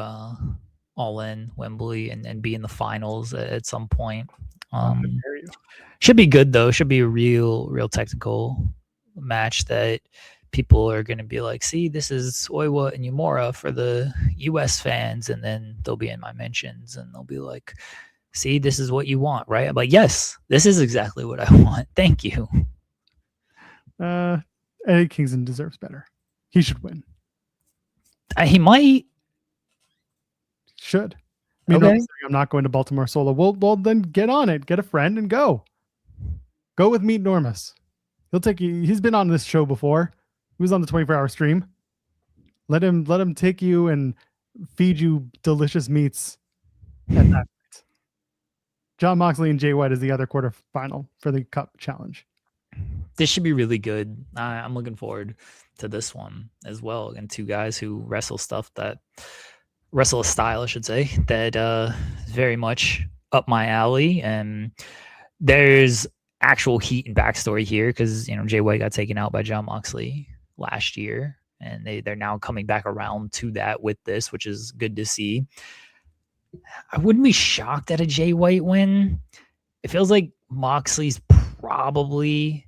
B: All In Wembley and be in the finals at some point. Should be good though. Should be a real technical match that people are going to be like, see, this is Oiwa and Yumura for the US fans, and then they'll be in my mentions and they'll be like, see, this is what you want, right? I'm like, yes, this is exactly what I want. Thank you.
A: Eddie Kingston deserves better. He should win.
B: He might.
A: Should. I'm not going to Baltimore solo. Well, then get on it. Get a friend and go. Go with Meet Normus. He'll take you. He's been on this show before. He was on the 24-hour stream. Let him take you and feed you delicious meats at that night. Jon Moxley and Jay White is the other quarterfinal for the Cup Challenge.
B: This should be really good. I'm looking forward to this one as well. And 2 guys who wrestle a style, I should say, that is very much up my alley. And there's actual heat and backstory here because Jay White got taken out by Jon Moxley last year, and they're now coming back around to that with this, which is good to see. I wouldn't be shocked at a Jay White win. It feels like Moxley's probably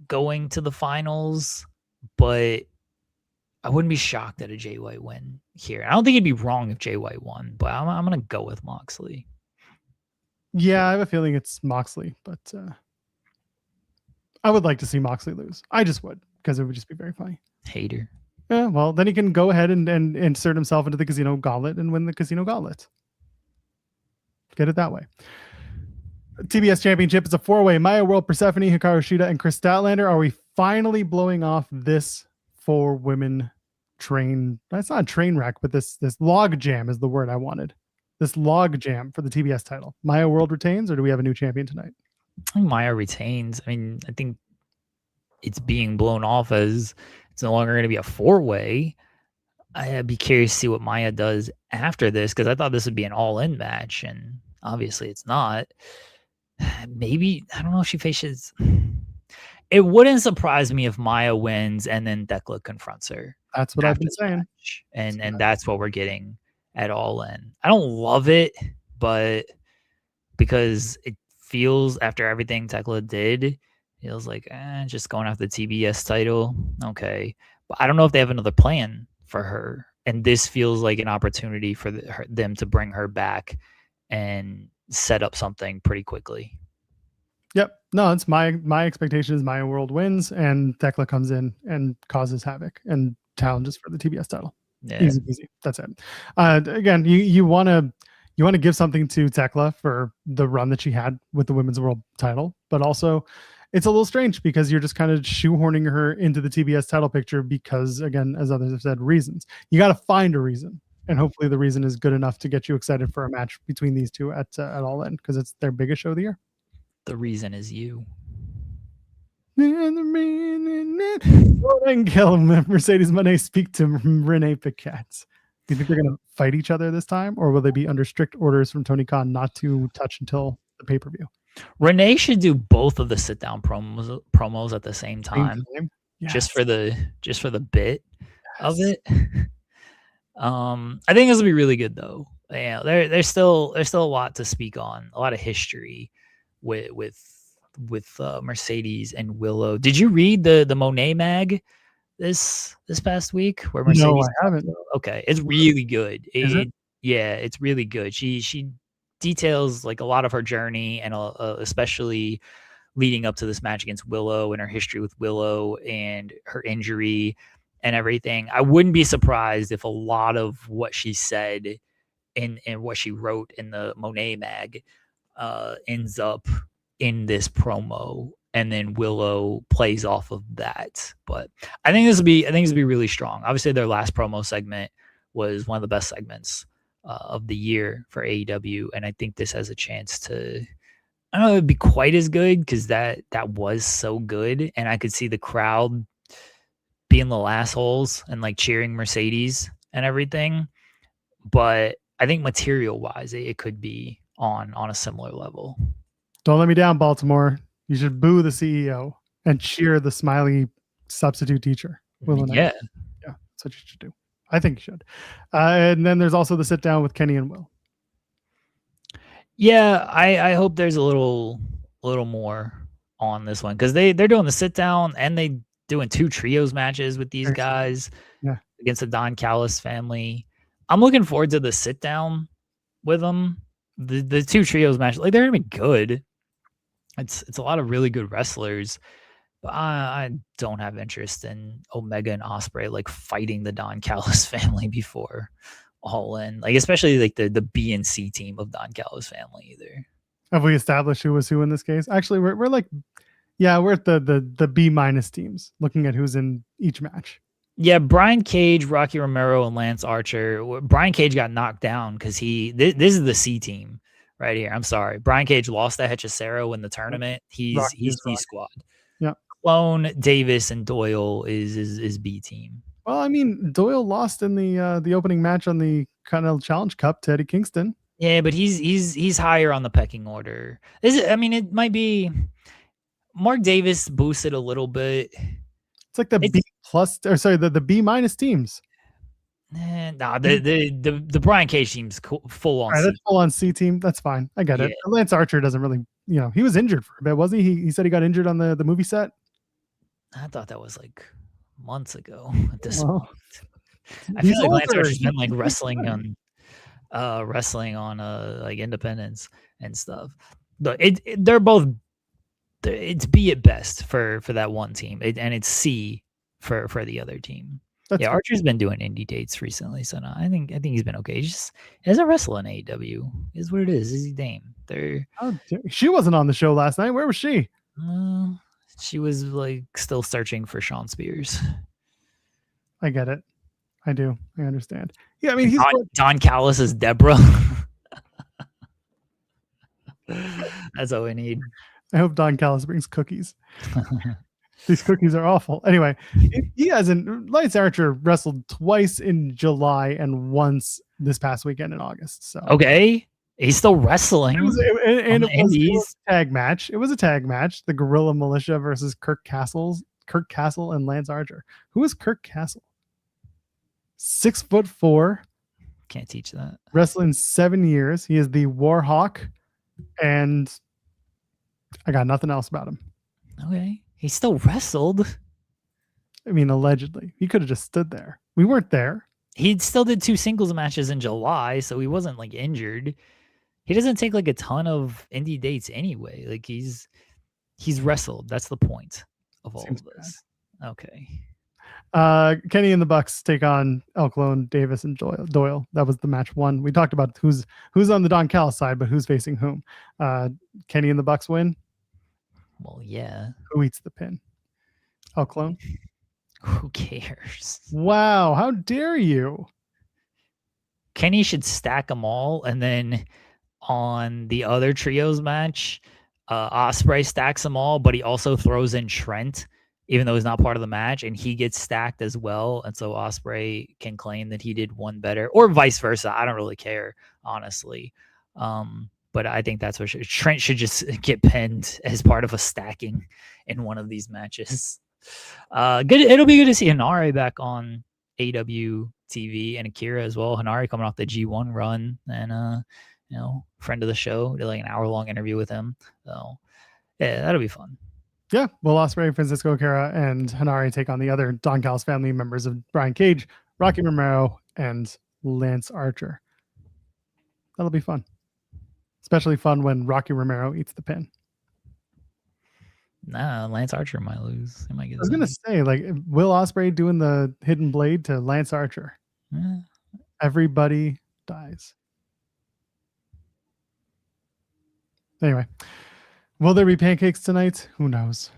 B: going to the finals, but I wouldn't be shocked at a Jay White win here. I don't think it'd be wrong if Jay White won, but I'm going to go with Moxley.
A: Yeah, I have a feeling it's Moxley, but I would like to see Moxley lose. I just would, because it would just be very funny.
B: Hater.
A: Yeah, well, then he can go ahead and insert himself into the Casino Gauntlet and win the Casino Gauntlet. Get it that way. TBS Championship is a 4-way. Maya World, Persephone, Hikaru Shida, and Chris Statlander. Are we finally blowing off this 4-women train? That's not a train wreck, but this log jam is the word I wanted. This log jam for the TBS title. Maya World retains, or do we have a new champion tonight?
B: I think Maya retains. I mean, I think it's being blown off as it's no longer going to be a 4-way. I'd be curious to see what Maya does after this, because I thought this would be an all-in match, and obviously it's not. Maybe, I don't know if she faces... It wouldn't surprise me if Maya wins and then Thekla confronts her.
A: That's what I've been saying.
B: And that's what we're getting at All In. I don't love it, but because it feels, after everything Thekla did, it feels like just going after the TBS title. Okay. But I don't know if they have another plan for her. And this feels like an opportunity for them to bring her back and set up something pretty quickly.
A: Yep. No, it's my expectation is Maya World wins and Thekla comes in and causes havoc and challenges for the TBS title. Yeah. Easy. That's it. Again, you want to give something to Thekla for the run that she had with the women's world title, but also it's a little strange because you're just kind of shoehorning her into the TBS title picture because, again, as others have said, reasons. You got to find a reason. And hopefully the reason is good enough to get you excited for a match between these two at All In, because it's their biggest show of the year.
B: The reason is you.
A: Mercedes Moné speak to Renee Paquette. Do you think they're going to fight each other this time, or will they be under strict orders from Tony Khan not to touch until the pay-per-view?
B: Renee should do both of the sit-down promos at the same time. Yes. just for the bit of it. I think this will be really good though. Yeah, there's still a lot to speak on, a lot of history with Mercedes and Willow. Did you read the Monet mag this past week? Where Mercedes?
A: No, I haven't.
B: Okay, it's really good.
A: Is it?
B: Yeah, it's really good. She details like a lot of her journey, and especially leading up to this match against Willow and her history with Willow and her injury and everything. I wouldn't be surprised if a lot of what she said and what she wrote in the Monet mag ends up in this promo, and then Willow plays off of that. But I think this will be really strong. Obviously, their last promo segment was one of the best segments of the year for AEW, and I think this has a chance to, I don't know, it'd be quite as good because that was so good, and I could see the crowd being little assholes and like cheering Mercedes and everything. But I think material wise, it could be on a similar level.
A: Don't let me down, Baltimore. You should boo the CEO and cheer the smiley substitute teacher.
B: Yeah,
A: that's what you should do. I think you should. And then there's also the sit down with Kenny and Will.
B: Yeah, I hope there's a little more on this one, because they're doing the sit down and they doing 2 trios matches with these guys against the Don Callis family. I'm looking forward to the sit down with them. The 2 trios matches, like, they're gonna be good. It's a lot of really good wrestlers, but I don't have interest in Omega and Ospreay like fighting the Don Callis family before All In, like especially like the B and C team of Don Callis family either.
A: Have we established who was who in this case? Actually, we're like, yeah, we're at the B- teams, looking at who's in each match.
B: Yeah, Brian Cage, Rocky Romero, and Lance Archer. Brian Cage got knocked down because this is the C team right here. I'm sorry. Brian Cage lost to Hechicero in the tournament. He's C squad.
A: Yeah.
B: Clone, Davis, and Doyle is B team.
A: Well, I mean, Doyle lost in the opening match on the Continental Challenge Cup to Eddie Kingston.
B: Yeah, but he's higher on the pecking order. It might be Mark Davis boosted a little bit.
A: It's like the B plus, or sorry, the B minus teams.
B: Nah, the Brian Cage team's full on.
A: Right, that's full on C team. That's fine. I get it. Lance Archer doesn't really, he was injured for a bit, wasn't he? He said he got injured on the movie set.
B: I thought that was like months ago at this point. I feel like Lance Archer's been like wrestling on like independence and stuff. But they're both, it's B at best for that one team, and it's C for the other team. Archer's been doing indie dates recently, so no, I think he's been okay. He just doesn't wrestle in AEW. Is what it is. Is he Dame?
A: She wasn't on the show last night. Where was she?
B: She was like still searching for Sean Spears.
A: I get it. I do. I understand. Yeah, I mean, he's
B: Don Callis is Deborah. That's all we need.
A: I hope Don Callis brings cookies. These cookies are awful. Anyway, Lance Archer wrestled twice in July and once this past weekend in August. So
B: okay, he's still wrestling.
A: It was a tag match. It was a tag match. The Guerrilla Militia versus Kirk Castle and Lance Archer. Who is Kirk Castle? 6'4".
B: Can't teach that.
A: Wrestling 7 years. He is the Warhawk, and I got nothing else about him.
B: Okay. He still wrestled.
A: I mean, allegedly. He could have just stood there. We weren't there.
B: He still did 2 singles matches in July, so he wasn't like injured. He doesn't take like a ton of indie dates anyway. Like he's wrestled. That's the point of all of this. Bad. Okay.
A: Kenny and the Bucks take on El Clone, Davis, and Doyle. That was the match 1. We talked about who's on the Don Callis side, but who's facing whom. Kenny and the Bucks win.
B: Well, yeah.
A: Who eats the pin? El Clone?
B: Who cares?
A: Wow, how dare you?
B: Kenny should stack them all, and then on the other trios match, Ospreay stacks them all, but he also throws in Trent, even though he's not part of the match, and he gets stacked as well. And so Ospreay can claim that he did one better, or vice versa. I don't really care, honestly. But I think that's what Trent should just get pinned as part of a stacking in one of these matches. Good. It'll be good to see Hanare back on AW TV and Akira as well. Hanare coming off the G1 run, and friend of the show. Did like an hour-long interview with him. So yeah, that'll be fun.
A: Yeah, well, Ospreay, Francisco Akira, and Hanare take on the other Don Callis family members of Brian Cage, Rocky Romero, and Lance Archer. That'll be fun. Especially fun when Rocky Romero eats the pin.
B: Nah, Lance Archer might lose. He might get.
A: I was going to say, like, Will Ospreay doing the hidden blade to Lance Archer.
B: Yeah.
A: Everybody dies. Anyway, will there be pancakes tonight? Who knows?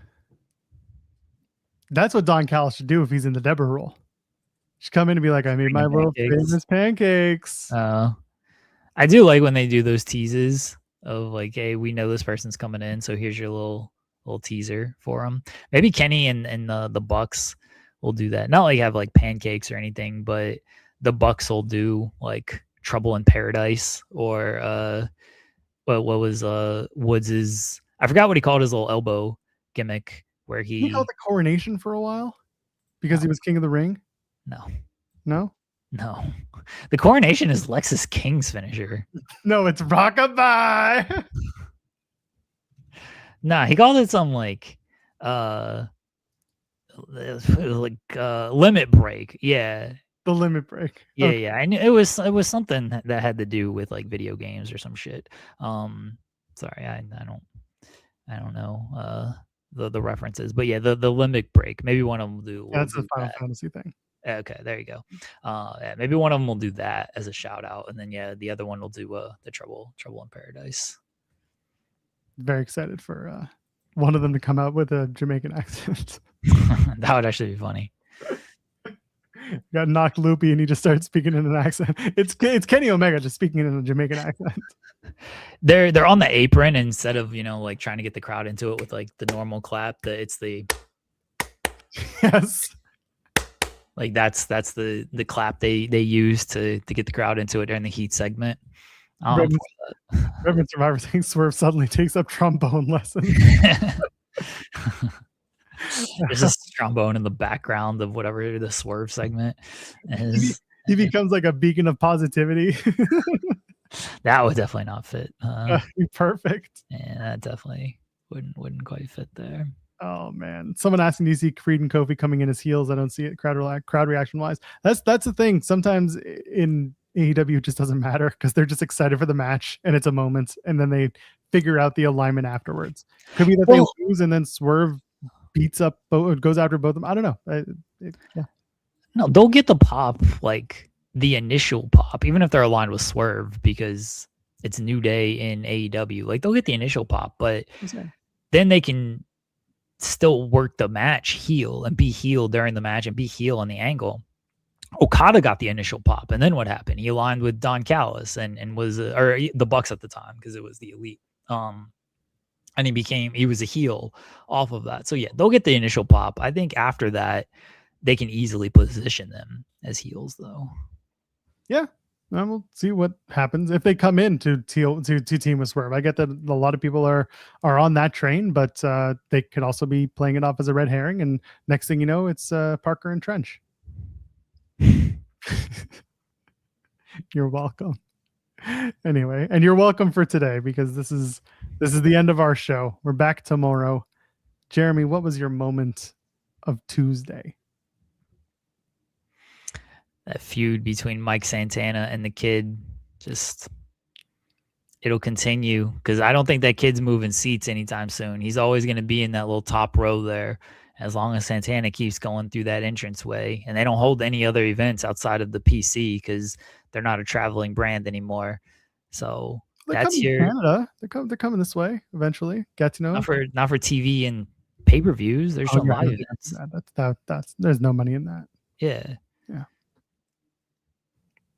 A: That's what Don Callis should do if he's in the Deborah role. Should come in and be like, I made my world famous pancakes.
B: I do like when they do those teases of like, hey, we know this person's coming in, so here's your little teaser for them. Maybe Kenny and the Bucks will do that. Not like have like pancakes or anything, but the Bucks will do like Trouble in Paradise, or what was Woods's, I forgot what he called his little elbow gimmick, where he
A: called the coronation for a while because he was King of the Ring. No. The coronation is Lexus King's finisher. No, it's Rockabye.
B: Nah, he called it some like limit break. Yeah.
A: The limit break.
B: Yeah, okay. Yeah. I knew it was something that had to do with like video games or some shit. Sorry, I don't know the references, but yeah, the limit break. Maybe one of them will do.
A: That's a Final Fantasy thing.
B: Okay, there you go. Yeah, maybe one of them will do that as a shout out, and then yeah, the other one will do the Trouble in Paradise.
A: Very excited for one of them to come out with a Jamaican accent.
B: That would actually be funny.
A: Got knocked loopy and he just started speaking in an accent. It's Kenny Omega just speaking in a Jamaican accent.
B: They're on the apron instead of like trying to get the crowd into it with like the normal clap. It's the
A: yes.
B: Like that's the clap they use to get the crowd into it during the Heat segment.
A: Reverend Survivor thinks Swerve suddenly takes up trombone lessons.
B: There's a trombone in the background of whatever the Swerve segment is.
A: He becomes like a beacon of positivity.
B: That would definitely not fit.
A: Perfect.
B: Yeah, that definitely wouldn't quite fit there.
A: Oh man! Someone asking, "Do you see Creed and Kofi coming in as heels?" I don't see it. Crowd reaction wise, that's the thing. Sometimes in AEW, it just doesn't matter because they're just excited for the match and it's a moment, and then they figure out the alignment afterwards. Could be that they lose and then Swerve beats up, goes after both of them. I don't know. Yeah.
B: No, they'll get the pop, like the initial pop, even if they're aligned with Swerve because it's New Day in AEW. Like they'll get the initial pop, but then they can still work the match heel and be heel during the match and be heel on the angle. Okada got the initial pop, and then what happened? He aligned with Don Callis and was or the Bucks at the time because it was the Elite. And he was a heel off of that. So yeah, they'll get the initial pop. I think after that, they can easily position them as heels, though.
A: Yeah, we'll see what happens if they come in to team with Swerve. I get that a lot of people are on that train, but they could also be playing it off as a red herring. And next thing you know, it's Parker and Trench. You're welcome. Anyway, and you're welcome for today because this is the end of our show. We're back tomorrow. Jeremy, what was your moment of Tuesday?
B: That feud between Mike Santana and the Kid, just it'll continue because I don't think that Kid's moving seats anytime soon. He's always going to be in that little top row there as long as Santana keeps going through that entranceway. And they don't hold any other events outside of the PC because they're not a traveling brand anymore. So that's
A: Canada. They're coming this way eventually. Get to know
B: not for TV and pay-per-views. There's no live events.
A: That's there's no money in that.
B: Yeah.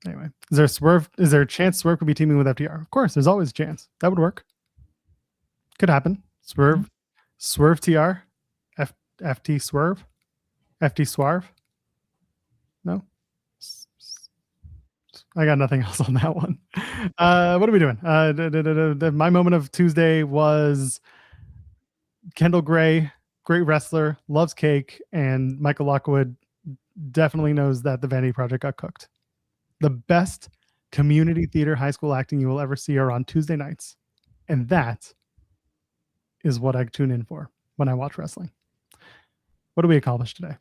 A: Anyway, is there Swerve? Is there a chance Swerve could be teaming with FTR? Of course, there's always a chance. That would work. Could happen. Swerve TR, FT Swerve, FT Swerve. No, I got nothing else on that one. What are we doing? My moment of Tuesday was Kendall Gray, great wrestler, loves cake, and Michael Lockwood definitely knows that the Vanity Project got cooked. The best community theater high school acting you will ever see are on Tuesday nights. And that is what I tune in for when I watch wrestling. What do we accomplish today?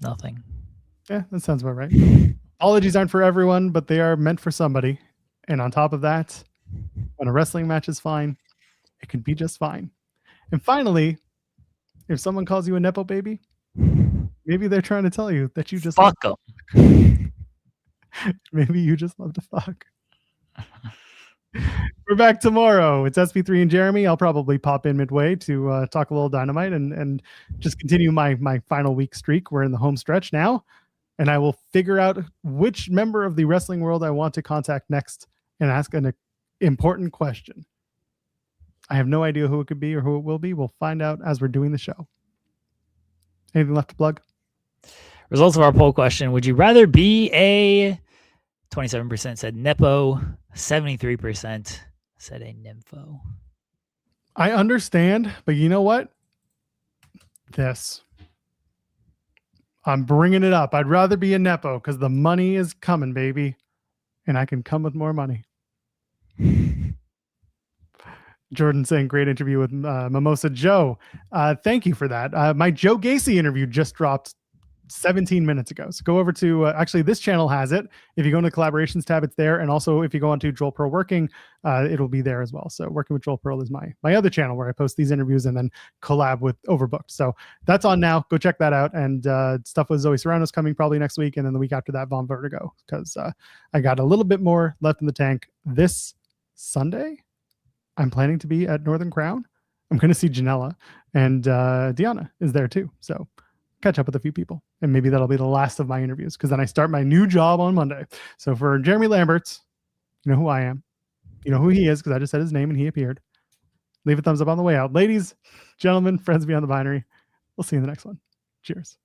B: Nothing.
A: Yeah, that sounds about right. Apologies aren't for everyone, but they are meant for somebody. And on top of that, when a wrestling match is fine, it can be just fine. And finally, if someone calls you a Nepo baby, maybe they're trying to tell you that you just
B: fuck them.
A: Maybe you just love to fuck. We're back tomorrow. It's SP3 and Jeremy. I'll probably pop in midway to talk a little Dynamite and just continue my final week streak. We're in the home stretch now, and I will figure out which member of the wrestling world I want to contact next and ask an important question. I have no idea who it could be or who it will be. We'll find out as we're doing the show. Anything left to plug?
B: Results of our poll question. Would you rather be a 27% said Nepo, 73% said a Nympho.
A: I understand, but you know what? I'm bringing it up. I'd rather be a Nepo because the money is coming, baby. And I can come with more money. Jordan saying, great interview with Mimosa Joe. Thank you for that. My Joe Gacy interview just dropped 17 minutes ago. So go over to, actually this channel has it. If you go into the collaborations tab, it's there. And also if you go onto Joel Pearl Working, it'll be there as well. So Working with Joel Pearl is my other channel where I post these interviews and then collab with Overbooked. So that's on now. Go check that out. And stuff with Zoe Serrano's coming probably next week. And then the week after that, Von Vertigo, because I got a little bit more left in the tank. This Sunday, I'm planning to be at Northern Crown. I'm going to see Janela, and Deanna is there too. So catch up with a few people, and maybe that'll be the last of my interviews because then I start my new job on Monday. So for Jeremy Lambert, you know who I am. You know who he is because I just said his name and he appeared. Leave a thumbs up on the way out. Ladies, gentlemen, friends beyond the binary. We'll see you in the next one. Cheers.